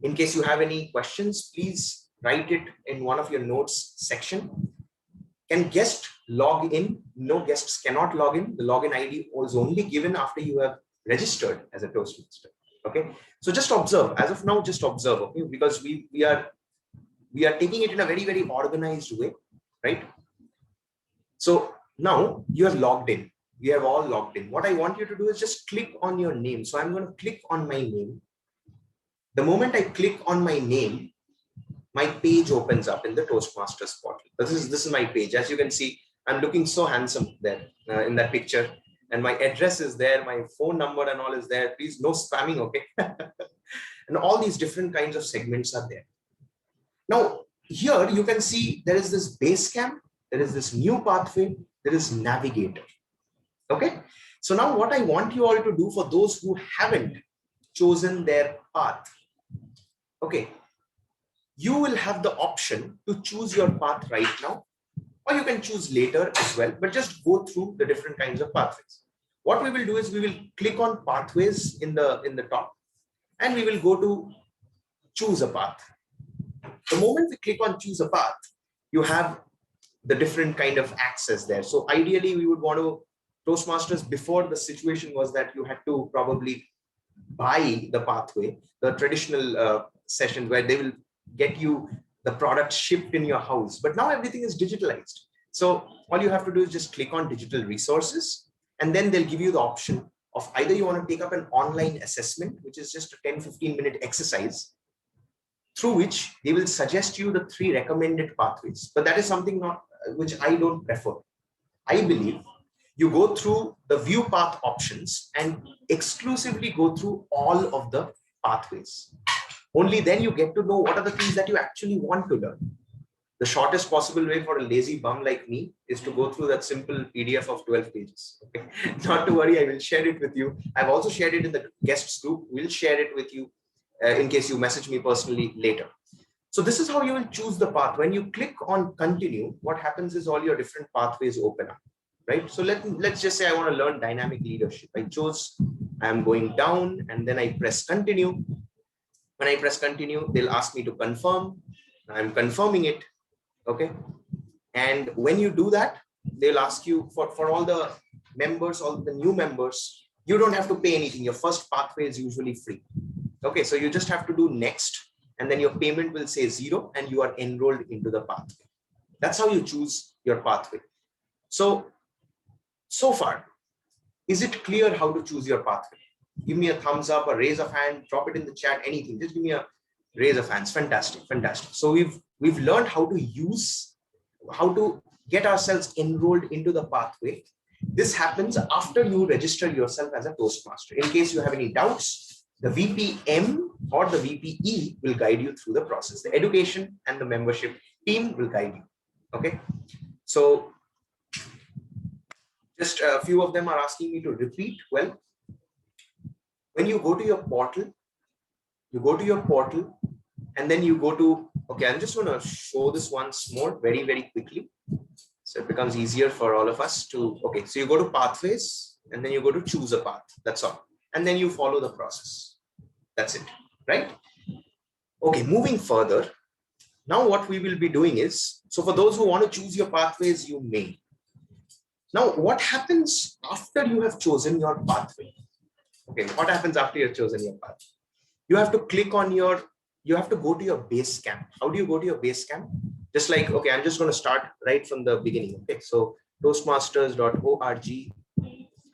Speaker 6: In case you have any questions, please write it in one of your notes section. Can guest log in? No, guests cannot log in. The login ID was only given after you have registered as a Toastmaster. Okay, so just observe. As of now, just observe. Okay, because we are taking it in a very, very organized way, right? So now you have logged in. We have all logged in. What I want you to do is just click on your name. So I'm going to click on my name. The moment I click on my name, my page opens up in the Toastmasters portal. This is my page. As you can see, I'm looking so handsome there in that picture. And my address is there, my phone number and all is there. Please, no spamming, okay? And all these different kinds of segments are there. Now, here you can see there is this base camp, there is this new pathway, there is navigator. Okay? So now what I want you all to do for those who haven't chosen their path, okay, you will have the option to choose your path right now, or you can choose later as well, but just go through the different kinds of pathways. What we will do is we will click on pathways in the top, and we will go to choose a path. The moment we click on choose a path, you have the different kind of access there. So ideally, we would want to, Toastmasters before, the situation was that you had to probably buy the pathway, the traditional session where they will get you the product shipped in your house. But now everything is digitalized. So all you have to do is just click on digital resources, and then they'll give you the option of either you want to take up an online assessment, which is just a 10-15 minute exercise, through which they will suggest you the 3 recommended pathways. But that is something which I don't prefer. I believe you go through the view path options and exclusively go through all of the pathways. Only then you get to know what are the things that you actually want to learn. The shortest possible way for a lazy bum like me is to go through that simple PDF of 12 pages. Okay? Not to worry, I will share it with you. I've also shared it in the guests group. We'll share it with you in case you message me personally later. So this is how you will choose the path. When you click on continue, what happens is all your different pathways open up, right? So let's just say I want to learn dynamic leadership. I chose, I'm going down, and then I press continue. When I press continue, they'll ask me to confirm. I'm confirming it. Okay. And when you do that, they'll ask you for all the members, all the new members, you don't have to pay anything. Your first pathway is usually free. Okay. So you just have to do next, and then your payment will say 0 and you are enrolled into the pathway. That's how you choose your pathway. So far, is it clear how to choose your pathway? Give me a thumbs up, a raise of hand, drop it in the chat, anything. Just give me a raise of hands. Fantastic, fantastic. So we've learned how to get ourselves enrolled into the pathway. This happens after you register yourself as a Toastmaster. In case you have any doubts, the VPM or the VPE will guide you through the process. The education and the membership team will guide you. Okay. So just a few of them are asking me to repeat. Well, when you go to your portal, and then you go to, okay, I'm just going to show this once more very, very quickly. So it becomes easier for all of us to, okay, so you go to pathways and then you go to choose a path. That's all. And then you follow the process. That's it, right? Okay, moving further. Now what we will be doing is, so for those who want to choose your pathways, you may. Now, what happens after you have chosen your pathway? Okay, what happens after you've chosen your path? You have to click on your, you have to go to your base camp. How do you go to your base camp? Just like, okay, I'm just going to start right from the beginning. Okay, so toastmasters.org.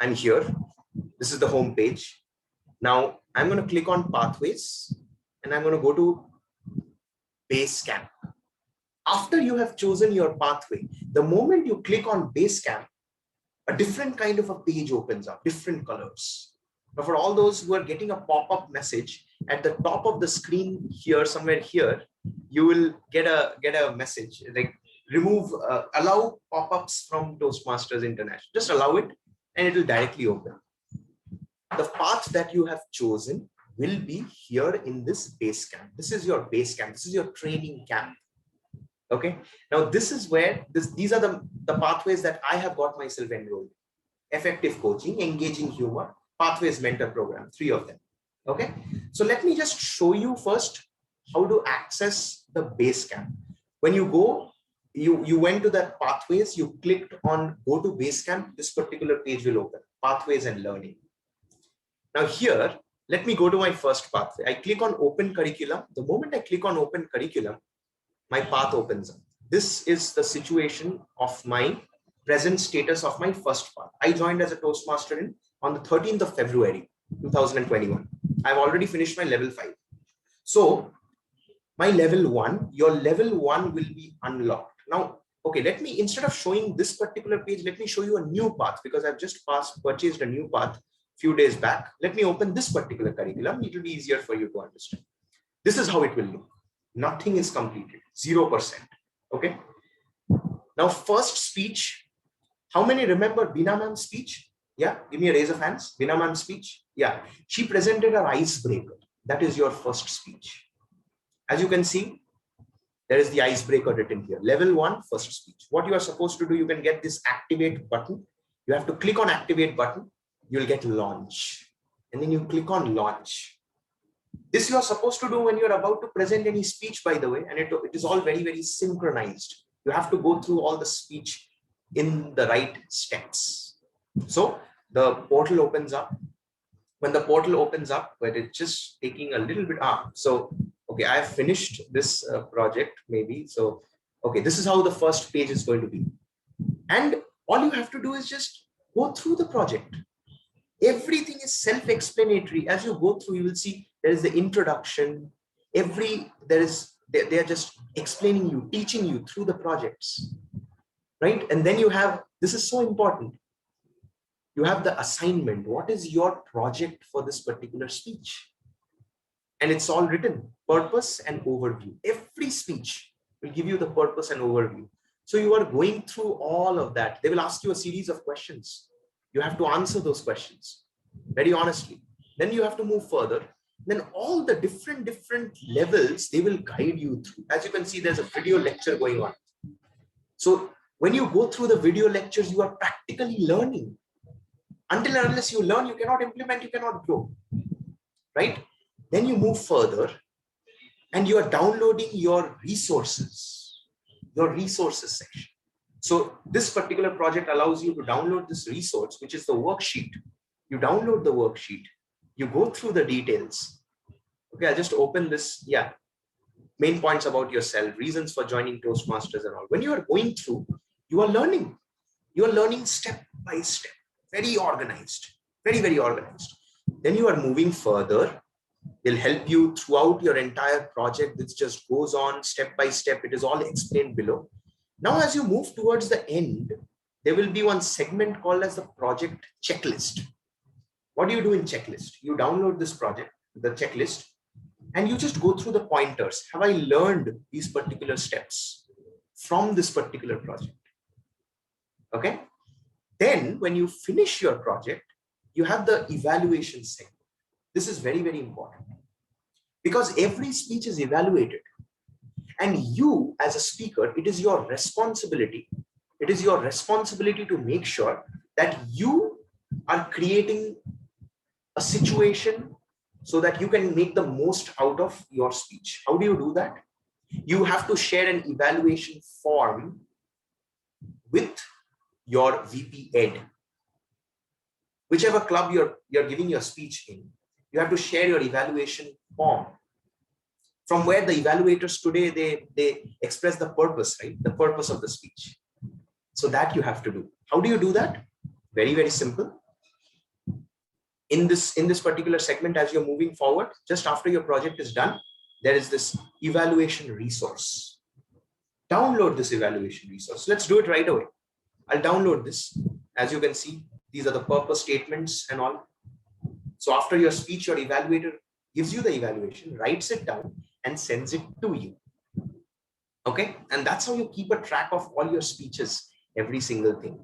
Speaker 6: I'm here. This is the home page. Now I'm going to click on pathways and I'm going to go to base camp. After you have chosen your pathway, the moment you click on base camp, a different kind of a page opens up, different colors. Now for all those who are getting a pop-up message at the top of the screen here, somewhere here, you will get a message like remove, allow pop-ups from Toastmasters International. Just allow it and it will directly open. The path that you have chosen will be here in this base camp. This is your base camp. This is your training camp. Okay. Now this is where these are the pathways that I have got myself enrolled. Effective coaching, engaging humor, pathways mentor program, 3 of them. Okay. So let me just show you first how to access the base camp. When you go, you went to that pathways, you clicked on go to base camp, this particular page will open, pathways and learning. Now here, let me go to my first pathway. I click on open curriculum. The moment I click on open curriculum, my path opens up. This is the situation of my present status of my first path. I joined as a Toastmaster on the 13th of February, 2021. I've already finished my level 5. So my level 1, your level 1 will be unlocked. Now, okay, let me, instead of showing this particular page, let me show you a new path because I've just purchased a new path few days back. Let me open this particular curriculum. It will be easier for you to understand. This is how it will look. Nothing is completed, 0%. Okay. Now, first speech. How many remember Bina ma'am's speech? Yeah, give me a raise of hands. Bina ma'am's speech. Yeah, she presented her icebreaker. That is your first speech. As you can see, there is the icebreaker written here. Level 1, first speech. What you are supposed to do, you can get this activate button. You have to click on activate button. You'll get launch. And then you click on launch. This you are supposed to do when you're about to present any speech, by the way, and it is all very, very synchronized. You have to go through all the speech in the right steps. So the portal opens up. When the portal opens up, but it's just taking a little bit. So, okay, I have finished this project maybe. So, okay, this is how the first page is going to be. And all you have to do is just go through the project. Everything is self-explanatory. As you go through, you will see there is the introduction. They are just explaining you, teaching you through the projects, right? And then you have, this is so important. You have the assignment. What is your project for this particular speech? And it's all written, purpose and overview. Every speech will give you the purpose and overview. So you are going through all of that. They will ask you a series of questions. You have to answer those questions very honestly. Then you have to move further. Then all the different levels, they will guide you through. As you can see, there's a video lecture going on. So when you go through the video lectures, you are practically learning. Until and unless you learn, you cannot implement, you cannot grow, right? Then you move further and you are downloading your resources section. So this particular project allows you to download this resource, which is the worksheet. You download the worksheet, you go through the details. Okay, I'll just open this. Yeah. Main points about yourself, reasons for joining Toastmasters and all. When you are going through, you are learning. You are learning step by step. Very organized, very, very organized. Then you are moving further. They'll help you throughout your entire project. This just goes on step by step. It is all explained below. Now, as you move towards the end, there will be one segment called as the project checklist. What do you do in checklist? You download this project, the checklist, and you just go through the pointers. Have I learned these particular steps from this particular project? Okay. Then when you finish your project, you have the evaluation segment. This is very, very important. because every speech is evaluated. And you as a speaker, it is your responsibility. It is your responsibility to make sure that you are creating a situation so that you can make the most out of your speech. How do you do that? You have to share an evaluation form with your VP Ed. Whichever club you're giving your speech in, you have to share your evaluation form. From where the evaluators today, they express the purpose, right? The purpose of the speech. So that you have to do. How do you do that? Very, very simple. In this particular segment, as you're moving forward, just after your project is done, there is this evaluation resource. Download this evaluation resource. Let's do it right away. I'll download this. As you can see, these are the purpose statements and all. So after your speech, your evaluator gives you the evaluation, writes it down, and sends it to you. Okay, and that's how you keep a track of all your speeches, every single thing.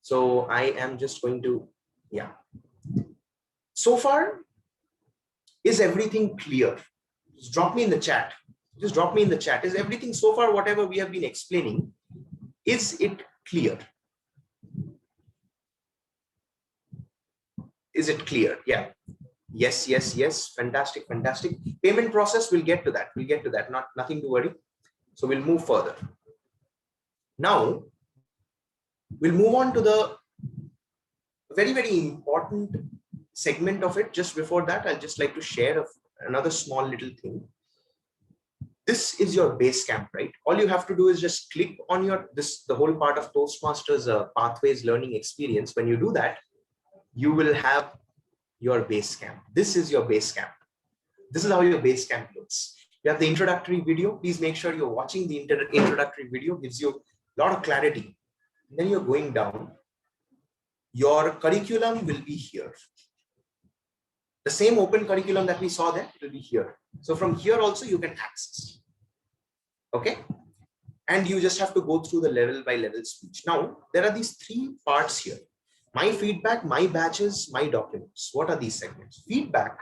Speaker 6: So I am just going to, yeah. So far, is everything clear? Just drop me in the chat. Just drop me in the chat. Is everything so far, whatever we have been explaining, is it clear? Is it clear? Yeah. Yes, yes, yes. Fantastic, fantastic. Payment process, we'll get to that. We'll get to that. Nothing to worry. So we'll move further. Now, we'll move on to the very, very important segment of it. Just before that, I'd just like to share another small little thing. This is your base camp, right? All you have to do is just click on the whole part of Toastmasters Pathways Learning Experience. When you do that, you will have your base camp. This is your base camp. This is how your base camp looks. You have the introductory video. Please make sure you're watching the introductory video. Gives you a lot of clarity. And then you're going down. Your curriculum will be here. The same open curriculum that we saw there will be here. So from here also you can access. Okay. And you just have to go through the level by level speech. Now, there are these three parts here. My feedback, my batches, my documents. What are these segments? Feedback.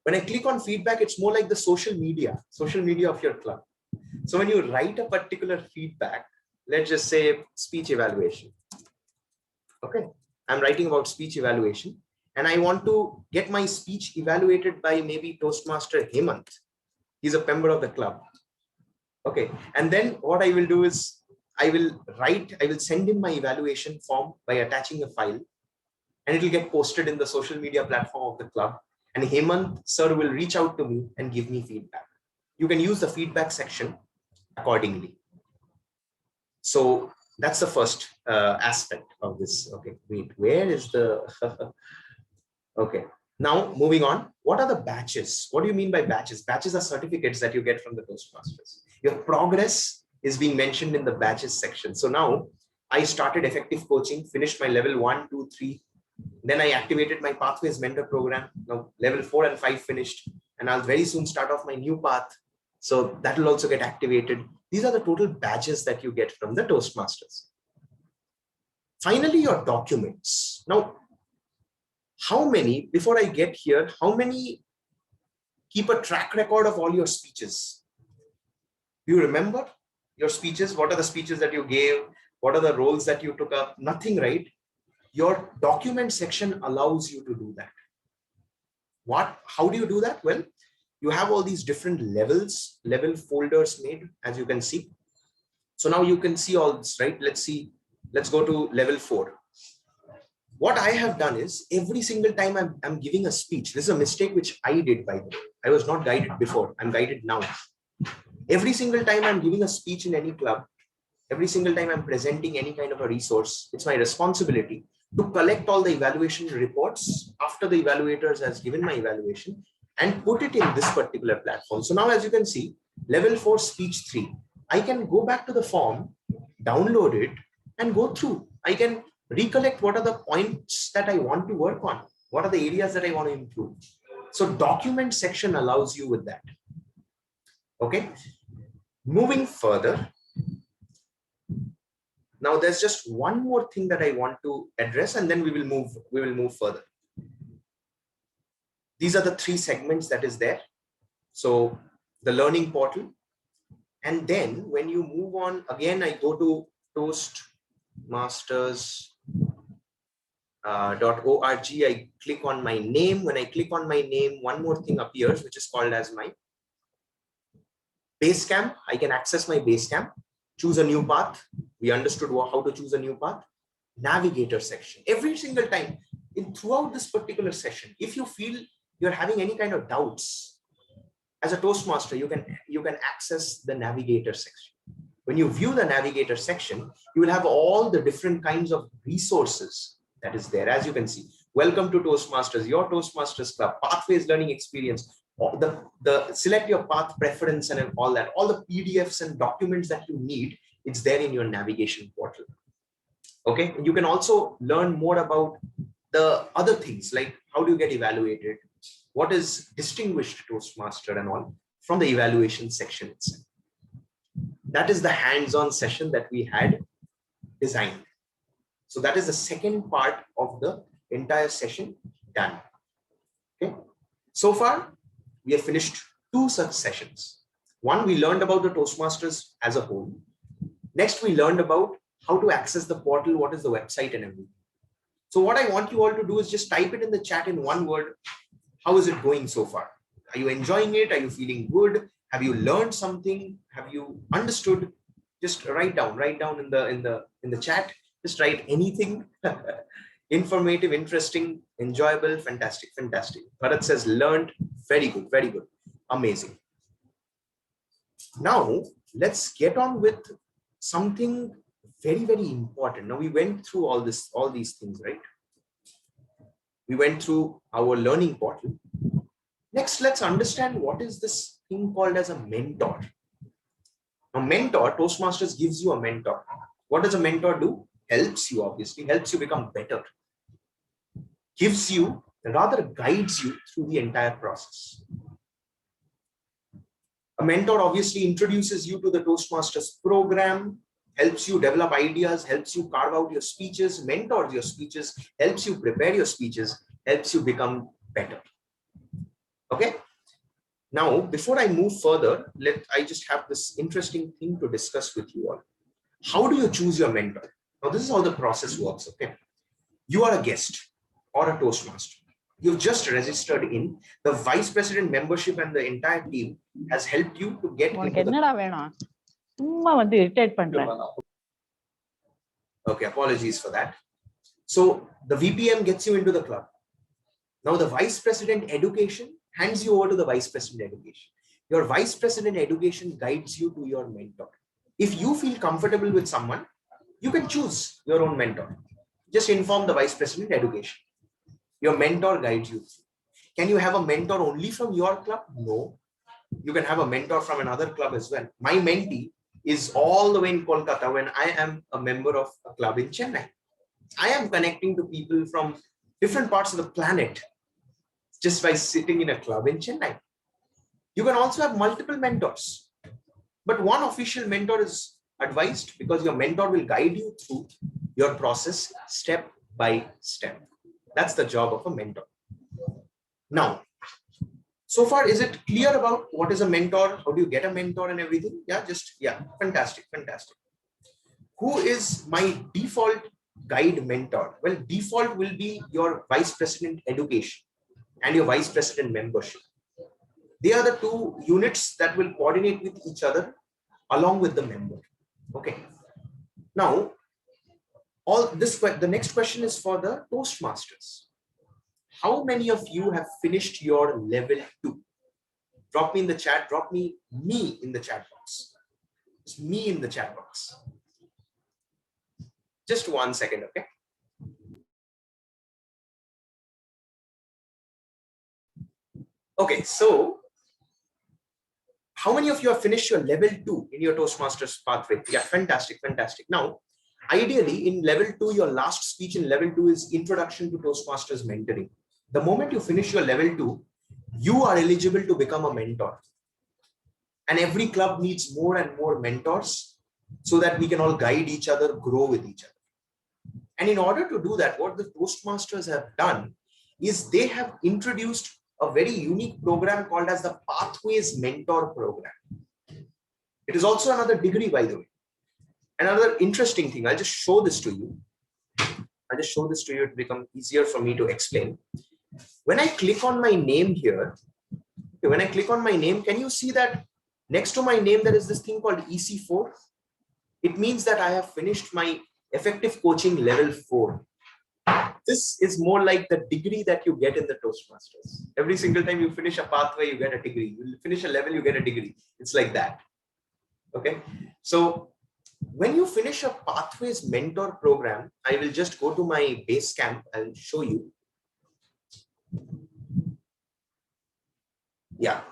Speaker 6: When I click on feedback, it's more like the social media of your club. So when you write a particular feedback, let's just say speech evaluation. Okay. I'm writing about speech evaluation and I want to get my speech evaluated by maybe Toastmaster Hemant. He's a member of the club. Okay. And then what I will do is I will send him my evaluation form by attaching a file and it will get posted in the social media platform of the club. And Hemant sir will reach out to me and give me feedback. You can use the feedback section accordingly. So that's the first aspect of this. Okay, wait, where is the, okay. Now moving on, what are the batches? What do you mean by batches? Batches are certificates that you get from the Toastmasters. Your progress is being mentioned in the batches section. So now I started effective coaching, finished my level 1, 2, 3. Then I activated my Pathways Mentor program. Now level 4 and 5 finished, and I'll very soon start off my new path. So that will also get activated. These are the total badges that you get from the Toastmasters. Finally, your documents. Now, how many, before I get here, how many keep a track record of all your speeches? Do you remember your speeches? What are the speeches that you gave? What are the roles that you took up? Nothing, right? Your document section allows you to do that. How do you do that? Well, you have all these different level folders made, as you can see. So now you can see all this, right? Let's go to level 4. What I have done is every single time I'm giving a speech, this is a mistake which I did, by the way. I was not guided before, I'm guided now. Every single time I'm giving a speech in any club, every single time I'm presenting any kind of a resource, it's my responsibility to collect all the evaluation reports after the evaluators has given my evaluation and put it in this particular platform. So now, as you can see, level 4 speech 3, I can go back to the form, download it and go through. I can recollect what are the points that I want to work on. What are the areas that I want to improve? So document section allows you with that. Okay. Moving further. Now there's just one more thing that I want to address and then we will move further. These are the 3 segments that is there. So the learning portal. And then when you move on, again, I go to toastmasters.org. I click on my name. When I click on my name, one more thing appears, which is called as my Basecamp. I can access my Basecamp, choose a new path. We understood how to choose a new path. Navigator section. Every single time throughout this particular session, if you feel you're having any kind of doubts, as a Toastmaster, you can access the navigator section. When you view the navigator section, you will have all the different kinds of resources that is there. As you can see, welcome to Toastmasters, your Toastmasters Club, Pathways Learning Experience, the select your path preference and all that, all the PDFs and documents that you need, it's there in your navigation portal. Okay, you can also learn more about the other things like how do you get evaluated, what is distinguished Toastmaster and all from the evaluation section itself. That is the hands-on session that we had designed. So that is the second part of the entire session done. Okay. So far, we have finished 2 such sessions. One, we learned about the Toastmasters as a whole. Next, we learned about how to access the portal, what is the website and everything. So what I want you all to do is just type it in the chat in one word. How is it going so far? Are you enjoying it? Are you feeling good? Have you learned something? Have you understood? Just write down in the chat. Just write anything informative, interesting, enjoyable, fantastic. Bharat says learned, very good, amazing. Now let's get on with something very important. Now we went through all these things, right? We went through our learning portal. Next, let's understand what is this thing called as a mentor. A mentor, Toastmasters gives you a mentor. What does a mentor do? Helps you, obviously, helps you become better. Gives you, rather guides you through the entire process. A mentor obviously introduces you to the Toastmasters program, helps you develop ideas, helps you carve out your speeches, mentors your speeches, helps you prepare your speeches, helps you become better. Okay. Now, before I move further, I just have this interesting thing to discuss with you all. How do you choose your mentor? Now, this is how the process works. Okay. You are a guest or a Toastmaster. You've just registered in. The Vice President membership and the entire team has helped you to get into the... Okay, apologies for that. So the VPM gets you into the club. Now the Vice President Education hands you over to the Vice President Education. Your Vice President Education guides you to your mentor. If you feel comfortable with someone, you can choose your own mentor. Just inform the Vice President Education. Your mentor guides you. Can you have a mentor only from your club? No. You can have a mentor from another club as well. My mentee is all the way in Kolkata when I am a member of a club in Chennai. I am connecting to people from different parts of the planet just by sitting in a club in Chennai. You can also have multiple mentors, but one official mentor is advised because your mentor will guide you through your process step by step. That's the job of a mentor. Now, so far, is it clear about what is a mentor? How do you get a mentor and everything? Yeah, fantastic. Who is my default guide mentor? Well, default will be your Vice President Education and your Vice President Membership. They are the 2 units that will coordinate with each other along with the member. Okay. Now, the next question is for the Toastmasters. How many of you have finished your level 2? Drop me in the chat. Drop me in the chat box. It's me in the chat box. Just 1 second, okay? Okay, so how many of you have finished your level 2 in your Toastmasters pathway? Yeah, fantastic. Now, ideally in level 2, your last speech in level 2 is Introduction to Toastmasters Mentoring. The moment you finish your level 2, you are eligible to become a mentor. And every club needs more and more mentors so that we can all guide each other, grow with each other. And in order to do that, what the Toastmasters have done is they have introduced a very unique program called as the Pathways Mentor Program. It is also another degree, by the way. Another interesting thing, I'll just show this to you. It becomes easier for me to explain. When I click on my name here, when I click on my name, can you see that next to my name, there is this thing called EC4? It means that I have finished my effective coaching level 4. This is more like the degree that you get in the Toastmasters. Every single time you finish a pathway, you get a degree. You finish a level, you get a degree. It's like that. Okay. So when you finish a Pathways Mentor Program, I will just go to my base camp and show you. Yeah.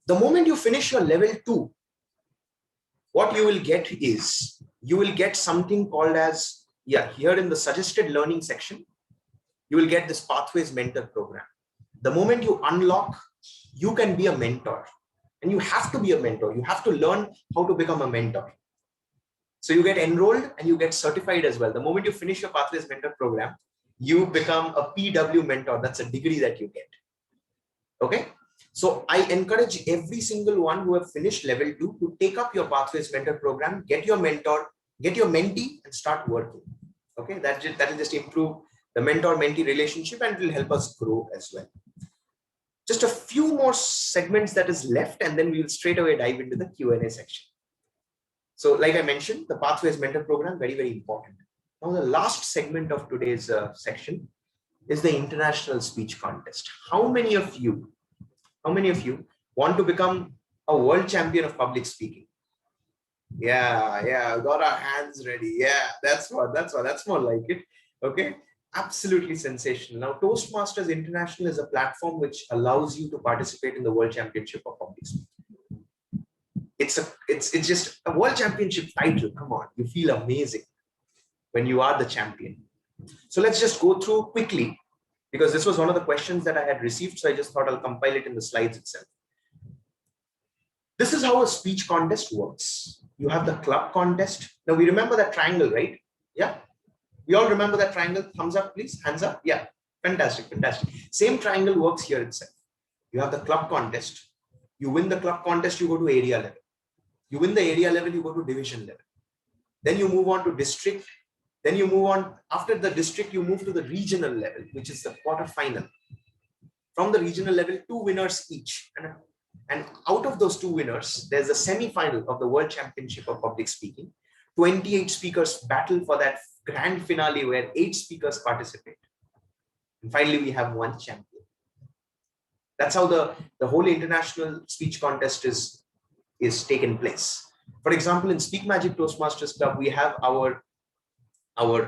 Speaker 6: The moment you finish your level 2, what you will get is, you will get something called as, here in the suggested learning section, you will get this Pathways Mentor Program. The moment you unlock, you can be a mentor. And you have to be a mentor. You have to learn how to become a mentor. So you get enrolled and you get certified as well. The moment you finish your Pathways Mentor Program, you become a PW mentor. That's a degree that you get. Okay. So I encourage every single one who have finished level 2 to take up your Pathways Mentor Program, get your mentor, get your mentee and start working. Okay. That will just improve the mentor-mentee relationship and it will help us grow as well. Just a few more segments that is left, and then we will straight away dive into the Q&A section. So like I mentioned, the Pathways Mentor Program, very, very important. Now, the last segment of today's section is the International Speech Contest. How many of you want to become a world champion of public speaking? Yeah, got our hands ready. Yeah, that's more like it. Okay. Absolutely sensational. Now, Toastmasters International is a platform which allows you to participate in the World Championship of Public Speaking. It's just a World Championship title. Come on, you feel amazing when you are the champion. So let's just go through quickly, because this was one of the questions that I had received. So I just thought I'll compile it in the slides itself. This is how a speech contest works. You have the club contest. Now we remember that triangle, right? Yeah. We all remember that triangle. Thumbs up, please. Hands up. Yeah. Fantastic. Same triangle works here itself. You have the club contest. You win the club contest, you go to area level. You win the area level, you go to division level. Then you move on to district. Then you move on. After the district, you move to the regional level, which is the quarterfinal. From the regional level, 2 winners each. And out of those 2 winners, there's a semi-final of the World Championship of Public Speaking. 28 speakers battle for that grand finale where 8 speakers participate. And finally, we have 1 champion. That's how the whole international speech contest is taken place. For example, in Speak Magic Toastmasters Club, we have our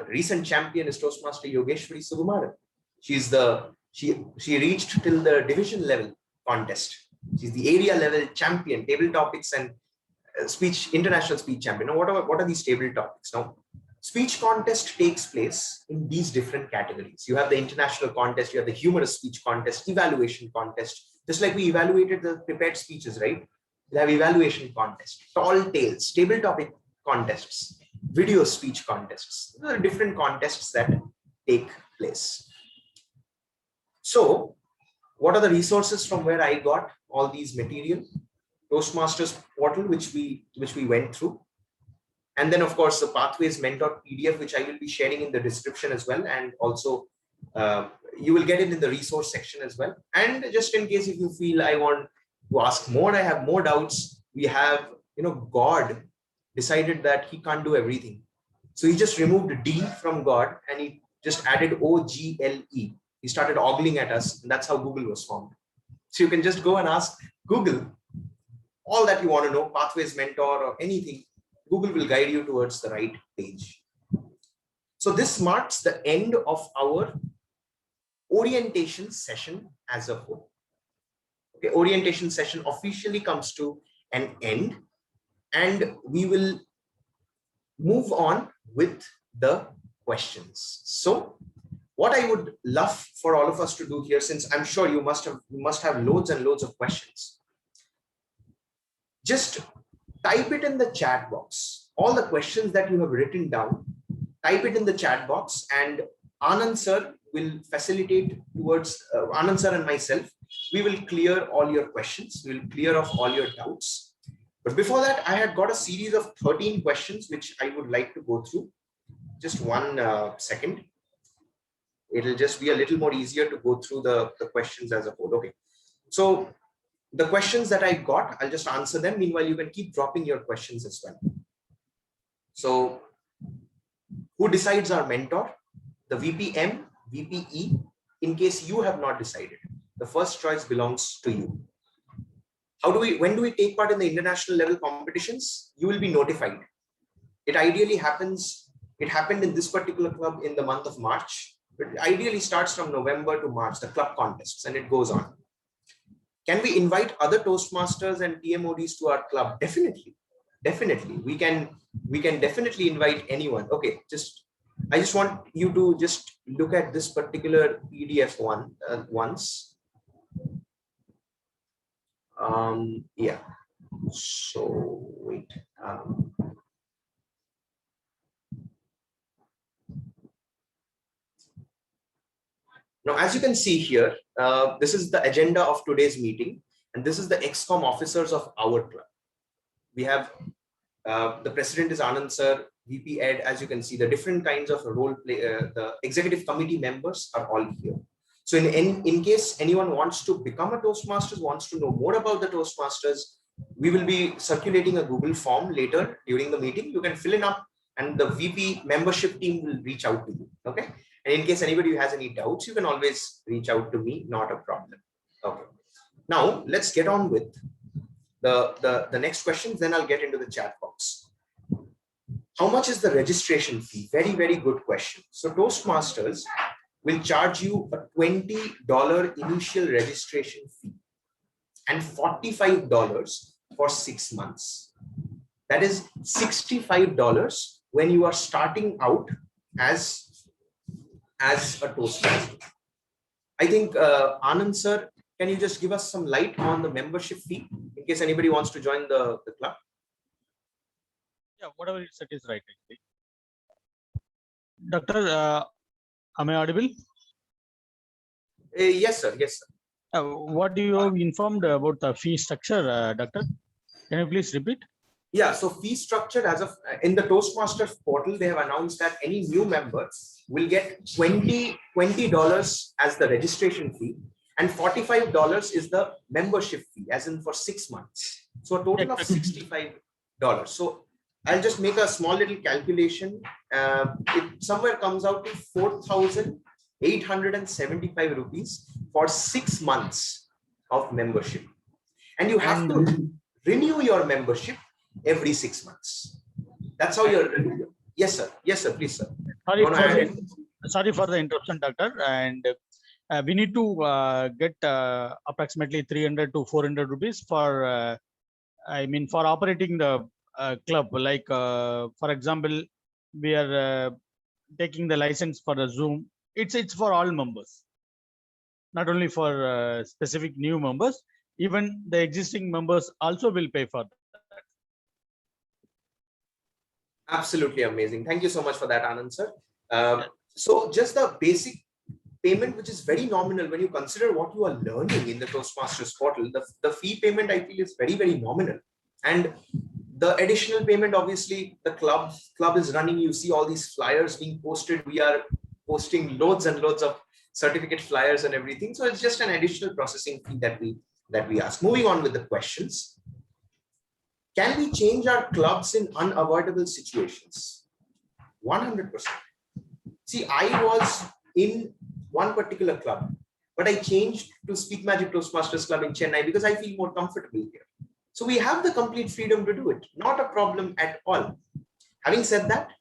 Speaker 6: recent champion is Toastmaster Yogeshwari Sugumaran. She reached till the division level contest. She's the area level champion, table topics and international speech champion. Now, what are these table topics? Now, speech contest takes place in these different categories. You have the international contest, you have the humorous speech contest, evaluation contest. Just like we evaluated the prepared speeches, right? We have evaluation contest, tall tales, table topic contests, video speech contests. There are different contests that take place. So, what are the resources from where I got all these material? Toastmasters portal, which we went through. And then, of course, the Pathways Mentor PDF, which I will be sharing in the description as well. And also, you will get it in the resource section as well. And just in case if you feel I want to ask more, I have more doubts, we have, God decided that he can't do everything. So he just removed D from God and he just added OGLE. He started ogling at us, and that's how Google was formed. So you can just go and ask Google all that you want to know, Pathways Mentor or anything. Google will guide you towards the right page. So this marks the end of our orientation session as a whole. Okay, orientation session officially comes to an end, and we will move on with the questions. So what I would love for all of us to do here, since I'm sure you must have loads and loads of questions, just type it in the chat box. All the questions that you have written down, type it in the chat box, and Anand sir will facilitate towards Anand sir and myself. We will clear all your questions. We will clear off all your doubts. But before that, I had got a series of 13 questions, which I would like to go through. Just one second. It'll just be a little more easier to go through the questions as a whole. Okay. So the questions that I got, I'll just answer them. Meanwhile, you can keep dropping your questions as well. So who decides our mentor? The VPM, VPE, in case you have not decided. The first choice belongs to you. When do we take part in the international level competitions? You will be notified. It ideally happens, it happened in this particular club in the month of March, but it ideally starts from November to March, the club contests, and it goes on. Can we invite other Toastmasters and TMODs to our club? Definitely. Definitely. We can definitely invite anyone. Okay, I just want you to just look at this particular PDF once. Yeah. So wait. Now, as you can see here, this is the agenda of today's meeting, and this is the ExCom officers of our club. We have the president is Anand sir, VP Ed. As you can see, the different kinds of role play, the executive committee members are all here. So in case anyone wants to become a Toastmasters, wants to know more about the Toastmasters, we will be circulating a Google form later during the meeting. You can fill it up and the VP membership team will reach out to you. Okay. And in case anybody has any doubts, you can always reach out to me, not a problem. Okay. Now let's get on with the next questions, then I'll get into the chat box. How much is the registration fee? Very, very good question. So Toastmasters will charge you a $20 initial registration fee and $45 for 6 months. That is $65 when you are starting out as a Toastmaster. I think Anand sir, can you just give us some light on the membership fee in case anybody wants to join the club?
Speaker 2: Yeah, whatever you said is right. Doctor, am I audible?
Speaker 6: Yes, sir. Yes, sir.
Speaker 2: What do you have informed about the fee structure, Doctor? Can you please repeat?
Speaker 6: Yeah, so fee structure as of in the Toastmasters portal, they have announced that any new member will get $20 as the registration fee, and $45 is the membership fee, as in for 6 months. So a total of $65. So I'll just make a small little calculation. It somewhere comes out to 4,875 rupees for 6 months of membership, and you have to renew your membership every 6 months. That's how you're. Yes, sir. Yes, sir. Please, sir.
Speaker 2: Sorry for the interruption, Doctor. And we need to get approximately 300 to 400 rupees for, for operating the club. Like, for example, we are taking the license for the Zoom. It's for all members, not only for specific new members. Even the existing members also will pay for that.
Speaker 6: Absolutely amazing. Thank you so much for that, Anand sir. So just the basic payment, which is very nominal when you consider what you are learning in the Toastmasters portal, the fee payment I feel is very, very nominal. And the additional payment, obviously, the club is running. You see all these flyers being posted. We are posting loads and loads of certificate flyers and everything. So it's just an additional processing fee that we ask. Moving on with the questions. Can we change our clubs in unavoidable situations? 100%. See, I was in one particular club, but I changed to Speak Magic Toastmasters Club in Chennai because I feel more comfortable here. So we have the complete freedom to do it. Not a problem at all. Having said that,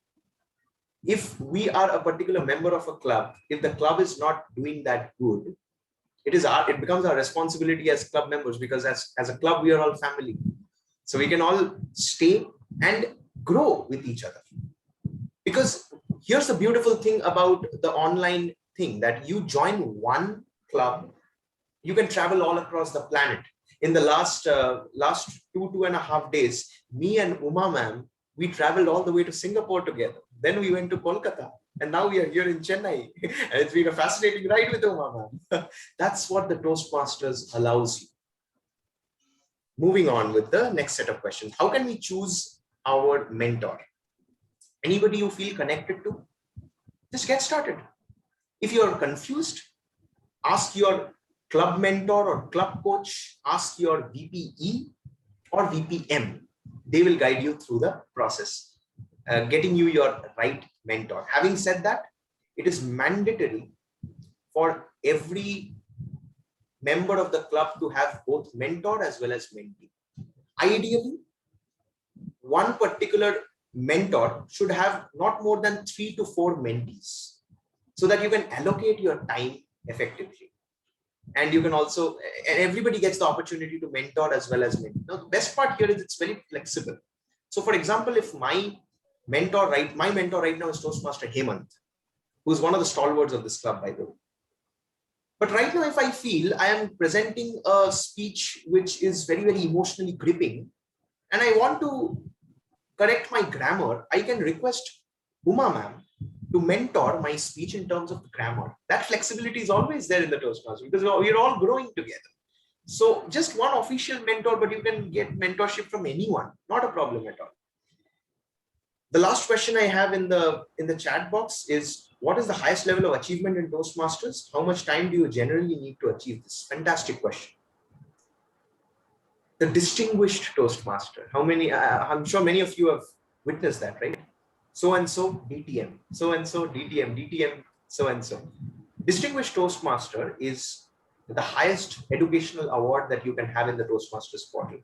Speaker 6: if we are a particular member of a club, if the club is not doing that good, it becomes our responsibility as club members, because as a club, we are all family. So we can all stay and grow with each other. Because here's the beautiful thing about the online thing, that you join one club, you can travel all across the planet. In the last 2.5 days, me and Uma ma'am, we traveled all the way to Singapore together. Then we went to Kolkata. And now we are here in Chennai. And it's been a fascinating ride with Uma, ma'am. That's what the Toastmasters allows you. Moving on with the next set of questions. How can we choose our mentor? Anybody you feel connected to? Just get started. If you're confused, ask your club mentor or club coach, ask your VPE or VPM. They will guide you through the process, getting you your right mentor. Having said that, it is mandatory for every member of the club to have both mentor as well as mentee. Ideally, one particular mentor should have not more than 3 to 4 mentees, so that you can allocate your time effectively. And you can also, and everybody gets the opportunity to mentor as well as mentee. Now, the best part here is it's very flexible. So for example, if my mentor right now is Toastmaster Hemant, who's one of the stalwarts of this club, by the way. But right now, if I feel I am presenting a speech which is very, very emotionally gripping, and I want to correct my grammar, I can request Uma ma'am to mentor my speech in terms of grammar. That flexibility is always there in the Toastmasters because we're all growing together. So just one official mentor, but you can get mentorship from anyone, not a problem at all. The last question I have in the chat box is, what is the highest level of achievement in Toastmasters? How much time do you generally need to achieve this? Fantastic question. The distinguished Toastmaster. How many? I'm sure many of you have witnessed that, right? So and so DTM, so and so DTM, DTM, so and so. Distinguished Toastmaster is the highest educational award that you can have in the Toastmasters portal.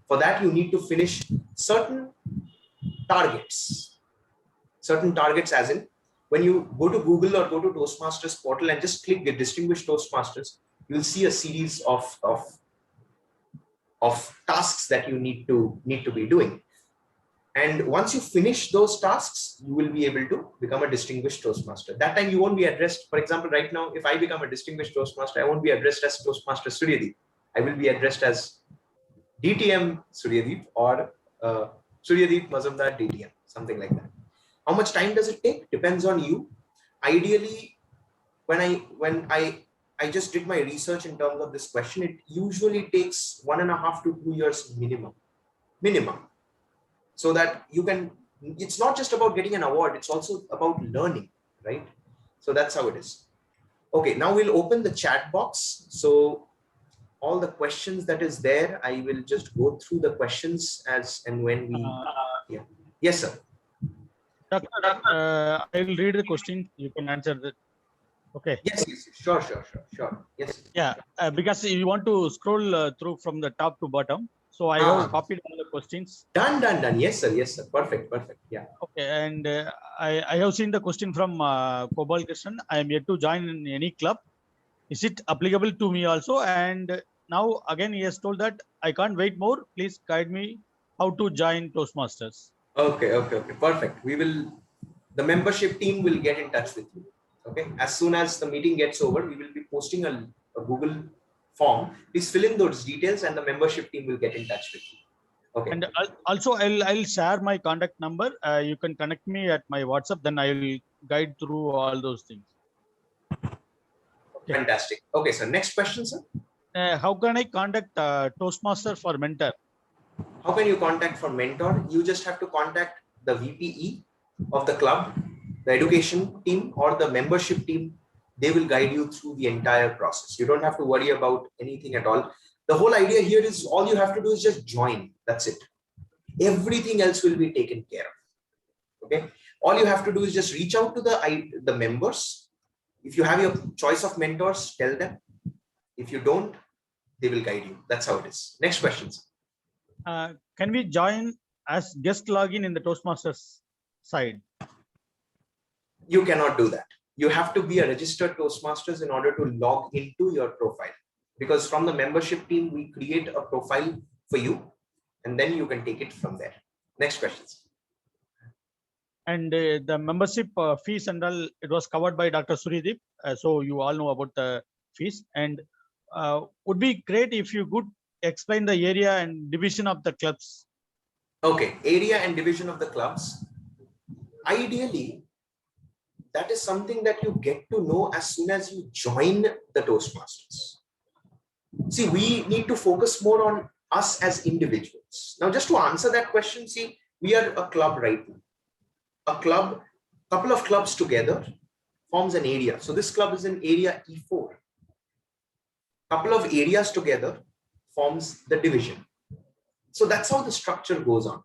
Speaker 6: For that, you need to finish certain targets. Certain targets, as in, when you go to Google or go to Toastmasters portal and just click the Distinguished Toastmasters, you'll see a series of tasks that you need to be doing. And once you finish those tasks, you will be able to become a distinguished Toastmaster. That time you won't be addressed. For example, right now, if I become a distinguished Toastmaster, I won't be addressed as Toastmaster Suryadeep. I will be addressed as DTM Suryadeep or Suryadeep Majumder DTM, something like that. How much time does it take? Depends on you. Ideally, when I just did my research in terms of this question, it usually takes 1.5 to 2 years minimum. So that you can, it's not just about getting an award, it's also about learning, right? So that's how it is. Okay, now we'll open the chat box. So all the questions that is there, I will just go through the questions as and when we, yeah. Yes, sir.
Speaker 2: Doctor, I will read the question. You can answer that. Okay.
Speaker 6: Yes, sure. Yes.
Speaker 2: Yeah, because you want to scroll through from the top to bottom. So I have copied all the questions.
Speaker 6: Done. Yes, sir. Perfect. Yeah.
Speaker 2: Okay, and I have seen the question from Kobal Krishnan. I am yet to join in any club. Is it applicable to me also? And now again, he has told that I can't wait more. Please guide me how to join Toastmasters.
Speaker 6: Okay. Perfect. The membership team will get in touch with you. Okay. As soon as the meeting gets over, we will be posting a Google form. Please fill in those details and the membership team will get in touch with you. Okay.
Speaker 2: And also I'll share my contact number. You can connect me at my WhatsApp. Then I will guide through all those things.
Speaker 6: Okay. Fantastic. Okay, sir. Next question, sir.
Speaker 2: How can I contact Toastmaster for mentor?
Speaker 6: How can you contact for mentor? You just have to contact the VPE of the club, the education team or the membership team. They will guide you through the entire process. You don't have to worry about anything at all. The whole idea here is all you have to do is just join. That's it. Everything else will be taken care of. Okay. All you have to do is just reach out to the members. If you have your choice of mentors, tell them. If you don't, they will guide you. That's how it is. Next questions.
Speaker 2: Can we join as guest login in the Toastmasters side?
Speaker 6: You cannot do that. You have to be a registered Toastmasters in order to log into your profile. Because from the membership team, we create a profile for you and then you can take it from there. Next questions.
Speaker 2: And the membership fees and all, it was covered by Dr. Suryadeep. So you all know about the fees, and would be great if you could explain the area and division of the clubs.
Speaker 6: Okay, area and division of the clubs. Ideally, that is something that you get to know as soon as you join the Toastmasters. See, we need to focus more on us as individuals. Now, just to answer that question, see, we are a club right now. A club, couple of clubs together forms an area. So this club is in area E4. Couple of areas together forms the division. So that's how the structure goes on.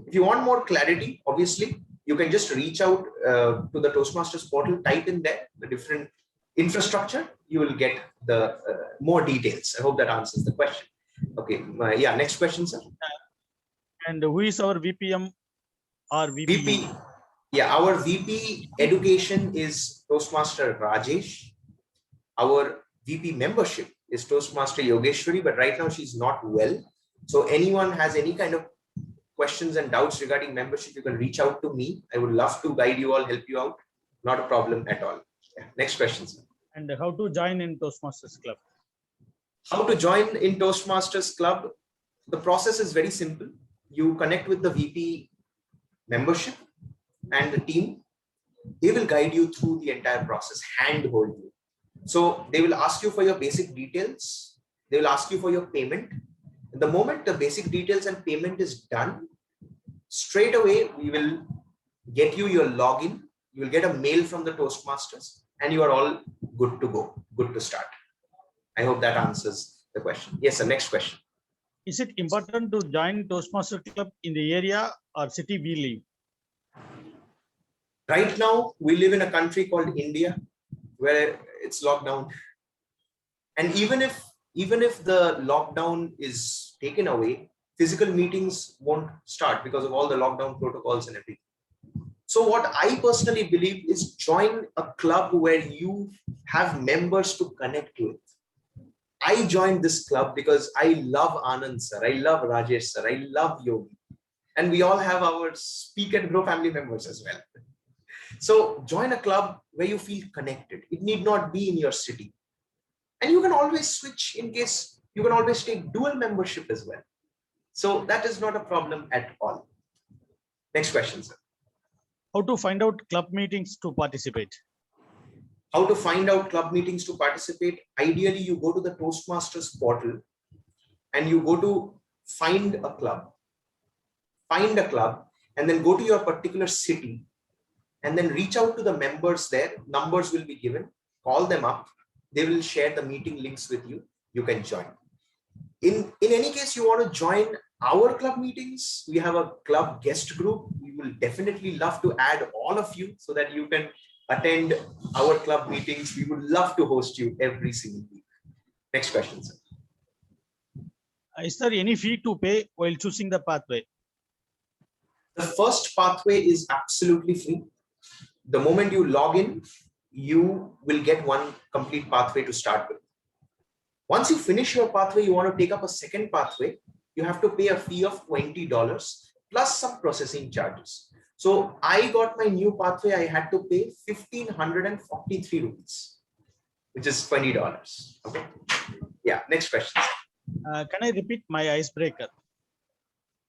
Speaker 6: If you want more clarity, obviously, you can just reach out to the Toastmasters portal, type in there the different infrastructure, you will get the more details. I hope that answers the question. Okay, yeah, next question, sir.
Speaker 2: And who is our VPM or VP?
Speaker 6: Yeah, our VP Education is Toastmaster Rajesh. Our VP Membership is Toastmaster Yogeshwari, but right now she's not well. So anyone has any kind of questions and doubts regarding membership, you can reach out to me. I would love to guide you all, help you out. Not a problem at all. Yeah. Next question, sir.
Speaker 2: And how to join in Toastmasters Club?
Speaker 6: How to join in Toastmasters Club? The process is very simple. You connect with the VP membership and the team. They will guide you through the entire process, handhold you. So they will ask you for your basic details. They will ask you for your payment. The moment the basic details and payment is done, straight away we will get you your login. You will get a mail from the Toastmasters and you are all good to go, good to start. I hope that answers the question. Yes, sir, next question.
Speaker 2: Is it important to join Toastmasters Club in the area or city we live?
Speaker 6: Right now, we live in a country called India where it's locked down. And even if the lockdown is taken away, physical meetings won't start because of all the lockdown protocols and everything. So what I personally believe is join a club where you have members to connect with. I joined this club because I love Anand sir, I love Rajesh sir, I love Yogi. And we all have our Speak and Grow family members as well. So join a club where you feel connected. It need not be in your city. And you can always switch in case you can always take dual membership as well. So that is not a problem at all. Next question, sir.
Speaker 2: How to find out club meetings to participate?
Speaker 6: How to find out club meetings to participate? Ideally, you go to the Toastmasters portal and you go to find a club, and then go to your particular city and then reach out to the members there. Numbers will be given, call them up. They will share the meeting links with you. You can join. In any case, you want to join our club meetings, we have a club guest group. We will definitely love to add all of you so that you can attend our club meetings. We would love to host you every single week. Next question, sir.
Speaker 2: Is there any fee to pay while choosing the pathway?
Speaker 6: The first pathway is absolutely free. The moment you log in, you will get one complete pathway to start with. Once you finish your pathway, you want to take up a second pathway, you have to pay a fee of $20 plus some processing charges. So I got my new pathway, I had to pay 1,543 rupees, which is $20. Okay. Yeah, next question.
Speaker 2: Can I repeat my icebreaker?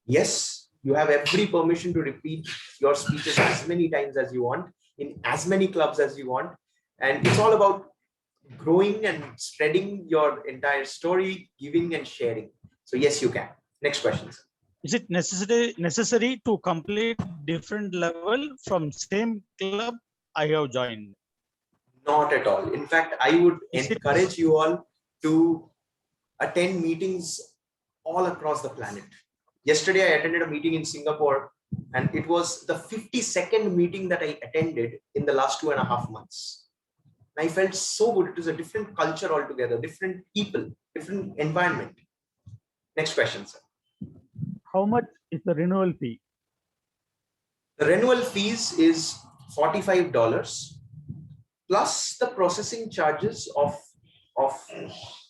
Speaker 6: Yes, you have every permission to repeat your speeches as many times as you want, in as many clubs as you want. And it's all about growing and spreading your entire story, giving and sharing. So yes, you can. Next question, sir.
Speaker 2: Is it necessary to complete different level from same club I have joined?
Speaker 6: Not at all. In fact, I would encourage you all to attend meetings all across the planet. Yesterday, I attended a meeting in Singapore, and it was the 52nd meeting that I attended in the last 2.5 months. I felt so good. It was a different culture altogether, different people, different environment. Next question, sir.
Speaker 2: How much is the renewal fee?
Speaker 6: The renewal fees is $45 plus the processing charges of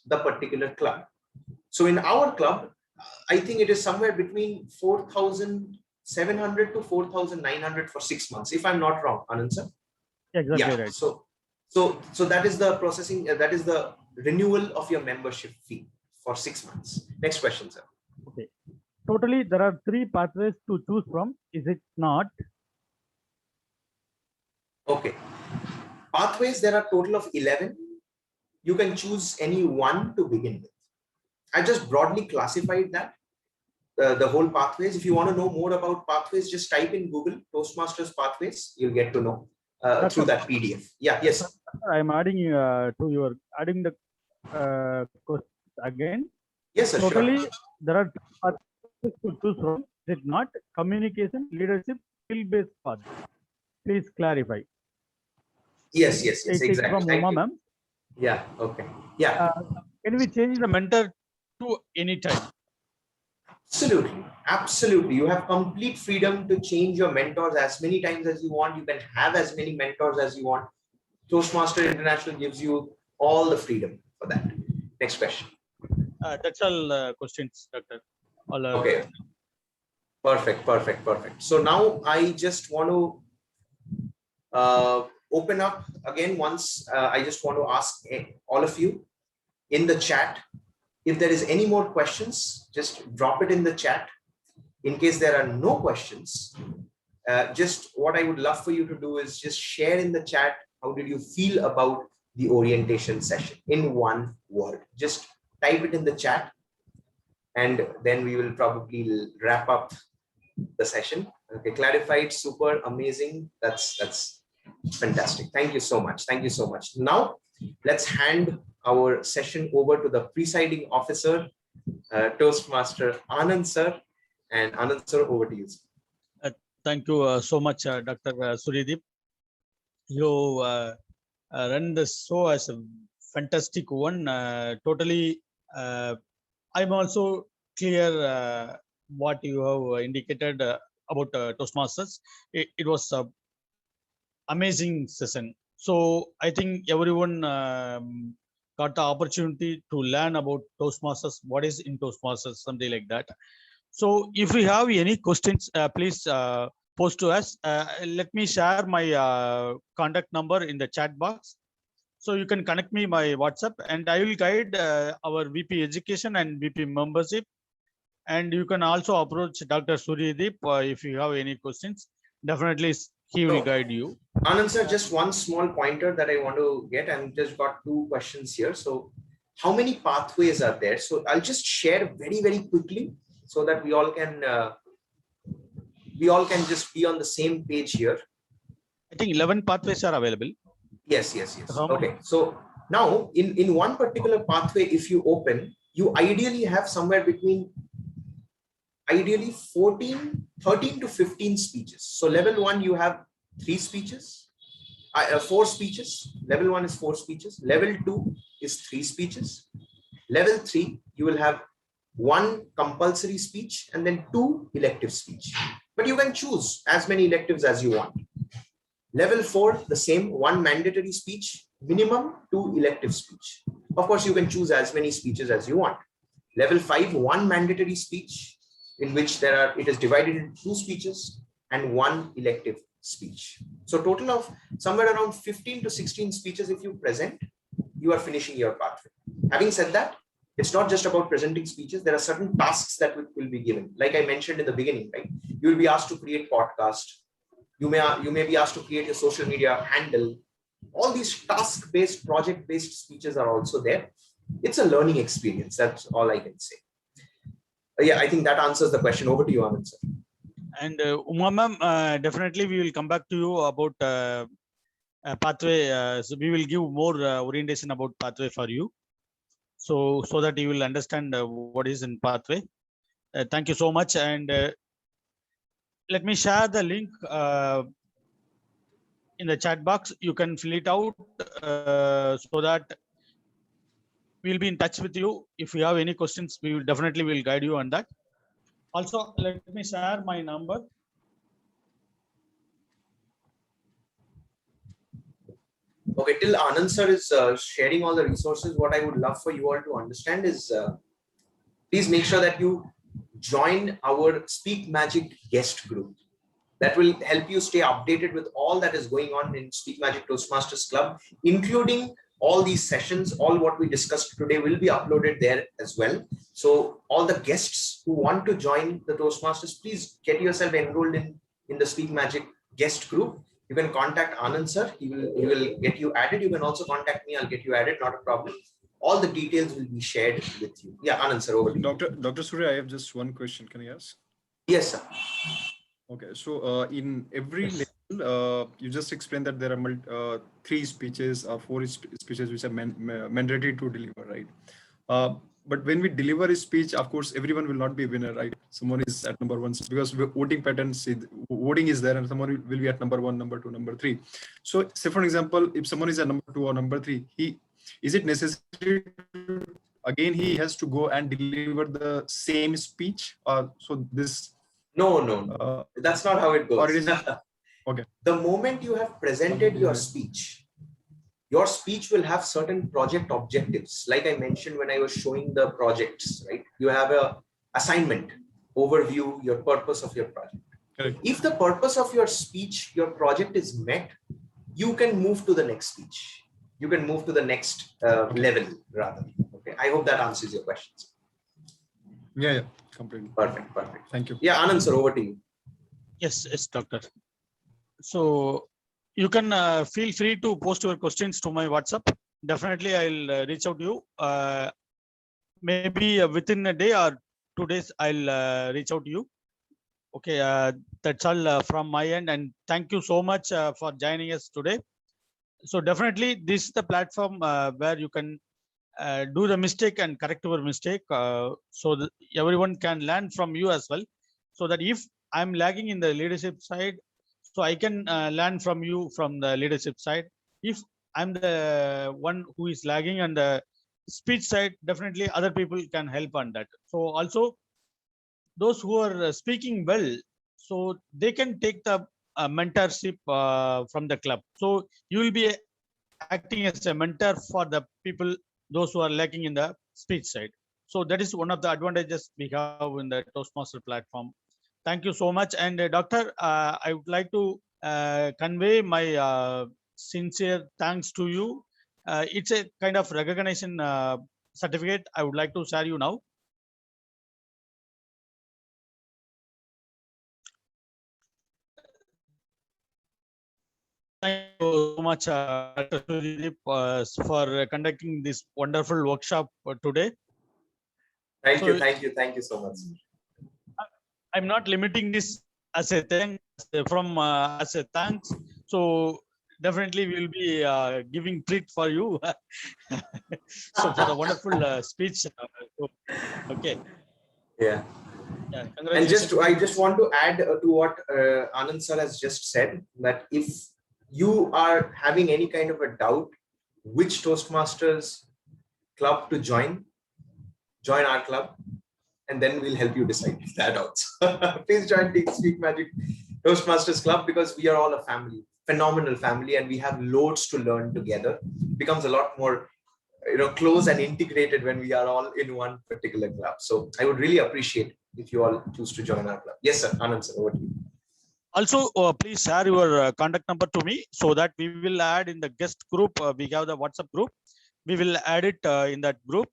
Speaker 6: the particular club. So in our club, I think it is somewhere between 4,700 to 4,900 for 6 months, if I'm not wrong, Anand sir.
Speaker 2: Exactly
Speaker 6: yeah,
Speaker 2: right.
Speaker 6: So that is the processing, that is the renewal of your membership fee for 6 months. Next question, sir.
Speaker 2: Okay. Totally, there are 3 pathways to choose from. Is it not?
Speaker 6: Okay. Pathways, there are total of 11. You can choose any one to begin with. I just broadly classified that, the whole pathways. If you want to know more about pathways, just type in Google Toastmasters pathways. You'll get to know through that PDF. Yeah, yes.
Speaker 22: I'm adding adding the questions again.
Speaker 6: Yes, sir,
Speaker 22: Totally,
Speaker 6: sure.
Speaker 22: there are pathways to choose from. Is it not communication, leadership, skill-based path? Please clarify.
Speaker 6: Yes, exactly.
Speaker 22: From Uma, ma'am.
Speaker 6: Yeah, okay. Yeah.
Speaker 22: Can we change the
Speaker 2: mentor to any time?
Speaker 6: Absolutely. Absolutely. You have complete freedom to change your mentors as many times as you want. You can have as many mentors as you want. Toastmaster International gives you all the freedom for that. Next question.
Speaker 2: That's all questions, Doctor. All
Speaker 6: okay. Perfect. So now I just want to open up again once. I just want to ask all of you in the chat, if there is any more questions, just drop it in the chat. In case there are no questions, just what I would love for you to do is just share in the chat, how did you feel about the orientation session in one word? Just type it in the chat, and then we will probably wrap up the session. Okay, clarified, super, amazing. That's fantastic. Thank you so much. Thank you so much. Now, let's hand our session over to the presiding officer, Toastmaster Anand sir. And Anand sir, over to you.
Speaker 2: Thank you so much, Dr. Suryadeep. You run the show as a fantastic one. Totally, I'm also clear what you have indicated about Toastmasters. It was an amazing session. So I think everyone got the opportunity to learn about Toastmasters, what is in Toastmasters, something like that. So if you have any questions, please post to us. Let me share my contact number in the chat box. So you can connect me my WhatsApp, and I will guide our VP Education and VP Membership. And you can also approach Dr. Suryadeep if you have any questions. Definitely, he will guide you.
Speaker 6: Anand sir, just one small pointer that I want to get, and just got two questions here. So how many pathways are there? So I'll just share very quickly, so that we all can just be on the same page here.
Speaker 2: I think 11 pathways are available.
Speaker 6: Yes. Okay. So now in one particular pathway, if you open, you ideally have somewhere between 13 to 15 speeches. So level 1, you have 4 speeches. Level 1 is 4 speeches. Level 2 is 3 speeches. Level 3, you will have 1 compulsory speech and then 2 elective speech. But you can choose as many electives as you want. Level 4, the same, 1 mandatory speech, minimum 2 elective speech. Of course, you can choose as many speeches as you want. Level 5, 1 mandatory speech, in which it is divided into 2 speeches and 1 elective speech. So total of somewhere around 15 to 16 speeches if you present, you are finishing your pathway. Having said that, it's not just about presenting speeches. There are certain tasks that will be given. Like I mentioned in the beginning, right? You will be asked to create podcast. You may be asked to create a social media handle. All these task-based, project-based speeches are also there. It's a learning experience. That's all I can say. Yeah, I think that answers the question. Over to you, Anand sir.
Speaker 2: And Uma ma'am, definitely we will come back to you about pathway. So we will give more orientation about pathway for you, so that you will understand what is in pathway. Thank you so much. And let me share the link in the chat box. You can fill it out so that we'll be in touch with you. If you have any questions, we will definitely guide you on that. Also, let me share my number.
Speaker 6: Okay, till Anand sir is sharing all the resources, what I would love for you all to understand is, please make sure that you join our Speak Magic guest group. That will help you stay updated with all that is going on in Speak Magic Toastmasters Club, including all these sessions. All what we discussed today will be uploaded there as well. So all the guests who want to join the Toastmasters, please get yourself enrolled in the Speak Magic guest group. You can contact Anand sir. He will get you added. You can also contact me. I'll get you added. Not a problem. All the details will be shared with you. Yeah, Anand sir, over to you.
Speaker 14: Dr. Surya, I have just one question. Can I ask?
Speaker 6: Yes, sir.
Speaker 14: Okay, so in every level, you just explained that there are 3 speeches or 4 speeches which are mandatory to deliver, right? But when we deliver a speech, of course, everyone will not be a winner, right? Someone is at number 1 because voting patterns, voting is there, and someone will be at number 1, number 2, number 3. So, say for example, if someone is at number 2 or number 3, is it necessary? Again, he has to go and deliver the same speech. So this.
Speaker 6: No. That's not how it goes.
Speaker 14: Or it is, okay.
Speaker 6: The moment you have presented your speech will have certain project objectives. Like I mentioned when I was showing the projects, right? You have a assignment, overview, your purpose of your project.
Speaker 14: Correct.
Speaker 6: If the purpose of your speech, your project is met, you can move to the next speech. You can move to the next level rather. Okay. I hope that answers your questions.
Speaker 14: Yeah, completely.
Speaker 6: Perfect.
Speaker 14: Thank you.
Speaker 6: Yeah, Anand sir, over to you.
Speaker 2: Yes, doctor. So you can feel free to post your questions to my WhatsApp. Definitely, I'll reach out to you. Maybe within a day or 2 days, I'll reach out to you. Okay, that's all from my end. And thank you so much for joining us today. So definitely, this is the platform where you can do the mistake and correct your mistake, so that everyone can learn from you as well. So that if I'm lagging in the leadership side, so I can learn from you from the leadership side. If I'm the one who is lagging on the speech side, definitely other people can help on that. So also those who are speaking well, so they can take the mentorship from the club. So you will be acting as a mentor for the people, those who are lacking in the speech side. So that is one of the advantages we have in the Toastmaster platform. Thank you so much. And doctor, I would like to convey my sincere thanks to you. It's a kind of recognition certificate I would like to share you now. Thank you so much, Dr. Suryadeep, for conducting this wonderful workshop today.
Speaker 6: Thank you so much.
Speaker 2: I'm not limiting this as a thanks as a thanks. So definitely we will be giving treat for you. So for the wonderful speech. Okay.
Speaker 6: Yeah. And I just want to add to what Anand sir has just said, that if you are having any kind of a doubt which Toastmasters club to join our club, and then we'll help you decide that also. Please join the Speak Magic Toastmasters Club, because we are all a family, phenomenal family, and we have loads to learn together. It becomes a lot more close and integrated when we are all in one particular club. So I would really appreciate if you all choose to join our club. Yes, sir. Anand sir, over to you.
Speaker 2: Also, please share your contact number to me so that we will add in the guest group. We have the WhatsApp group. We will add it in that group.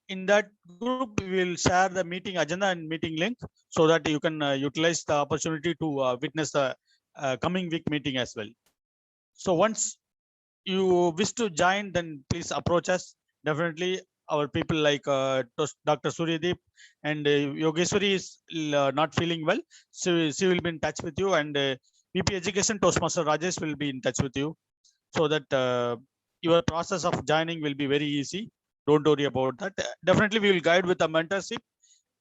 Speaker 2: In that group, we will share the meeting agenda and meeting link so that you can utilize the opportunity to witness the coming week meeting as well. So once you wish to join, then please approach us. Definitely, our people like Dr. Suryadeep and Yogeshwari is not feeling well. So she will be in touch with you, and VP Education Toastmaster Rajesh will be in touch with you, so that your process of joining will be very easy. Don't worry about that. Definitely, we will guide with a mentorship,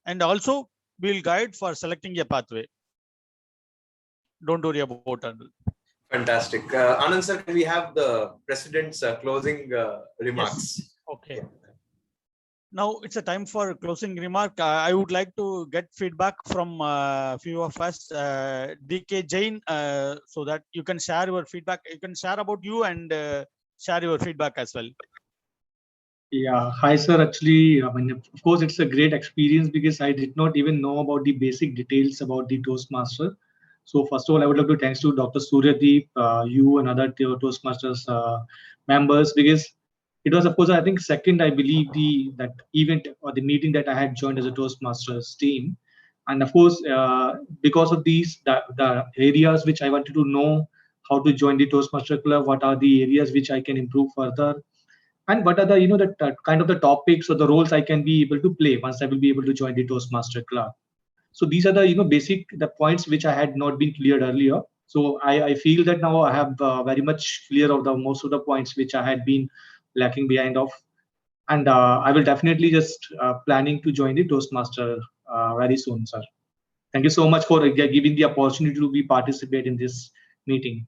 Speaker 2: and also we will guide for selecting a pathway. Don't worry about that.
Speaker 6: Fantastic. Anand sir, can we have the president's closing remarks?
Speaker 2: Yes. Okay. Now it's a time for closing remark. I would like to get feedback from a few of us, DK Jain, so that you can share your feedback. You can share about you and share your feedback as well.
Speaker 4: Yeah, hi sir. Actually, I mean, of course, it's a great experience because I did not even know about the basic details about the Toastmaster. So first of all, I would like to thanks to Dr. Suryadeep, you and other Toastmasters members, because it was, of course, I think second, I believe that event or the meeting that I had joined as a Toastmasters team, and of course, because of these the areas which I wanted to know how to join the Toastmaster Club, what are the areas which I can improve further, and what are the the kind of the topics or the roles I can be able to play once I will be able to join the Toastmaster Club. So these are the basic the points which I had not been cleared earlier. So I feel that now I have very much clear of the most of the points which I had been lacking behind of, and I will definitely just planning to join the Toastmaster very soon, sir. Thank you so much for giving the opportunity to be participate in this meeting.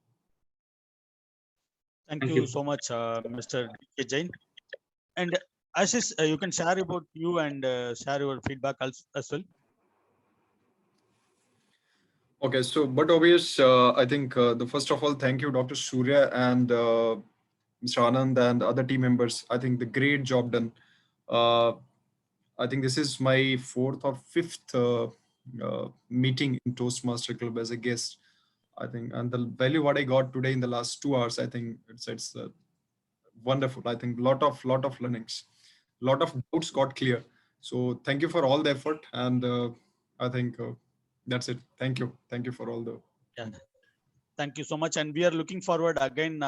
Speaker 2: Thank you so much, Mr. D.K. Jain. And Ashish, you can share about you and share your feedback as well.
Speaker 14: Okay, so but obvious, I think the first of all, thank you, Dr. Surya and Mr. Anand and other team members. I think the great job done. I think this is my fourth or fifth meeting in Toastmaster Club as a guest. I think, and the value what I got today in the last 2 hours, I think it's wonderful. I think lot of learnings, lot of doubts got clear. So thank you for all the effort, and I think that's it. Thank you for all the.
Speaker 2: Yeah, thank you so much, and we are looking forward again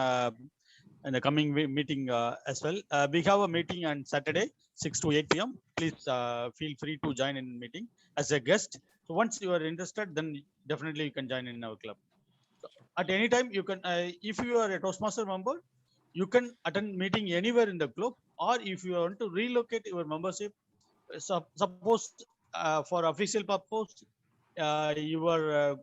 Speaker 2: in the coming meeting as well. We have a meeting on Saturday, 6 to 8 p.m. Please feel free to join in meeting as a guest. So once you are interested, then definitely you can join in our club. So at any time you can, if you are a Toastmaster member, you can attend meeting anywhere in the globe, or if you want to relocate your membership, suppose for official purpose, you are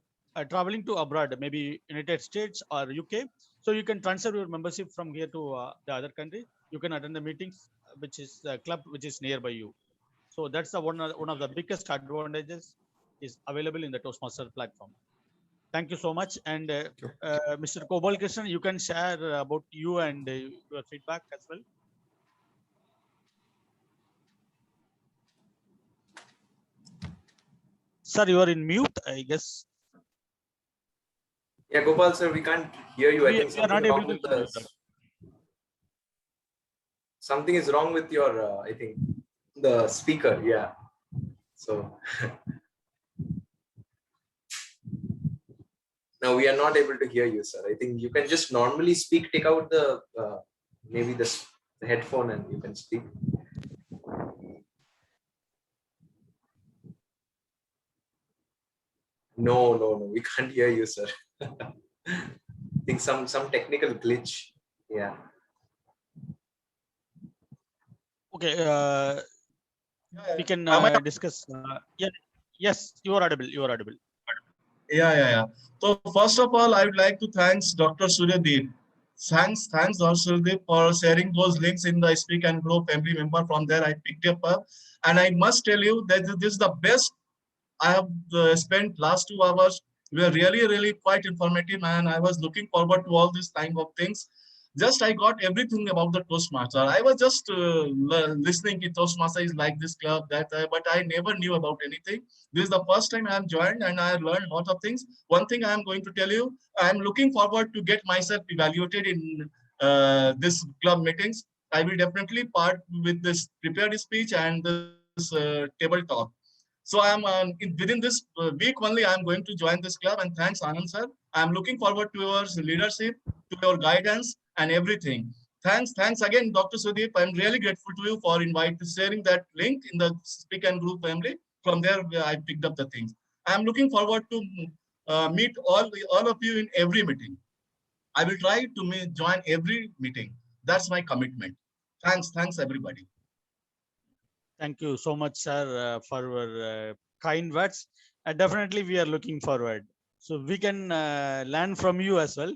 Speaker 2: traveling to abroad, maybe United States or UK. So you can transfer your membership from here to the other country. You can attend the meetings, which is the club which is nearby you. So that's the one of the biggest advantages is available in the Toastmaster platform. Thank you so much. And Mr. Kobal Krishnan, you can share about you and your feedback as well. Sir, you are in mute, I guess.
Speaker 6: Yeah, Gopal sir, we can't hear you. I think
Speaker 2: We are not
Speaker 6: something
Speaker 2: able
Speaker 6: wrong
Speaker 2: to
Speaker 6: with
Speaker 2: hear you,
Speaker 6: the. Something is wrong with your, I think, the speaker. Yeah. So now we are not able to hear you, sir. I think you can just normally speak. Take out the maybe the headphone and you can speak. No, we can't hear you, sir. I think some technical glitch. Yeah.
Speaker 2: Okay. We can discuss. Yeah. Yes, you are audible. You are audible.
Speaker 5: Yeah. So first of all, I would like to thanks Dr. Suryadeep. Thanks, Dr. Suryadeep for sharing those links in the Speak and Grow family member. From there, I picked up, and I must tell you that this is the best I have spent last 2 hours. We were really quite informative, and I was looking forward to all these kind of things. Just I got everything about the Toastmaster. I was just listening to Toastmaster is like this club, that, but I never knew about anything. This is the first time I am joined, and I learned a lot of things. One thing I am going to tell you, I am looking forward to get myself evaluated in this club meetings. I will definitely part with this prepared speech and this table talk. So I'm within this week only. I'm going to join this club, and thanks, Anand sir. I'm looking forward to your leadership, to your guidance, and everything. Thanks again, Dr. Sudeep. I'm really grateful to you for sharing that link in the Speak and Group family. From there, I picked up the things. I'm looking forward to meet all of you in every meeting. I will try to join every meeting. That's my commitment. Thanks everybody.
Speaker 2: Thank you so much, sir, for your kind words. Definitely, we are looking forward. So we can learn from you as well.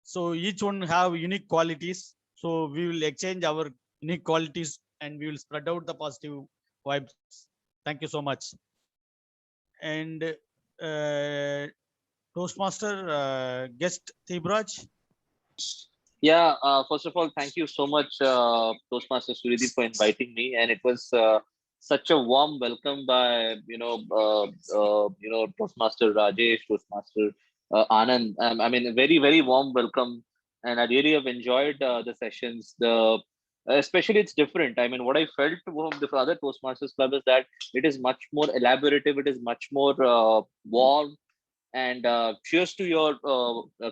Speaker 2: So each one have unique qualities. So we will exchange our unique qualities and we will spread out the positive vibes. Thank you so much. And Toastmaster guest Thibraj.
Speaker 18: Yeah, first of all, thank you so much, Toastmaster Suryadeep, for inviting me, and it was such a warm welcome by Toastmaster Rajesh, Toastmaster Anand. I mean, a very warm welcome, and I really have enjoyed the sessions. Especially it's different. I mean, what I felt from the other Toastmasters Club is that it is much more elaborative. It is much more warm, and cheers to your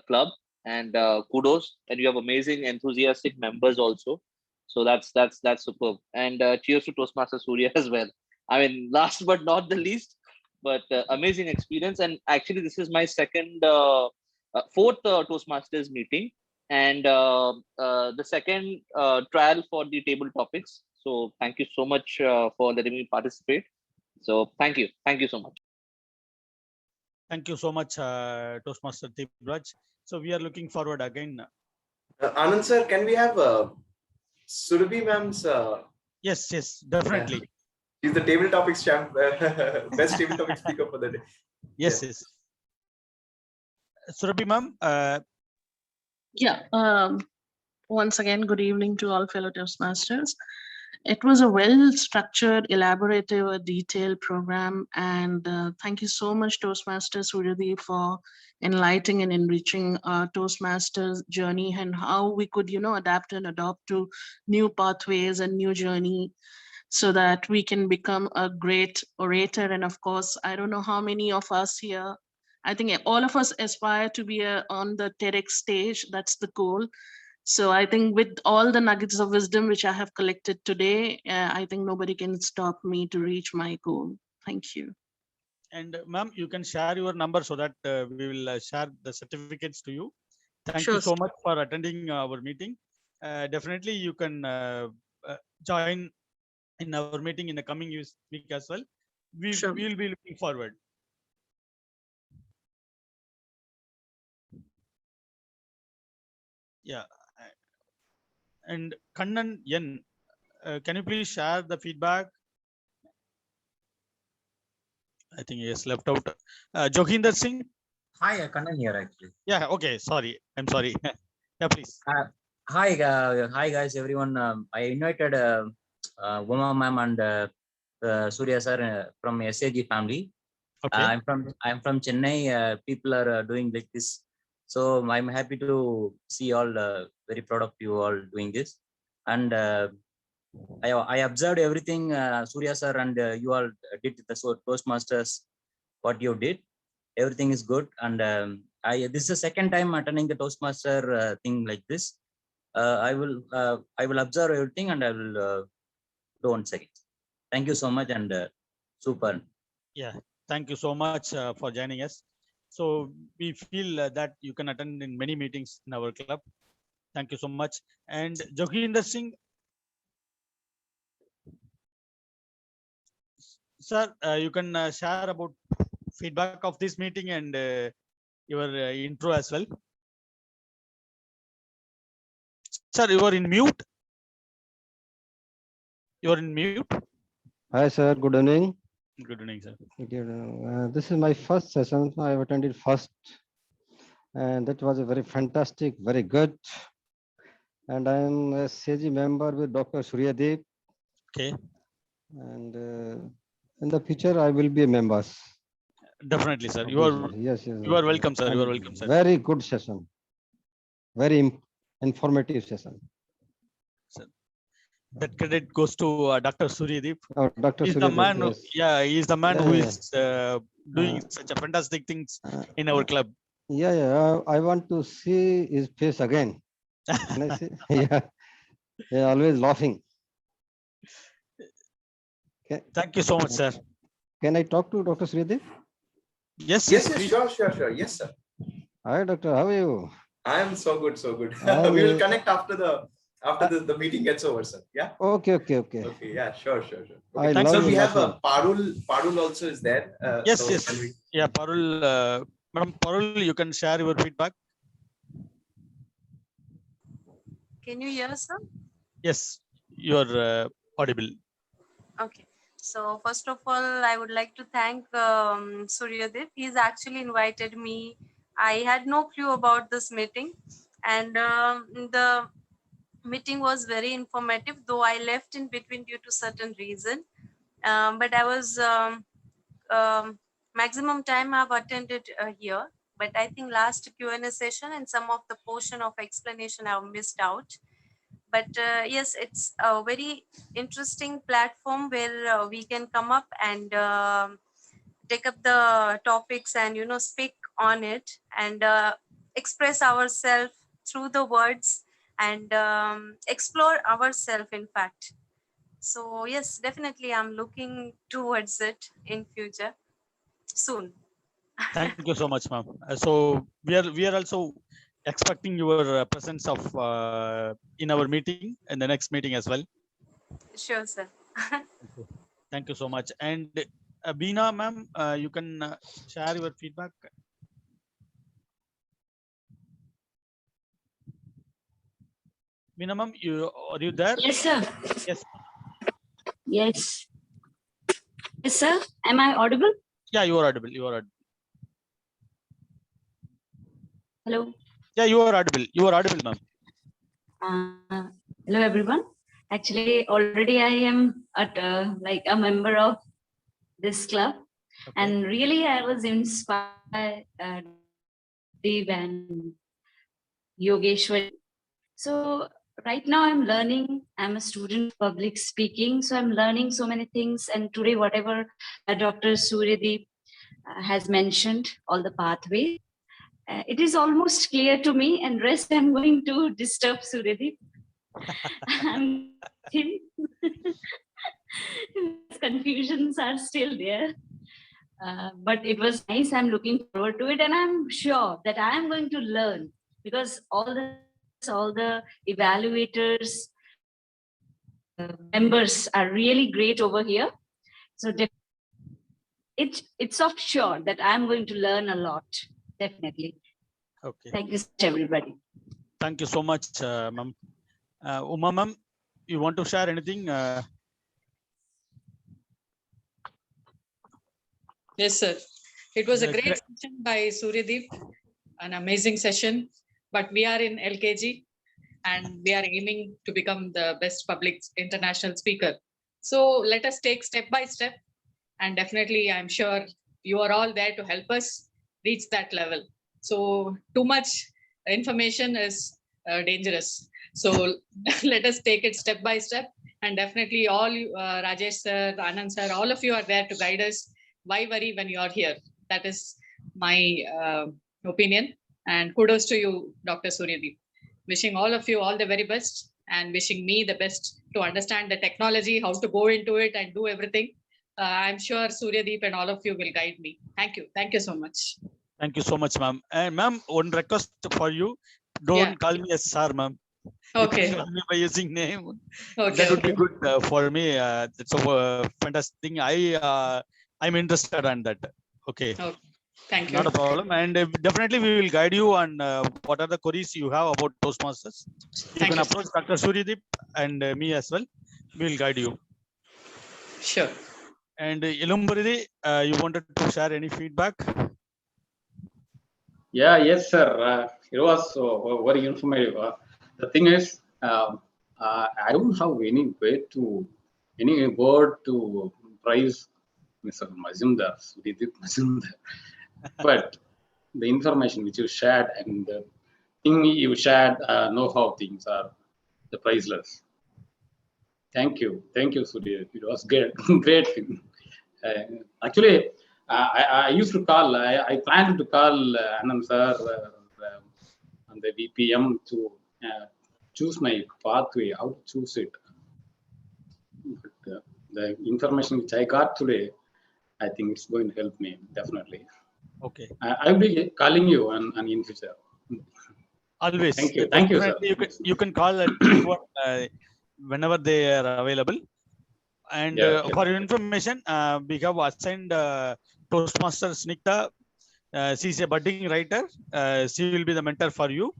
Speaker 18: club, and kudos, and you have amazing enthusiastic members also. So that's superb, and cheers to Toastmaster Surya as well. I mean, last but not the least, but amazing experience. And actually, this is my fourth Toastmasters meeting, and the second trial for the table topics. So thank you so much for letting me participate. So thank you so much.
Speaker 2: Thank you so much, Toastmaster Deepraj. So we are looking forward again.
Speaker 6: Anand sir, can we have Surabhi ma'am's?
Speaker 2: Yes, definitely.
Speaker 6: She's the table topics champ, best table topic speaker for the day.
Speaker 2: Yes. Surabhi ma'am.
Speaker 19: Once again, good evening to all fellow Toastmasters. It was a well-structured, elaborative, detailed program, and thank you so much, Toastmaster Suryadeep, for enlightening and enriching our Toastmasters journey and how we could, adapt and adopt to new pathways and new journey so that we can become a great orator. And of course, I don't know how many of us here, I think all of us aspire to be on the TEDx stage. That's the goal. So I think with all the nuggets of wisdom which I have collected today, I think nobody can stop me to reach my goal. Thank you.
Speaker 2: And ma'am, you can share your number so that we will share the certificates to you. Thank you so much for attending our meeting. Definitely, you can join in our meeting in the coming week as well. We will be looking forward. Yeah. And Kannan Yen, can you please share the feedback? I think he has left out. Joginder Singh.
Speaker 3: Hi, Kannan here actually.
Speaker 2: Yeah. Okay. Sorry. I'm sorry. Yeah, please.
Speaker 3: Hi guys, everyone. I invited Uma ma'am and Surya sir from SAG family.
Speaker 2: Okay.
Speaker 3: I'm from Chennai. People are doing like this, so I'm happy to see all. Very proud of you all doing this, and I observed everything Surya sir and you all did the Toastmasters. What you did, everything is good, and this is the second time attending the Toastmaster thing like this. I will observe everything and I will do once again. Thank you so much, and super.
Speaker 2: Yeah, thank you so much for joining us. So we feel that you can attend in many meetings in our club. Thank you so much. And Joginder Singh, sir, you can share about feedback of this meeting and your intro as well. Sir, you are in mute. You are in mute.
Speaker 12: Hi, sir. Good evening.
Speaker 2: Good evening, sir.
Speaker 12: This is my first session. I have attended first, and that was a very fantastic, very good. And I am a CG member with Dr. Suryadeep.
Speaker 2: Okay.
Speaker 12: And in the future, I will be a member.
Speaker 2: Definitely, sir.
Speaker 12: Yes.
Speaker 2: You are welcome, sir. You are welcome, sir.
Speaker 12: Very good session. Very informative session.
Speaker 2: Sir, that credit goes to Dr. Suryadeep.
Speaker 12: Dr.
Speaker 2: He's
Speaker 12: Suryadeep,
Speaker 2: the man.
Speaker 12: yes.
Speaker 2: Yeah, he's the man
Speaker 12: Yeah,
Speaker 2: who
Speaker 12: yeah.
Speaker 2: is doing such a fantastic things in our club.
Speaker 12: Yeah. I want to see his face again. Can I see? Yeah, always laughing.
Speaker 2: Thank you so much, sir.
Speaker 12: Can I talk to Dr. Suryadeep?
Speaker 2: Yes,
Speaker 6: Yes, sure. Yes, sir.
Speaker 12: Hi, doctor. How are you?
Speaker 6: I am so good. We will connect after the meeting gets over, sir. Yeah.
Speaker 12: Okay.
Speaker 6: Okay. Yeah. Sure. Okay.
Speaker 12: I
Speaker 6: Thanks.
Speaker 12: love
Speaker 6: So we
Speaker 12: you
Speaker 6: have
Speaker 12: laughing.
Speaker 6: Parul also is there.
Speaker 2: Yes.
Speaker 6: Can we...
Speaker 2: Yeah, Parul. Madam Parul, you can share your feedback.
Speaker 23: Can you hear, sir?
Speaker 2: Yes, you are audible.
Speaker 23: Okay. So first of all, I would like to thank Suryadeep. He's actually invited me. I had no clue about this meeting, and the meeting was very informative, though I left in between due to certain reason. But I was maximum time I've attended here. But I think last Q&A session and some of the portion of explanation I've missed out. But yes, it's a very interesting platform where we can come up and take up the topics and speak on it and express ourselves through the words and explore ourselves, in fact. So yes, definitely I'm looking towards it in future soon.
Speaker 2: Thank you so much, ma'am. So we are also expecting your presence of in our meeting in the next meeting as well.
Speaker 23: Sure, sir.
Speaker 2: Thank you so much. And Beena, ma'am, you can share your feedback. Beena, ma'am, are you there?
Speaker 13: Yes, sir.
Speaker 2: Yes.
Speaker 13: Yes. Yes, sir. Am I audible?
Speaker 2: Yeah, you are audible. You are audible.
Speaker 13: Hello.
Speaker 2: Yeah, you are audible. You are audible, ma'am.
Speaker 13: Hello, everyone. Actually, already I am at like a member of this club, and really I was inspired Dev and Yogeshwar. So right now I'm learning. I'm a student of public speaking, so I'm learning so many things. And today, whatever Dr. Suryadeep has mentioned, all the pathways, it is almost clear to me. And rest, I'm going to disturb Suryadeep. Confusions are still there. But it was nice. I'm looking forward to it, and I'm sure that I'm going to learn because all the evaluators, members are really great over here. So it's of sure that I'm going to learn a lot. Definitely.
Speaker 2: Okay.
Speaker 13: Thank you, everybody.
Speaker 2: Thank you so much, ma'am. Uma, ma'am, you want to share anything?
Speaker 10: Yes, sir. It was a great session by Suryadeep, an amazing session. But we are in LKG and we are aiming to become the best public international speaker. So let us take step by step. And definitely, I'm sure you are all there to help us reach that level. So too much information is dangerous. So let us take it step by step. And definitely all Rajesh sir, Anand sir, all of you are there to guide us. Why worry when you are here? That is my opinion. And kudos to you, Dr. Suryadeep. Wishing all of you all the very best and wishing me the best to understand the technology, how to go into it and do everything. I'm sure Suryadeep and all of you will guide me. Thank you. Thank you so much.
Speaker 2: Thank you so much, ma'am. And ma'am, one request for you: don't call me as sir, ma'am.
Speaker 10: Okay.
Speaker 2: You can call me by using name.
Speaker 10: Okay.
Speaker 2: That would be good for me. That's a fantastic thing. I'm interested on that. Okay.
Speaker 10: Thank you.
Speaker 2: Not a problem. And definitely we will guide you on what are the queries you have about Toastmasters. You can approach Dr. Suryadeep and me as well. We will guide you.
Speaker 10: Sure.
Speaker 2: And Ilumbaridi, you wanted to share any feedback?
Speaker 15: Yeah, yes, sir. It was very informative. The thing is, I don't have any word to praise Mr. Majumder, Suryadeep Majumder. But the information which you shared and the thing you shared, know-how things are the priceless. Thank you, Suryadeep. It was great, great thing. Actually, I used to call. I planned to call Anand sir on the VPM to choose my pathway, how to choose it. But the information which I got today, I think it's going to help me definitely.
Speaker 2: Okay.
Speaker 15: I'll be calling you on in future.
Speaker 2: Always.
Speaker 15: Thank you, sir.
Speaker 2: You can call anyone whenever they are available. And for your information, we have assigned Toastmaster Snikta. She is a budding writer. She will be the mentor for you.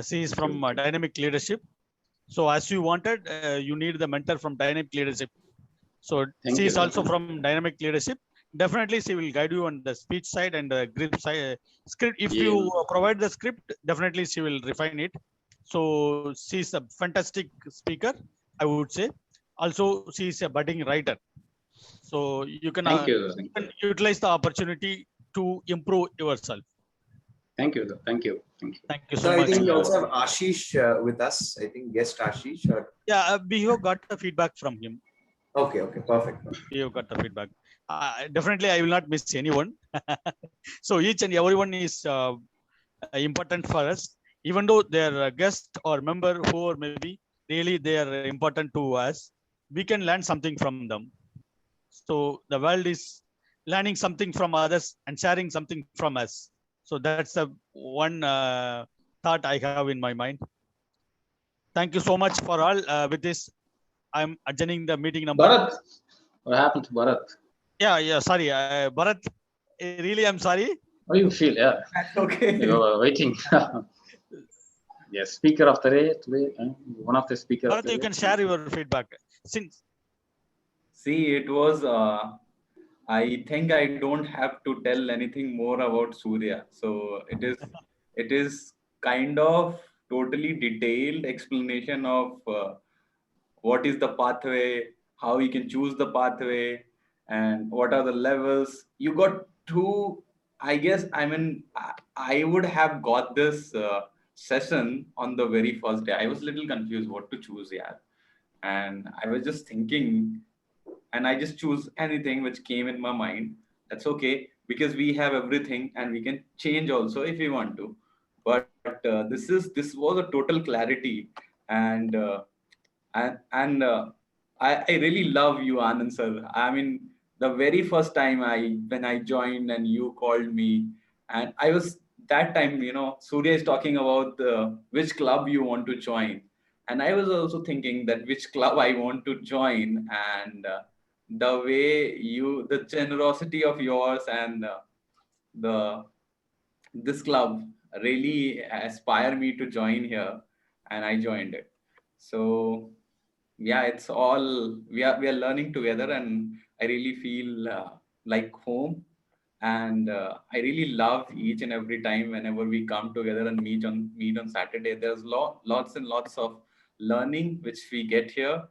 Speaker 2: She is from Dynamic Leadership. So as you wanted, you need the mentor from Dynamic Leadership. So she is also from Dynamic Leadership. Definitely, she will guide you on the speech side and the grip side. Script. If you provide the script, definitely she will refine it. So she is a fantastic speaker, I would say. Also, she is a budding writer. So you can utilize the opportunity to improve yourself.
Speaker 15: Thank you, sir. Thank you.
Speaker 2: Thank you so
Speaker 6: So
Speaker 2: much.
Speaker 6: I think we also have Ashish with us. I think guest Ashish.
Speaker 2: Yeah, we have got the feedback from him.
Speaker 6: Okay, perfect.
Speaker 2: We have got the feedback. definitely I will not miss anyone. So each and everyone is important for us, even though they're a guest or member, whoever maybe, really they are important to us. We can learn something from them. So the world is learning something from others and sharing something from us. So that's the one thought I have in my mind. Thank you so much for all. With this, I'm adjourning the meeting number.
Speaker 15: Bharat, what happened to Bharat?
Speaker 2: Yeah. Sorry, Bharat. Really, I'm sorry.
Speaker 15: How do you feel? Yeah.
Speaker 6: That's okay.
Speaker 15: You were waiting. Yes, speaker of the day today. One of the speaker of
Speaker 2: Bharat,
Speaker 15: the
Speaker 2: you
Speaker 15: day.
Speaker 2: can share your feedback. Since
Speaker 1: See, it was. I think I don't have to tell anything more about Surya. So it is kind of totally detailed explanation of what is the pathway, how you can choose the pathway, and what are the levels. You got two. I guess I mean I would have got this session on the very first day. I was a little confused what to choose, yeah, and I was just thinking, and I just choose anything which came in my mind. That's okay because we have everything and we can change also if we want to. But this was a total clarity, and I really love you, Anand sir. I mean, the very first time when I joined and you called me, and I was that time, Surya is talking about which club you want to join, and I was also thinking that which club I want to join, and the way the generosity of yours and the this club really aspire me to join here, and I joined it. So yeah, it's all we are learning together, and I really feel like home, and I really love each and every time whenever we come together and meet on Saturday. There's lots and lots of learning which we get here,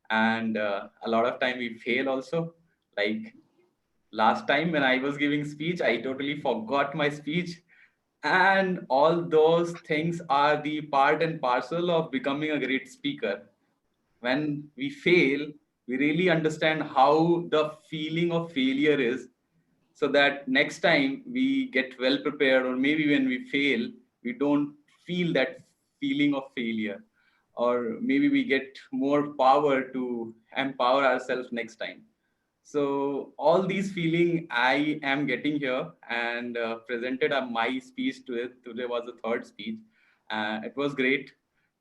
Speaker 1: and a lot of time we fail also. Like last time when I was giving speech, I totally forgot my speech, and all those things are the part and parcel of becoming a great speaker. When we fail, we really understand how the feeling of failure is, so that next time we get well prepared, or maybe when we fail, we don't feel that feeling of failure, or maybe we get more power to empower ourselves next time. So all these feeling I am getting here, and presented my speech to it. Today was the third speech. It was great.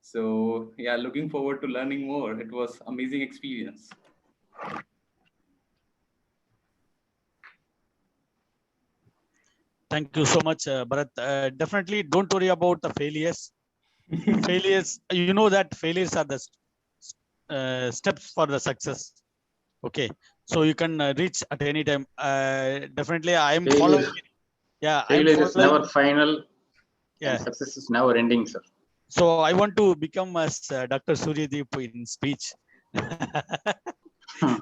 Speaker 1: So yeah, looking forward to learning more. It was amazing experience.
Speaker 2: thank you so much, Bharat. Definitely don't worry about the failures. Failures, you know that failures are the steps for the success. Okay, so you can reach at any time. Definitely, I am following.
Speaker 15: Failure,
Speaker 2: Yeah, I am
Speaker 15: failure is
Speaker 2: following.
Speaker 15: never final,
Speaker 2: Yeah.
Speaker 15: and success is never ending, sir.
Speaker 2: So I want to become as Dr. Suryadeep in speech.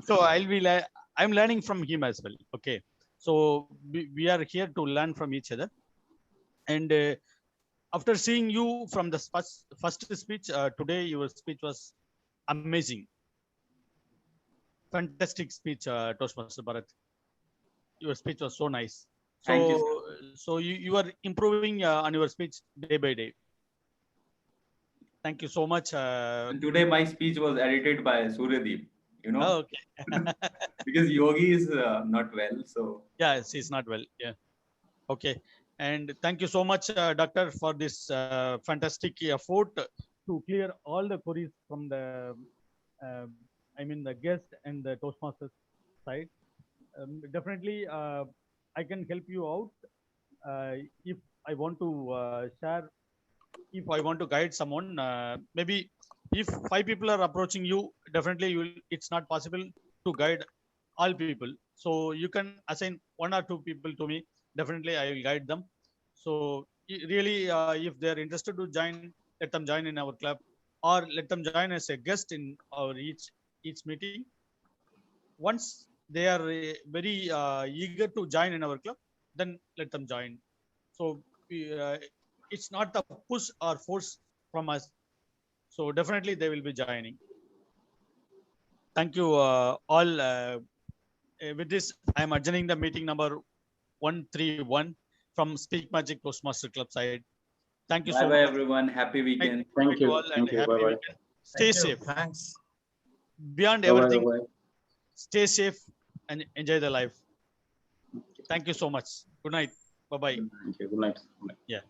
Speaker 2: So I'm learning from him as well. Okay, so we are here to learn from each other. And after seeing you from the first speech today, your speech was amazing, fantastic speech, Toastmaster Bharat. Your speech was so nice. So
Speaker 1: Thank you, sir.
Speaker 2: so you are improving on your speech day by day. Thank you so much.
Speaker 1: And today my speech was edited by Suryadeep.
Speaker 2: Oh, okay.
Speaker 1: Because Yogi is not well, so
Speaker 2: Yeah, she's not well. Yeah. Okay. And thank you so much, Doctor, for this fantastic effort to clear all the queries from uh, the guest and the Toastmasters side. Definitely, I can help you out if I want to share, if I want to guide someone. Maybe if 5 people are approaching you, definitely it's not possible to guide all people. So you can assign 1 or 2 people to me. Definitely, I will guide them. So really, if they are interested to join, let them join in our club, or let them join as a guest in our each meeting. Once they are very eager to join in our club, then let them join. So it's not a push or force from us. So definitely they will be joining. Thank you all with this, I am adjourning the meeting number 131 from Speak Magic Toastmaster Club side. Thank you
Speaker 1: Bye
Speaker 2: so
Speaker 1: bye,
Speaker 2: much.
Speaker 1: everyone. Happy weekend.
Speaker 15: Thank you.
Speaker 2: All and
Speaker 15: Thank you.
Speaker 2: happy
Speaker 15: Bye bye.
Speaker 2: weekend. Stay
Speaker 5: Thank you.
Speaker 2: safe.
Speaker 5: Thanks.
Speaker 2: Beyond
Speaker 15: Bye bye.
Speaker 2: everything,
Speaker 15: Bye bye.
Speaker 2: stay safe and enjoy the life. Thank you so much. Good night. Bye bye.
Speaker 15: Thank you. Good night. Good night.
Speaker 2: Yeah.